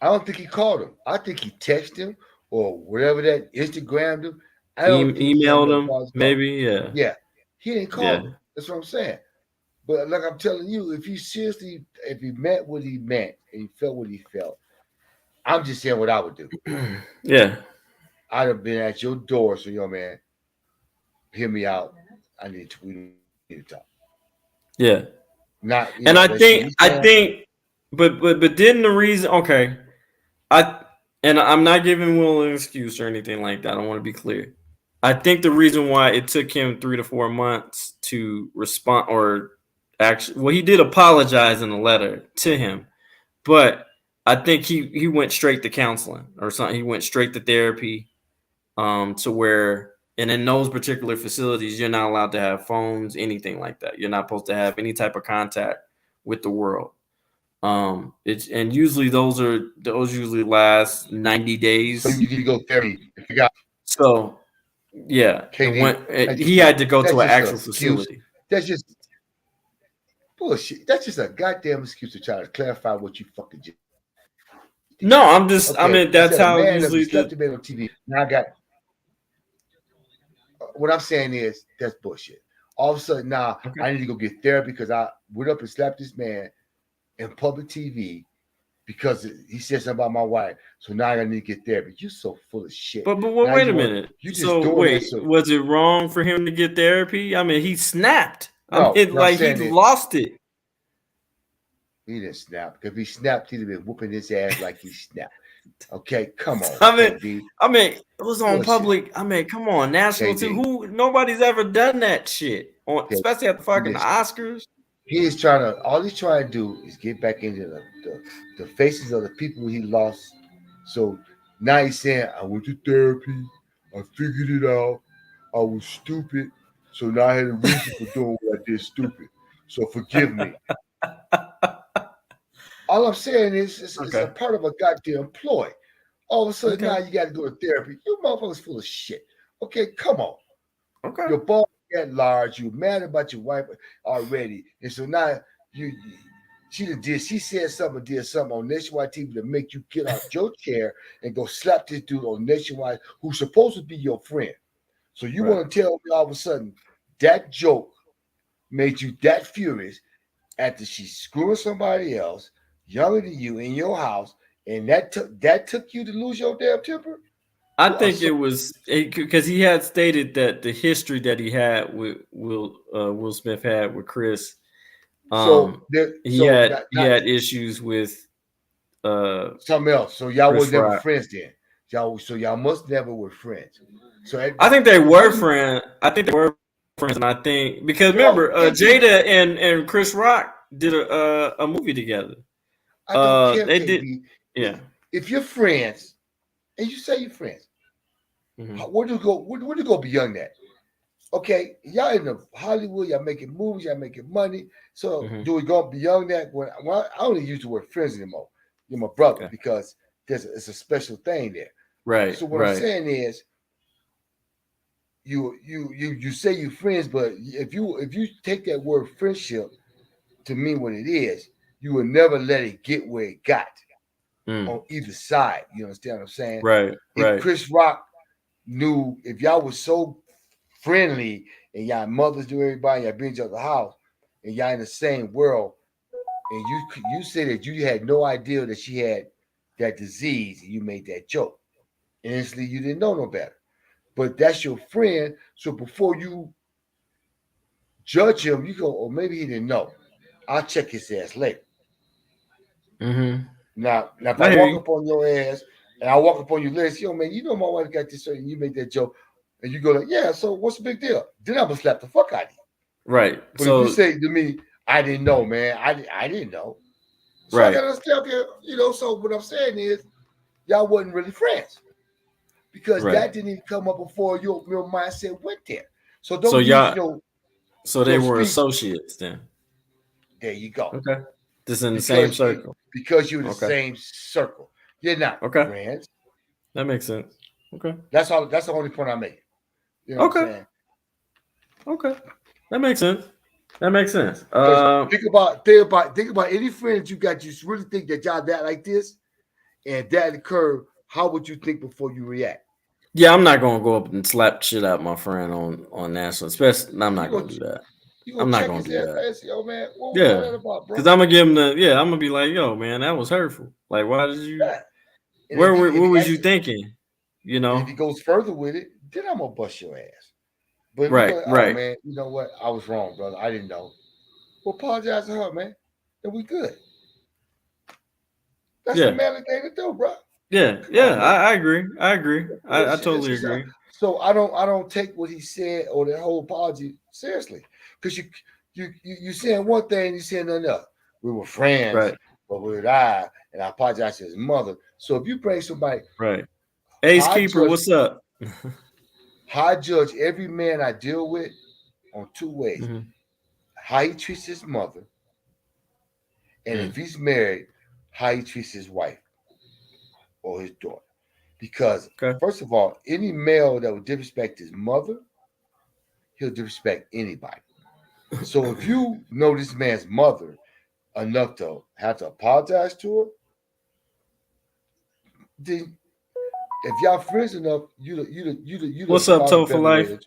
S2: I don't think he called him. I think he texted him or whatever that Instagrammed him. I don't think
S1: Emailed him. Maybe, yeah.
S2: Yeah. He didn't call him. That's what I'm saying. But like I'm telling you, if he meant what he meant and he felt what he felt, I'm just saying what I would do.
S1: Yeah.
S2: I'd have been at your door, so yo, man, hear me out. We need to talk.
S1: Yeah.
S2: Not,
S1: and I think, but then the reason, okay, I'm not giving Will an excuse or anything like that. I want to be clear. I think the reason why it took him 3 to 4 months to respond, or actually, well, he did apologize in a letter to him, but I think he went straight to counseling or something. He went straight to therapy, to where, and in those particular facilities, you're not allowed to have phones, anything like that. You're not supposed to have any type of contact with the world. And usually those usually last 90 days.
S2: So you need to go therapy.
S1: So yeah, he had to go to an actual facility.
S2: That's just bullshit. That's just a goddamn excuse to try to clarify what you fucking did.
S1: No, I'm just. Okay. I mean, that's how usually.
S2: Slept on TV. Now I got. What I'm saying is that's bullshit. All of a sudden now I need to go get therapy because I went up and slapped this man in public TV because he said something about my wife. So now I need to get therapy. You're so full of shit.
S1: But wait a minute. Was it wrong for him to get therapy? I mean, he snapped.
S2: No,
S1: he lost it.
S2: He didn't snap. If he snapped, he'd have been whooping his ass like he snapped. Okay, come on.
S1: I mean, it was on public. I mean, come on, national TV. Nobody's ever done that shit, especially at the fucking Oscars.
S2: All he's trying to do is get back into the faces of the people he lost. So now he's saying, I went to therapy. I figured it out. I was stupid. So now I had a reason for doing what I did stupid. So forgive me. All I'm saying is it's a part of a goddamn ploy. All of a sudden now you got to go to therapy. You motherfuckers full of shit. Okay, come on.
S1: Okay.
S2: Your ball got large. You mad about your wife already, and so now she said something, did something on Nationwide TV to make you get out your chair and go slap this dude on Nationwide who's supposed to be your friend. So you want to tell me all of a sudden that joke made you that furious after she's screwing somebody else younger than you in your house, and that took you to lose your damn temper?
S1: I think it was because he had stated that the history that he had with Will Smith had with Chris. He had issues with
S2: something else. So y'all was never friends then. So y'all must never were friends. So
S1: I think they were friends. I think they were friends, and I think because remember, Jada and Chris Rock did a movie together.
S2: I don't care,
S1: they
S2: KB.
S1: did. Yeah.
S2: If you're friends, and you say you're friends, where do you go? Where do you go beyond that? Okay, y'all in the Hollywood, y'all making movies, y'all making money. So do we go beyond that? Well, I only use the word friends anymore. You're my brother because it's a special thing there.
S1: Right.
S2: So what I'm saying is, you say you're friends, but if you take that word friendship to mean what it is, you will never let it get where it got on either side. You understand what I'm saying?
S1: Right.
S2: If Chris Rock knew, if y'all was so friendly and y'all mothers do everybody, y'all bring each other house, and y'all in the same world, and you say that you had no idea that she had that disease, and you made that joke. Instantly, you didn't know no better. But that's your friend. So before you judge him, you go, oh, maybe he didn't know. I'll check his ass later. Now, if I walk up on your ass and I walk up on your list, yo, man, you know my wife got this, and you make that joke, and you go like, yeah, so what's the big deal? Then I'm gonna slap the fuck out of you.
S1: Right.
S2: But if you say to me, I didn't know, man, I didn't know. So I gotta understand, so what I'm saying is, y'all wasn't really friends. Because that didn't even come up before your mindset went there. So don't
S1: so they were associates then.
S2: There you go.
S1: Okay. Just in the same circle.
S2: Because you're in the same circle. You're not friends.
S1: That makes sense. Okay.
S2: That's the only point I made. You know what I'm saying?
S1: Okay. That makes sense.
S2: Think about any friends you got, you really think that y'all that like this, and that occurred. How would you think before you react?
S1: Yeah, I'm not gonna go up and slap shit out my friend on national. Especially, I'm not gonna do that. I'm not gonna do that.
S2: Yo, man, what
S1: was
S2: that about, bro?
S1: Because I'm gonna give him I'm gonna be like, yo, man, that was hurtful. Like, why did you? Where was you thinking? You know.
S2: If he goes further with it, then I'm gonna bust your ass. But
S1: right,
S2: oh, man, you know what? I was wrong, brother. I didn't know. Well, apologize to her, man. And we good. That's the manly thing to do, bro.
S1: Yeah, I agree. I totally agree.
S2: So I don't take what he said or that whole apology seriously, because you saying one thing, you saying nothing else. We were friends, but we I apologize to his mother. So if you bring somebody,
S1: Ace Keeper, what's up?
S2: I judge every man I deal with on two ways: how he treats his mother, and if he's married, how he treats his wife or his daughter. Because first of all, any male that would disrespect his mother, he'll disrespect anybody. So if you know this man's mother enough to have to apologize to her, then if y'all friends enough, you
S1: what's up, Toe for Life?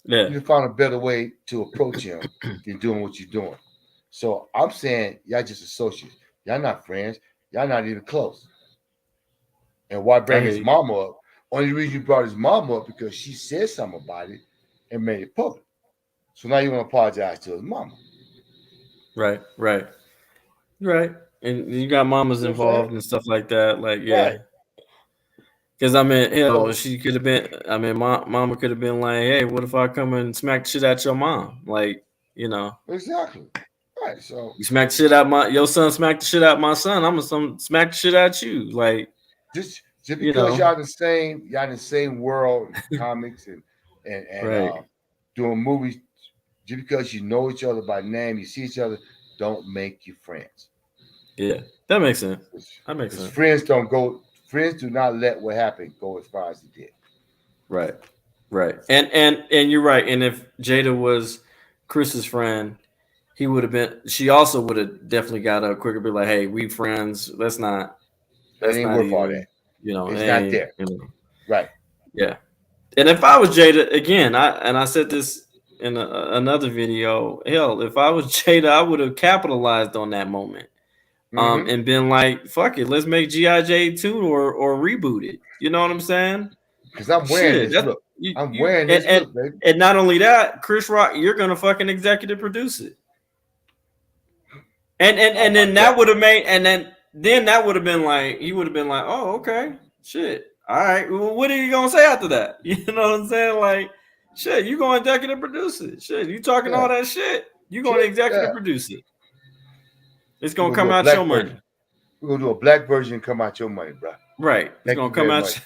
S2: You found a better way to approach him than doing what you're doing. So I'm saying y'all just associates. Y'all not friends. Y'all not even close. And why bring his mama up? Only reason you brought his mama up because she said something about it and made it public. So now you want to apologize to his mama.
S1: Right. And you got mamas involved and stuff like that. Like, because I mean, she could have been. I mean, mama could have been like, "Hey, what if I come and smack the shit out your mom?" Like,
S2: Exactly. Right. So
S1: you smack the shit out your son. Smack the shit out my son. I'm gonna smack the shit out you. Like.
S2: Just because y'all in the same world, comics and doing movies, just because you know each other by name, you see each other, don't make you friends.
S1: Yeah, that makes sense.
S2: Friends do not let what happened go as far as it did.
S1: Right. And you're right. And if Jada was Chris's friend, she also would have definitely got up quicker, be like, hey, we friends. That's not
S2: worth all that. It's not there. Right.
S1: Yeah. And if I was Jada, again, I said this in another video, hell, if I was Jada, I would have capitalized on that moment. And been like, fuck it, let's make G.I. Jane 2 or reboot it. You know what I'm saying?
S2: Because I'm wearing this look. I'm wearing this look, baby.
S1: And not only that, Chris Rock, you're gonna fucking executive produce it. And then that would have made, and then that would have been like, he would have been like, oh, okay. Shit. All right. Well, what are you gonna say after that? You know what I'm saying? Like, shit, you going to executive produce it. Shit, you talking all that shit. You going to executive produce it. It's gonna come out your money.
S2: We're gonna do a black version and come out your money, bro.
S1: Right. It's gonna come out.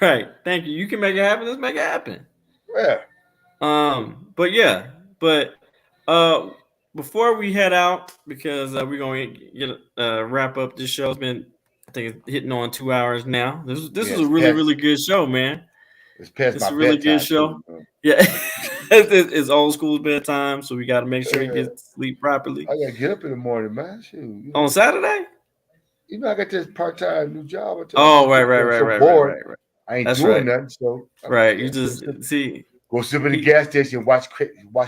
S1: Right. Thank you. You can make it happen. Let's make it happen.
S2: Yeah.
S1: But yeah. But before we head out, because we're gonna get wrap up this show. It's been, I think it's hitting on 2 hours now. This is a really good show, man.
S2: It's past my
S1: a really good show. Yeah. It's old school bedtime, so we got to make sure he gets sleep properly.
S2: I gotta get up in the morning, man. Shoot,
S1: on Saturday?
S2: You know, I got this part-time new job.
S1: Oh, right.
S2: I ain't doing nothing, so
S1: you just see.
S2: Go sit in the gas station and watch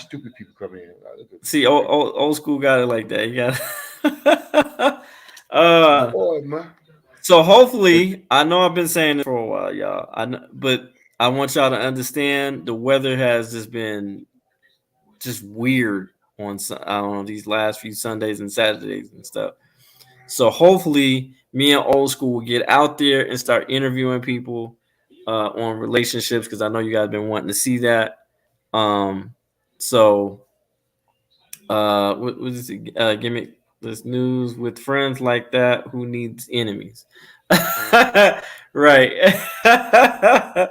S2: stupid people come in.
S1: See, old school got it like that. You got
S2: boy, man.
S1: So hopefully, I know I've been saying this for a while, y'all. But I want y'all to understand the weather has just been just weird on these last few Sundays and Saturdays and stuff. So hopefully, me and Old School will get out there and start interviewing people on relationships, because I know you guys have been wanting to see that. So what is it? Gimmick this news with friends like that who needs enemies. Right.
S2: There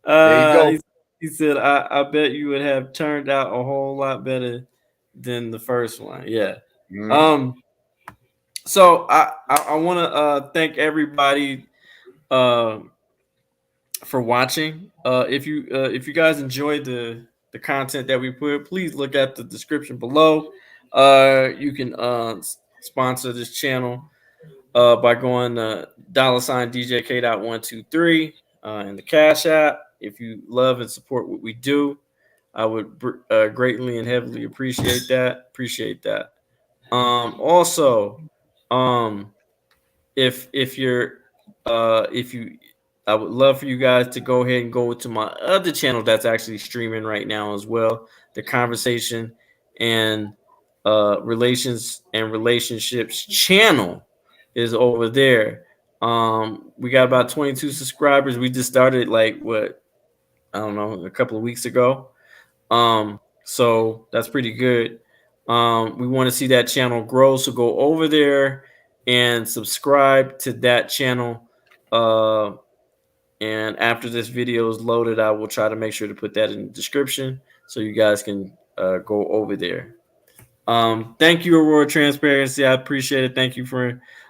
S2: you go.
S1: He said, I bet you would have turned out a whole lot better than the first one. Yeah. Mm-hmm. So I want to thank everybody for watching. If you guys enjoyed the content that we put, please look at the description below. You can sponsor this channel by going to $DJK.123 in the Cash App. If you love and support what we do, I would greatly and heavily appreciate that. Also, I would love for you guys to go ahead and go to my other channel that's actually streaming right now as well. The Conversation and Relations and Relationships channel is over there. We got about 22 subscribers. We just started a couple of weeks ago. So that's pretty good. We want to see that channel grow, so go over there and subscribe to that channel. And after this video is loaded, I will try to make sure to put that in the description so you guys can go over there. Thank you, Aurora Transparency. I appreciate it.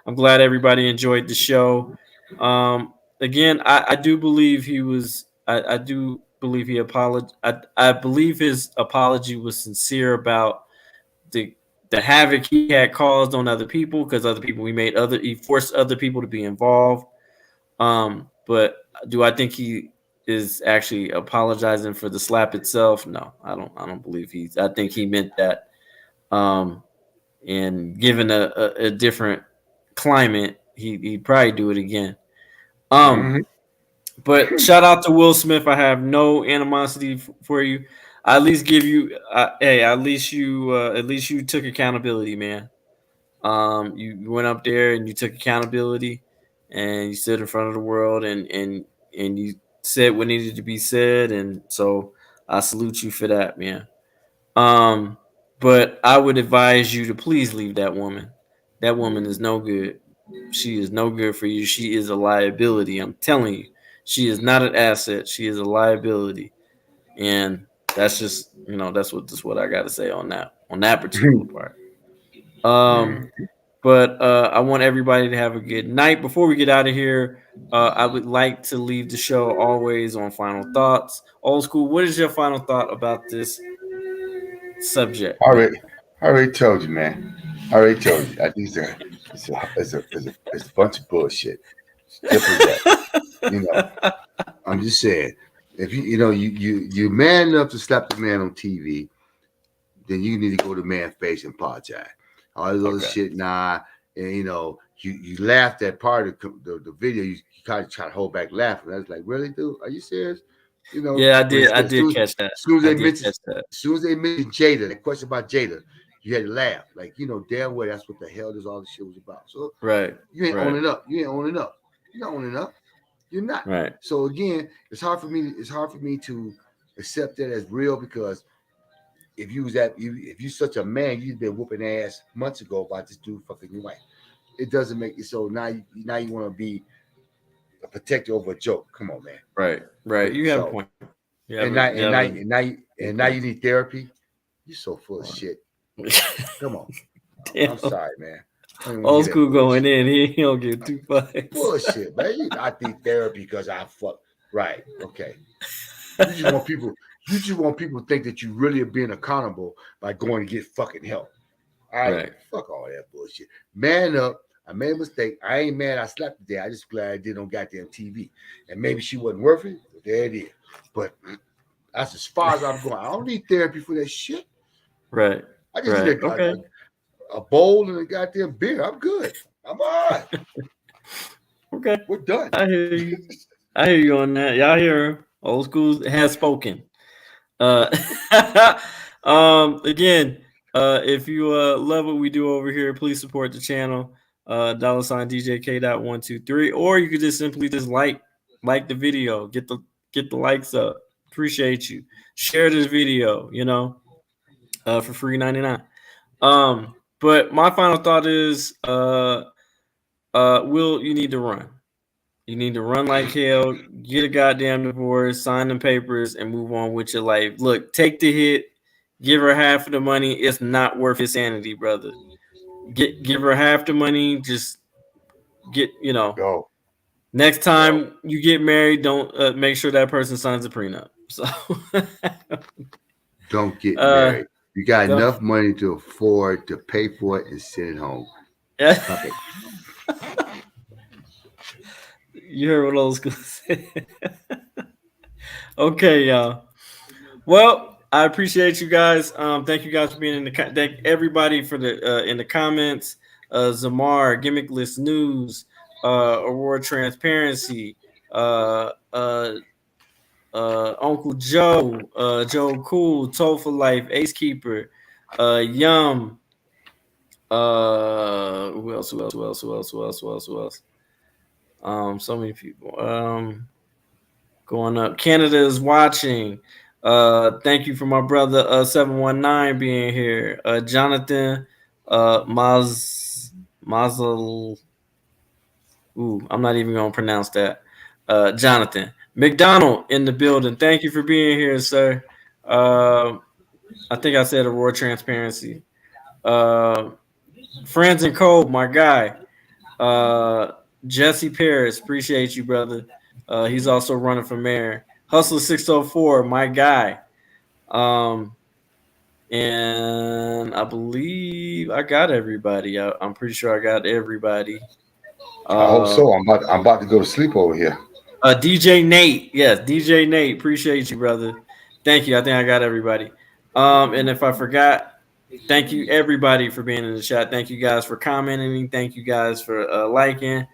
S1: I'm glad everybody enjoyed the show. Again, I do believe he was. I do believe he apologized. I believe his apology was sincere about the havoc he had caused on other people, because other people he forced other people to be involved. But do I think he is actually apologizing for the slap itself? No, I don't believe I think he meant that. And given a different climate, he'd probably do it again. But shout out to Will Smith. I have no animosity for you. I at least give you, at least you took accountability, man. You went up there and you took accountability, and you stood in front of the world and you said what needed to be said, and so I salute you for that, man. But I would advise you to please leave that woman. That woman is no good. She is no good for you. She is a liability. I'm telling you, she is not an asset. She is a liability, and that's just that's what I got to say on that particular part. But I want everybody to have a good night. Before we get out of here, I would like to leave the show always on final thoughts. Old School, what is your final thought about this subject?
S2: I already told you, man. I already told you. I think it's a bunch of bullshit. I'm just saying, if you're man enough to slap the man on TV, then you need to go to man face and apologize. All this other shit, nah. And you laughed at part of the video. You kind of try to hold back laughing. I was like, really, dude? Are you serious?
S1: Yeah, I did catch that.
S2: As soon as they mentioned Jada, the question about Jada, you had to laugh. Like, damn well that's what the hell all this shit was about. So
S1: right,
S2: you ain't owning up. You're not owning up. You're not.
S1: Right.
S2: So again, it's hard for me to accept that as real, because if you such a man, you've been whooping ass months ago about this dude fucking your wife. It doesn't make it so now you want to be a protector over a joke. Come on, man.
S1: Right. You have a
S2: So,
S1: point.
S2: and now you need therapy. You're so full of shit. Come on. I'm sorry, man.
S1: Old school going in. He don't give 2 fucks.
S2: Bullshit, man. I think therapy because I fuck. Right. Okay. You just want people to think that you really are being accountable by going to get fucking help. All right. Fuck all that bullshit. Man up. I made a mistake. I ain't mad I slept today. I just glad I did on goddamn TV. And maybe she wasn't worth it. But there it is. But that's as far as I'm going. I don't need therapy for that shit.
S1: Right.
S2: I just need a bowl and a goddamn beer. I'm good. I'm all right.
S1: Okay.
S2: We're done.
S1: I hear you on that. Y'all hear him. Old school has spoken. Again, if you love what we do over here, please support the channel. $DJK.123, or you could just simply like the video, get the likes up. Appreciate you. Share this video, for free 99. But my final thought is, Will, you need to run. You need to run like hell, get a goddamn divorce, sign the papers, and move on with your life. Look, take the hit, give her half of the money. It's not worth his sanity, brother. Give her half the money. Just get,
S2: Go.
S1: Next time you get married, don't make sure that person signs a prenup. So
S2: don't get married. You got enough money to afford to pay for it and send it home.
S1: Yeah. You heard what old school said. Okay, y'all. Well, I appreciate you guys. Thank you guys for being thank everybody for the in the comments. Zamar, Gimmickless News, Aurora Transparency, Uncle Joe, Joe Cool, Tofa Life, Ace Keeper, Yum. Who else? So many people. Going up. Canada is watching. Thank you for my brother 719 being here. Jonathan Mazel. Ooh, I'm not even gonna pronounce that. Jonathan McDonald in the building. Thank you for being here, sir. I think I said Aurora Transparency. Friends and Code, my guy. Jesse Paris, appreciate you, brother. He's also running for mayor. Hustler 604, my guy. And I believe I got everybody. I'm pretty sure I got everybody.
S2: I hope so. I'm about to go to sleep over here.
S1: DJ Nate, yes, DJ Nate, appreciate you, brother. Thank you. I think I got everybody. And if I forgot, thank you everybody for being in the chat. Thank you guys for commenting. Thank you guys for liking.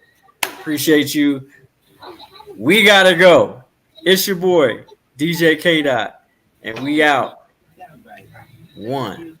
S1: Appreciate you. We gotta go. It's your boy DJ K. Dot, and we out. 1.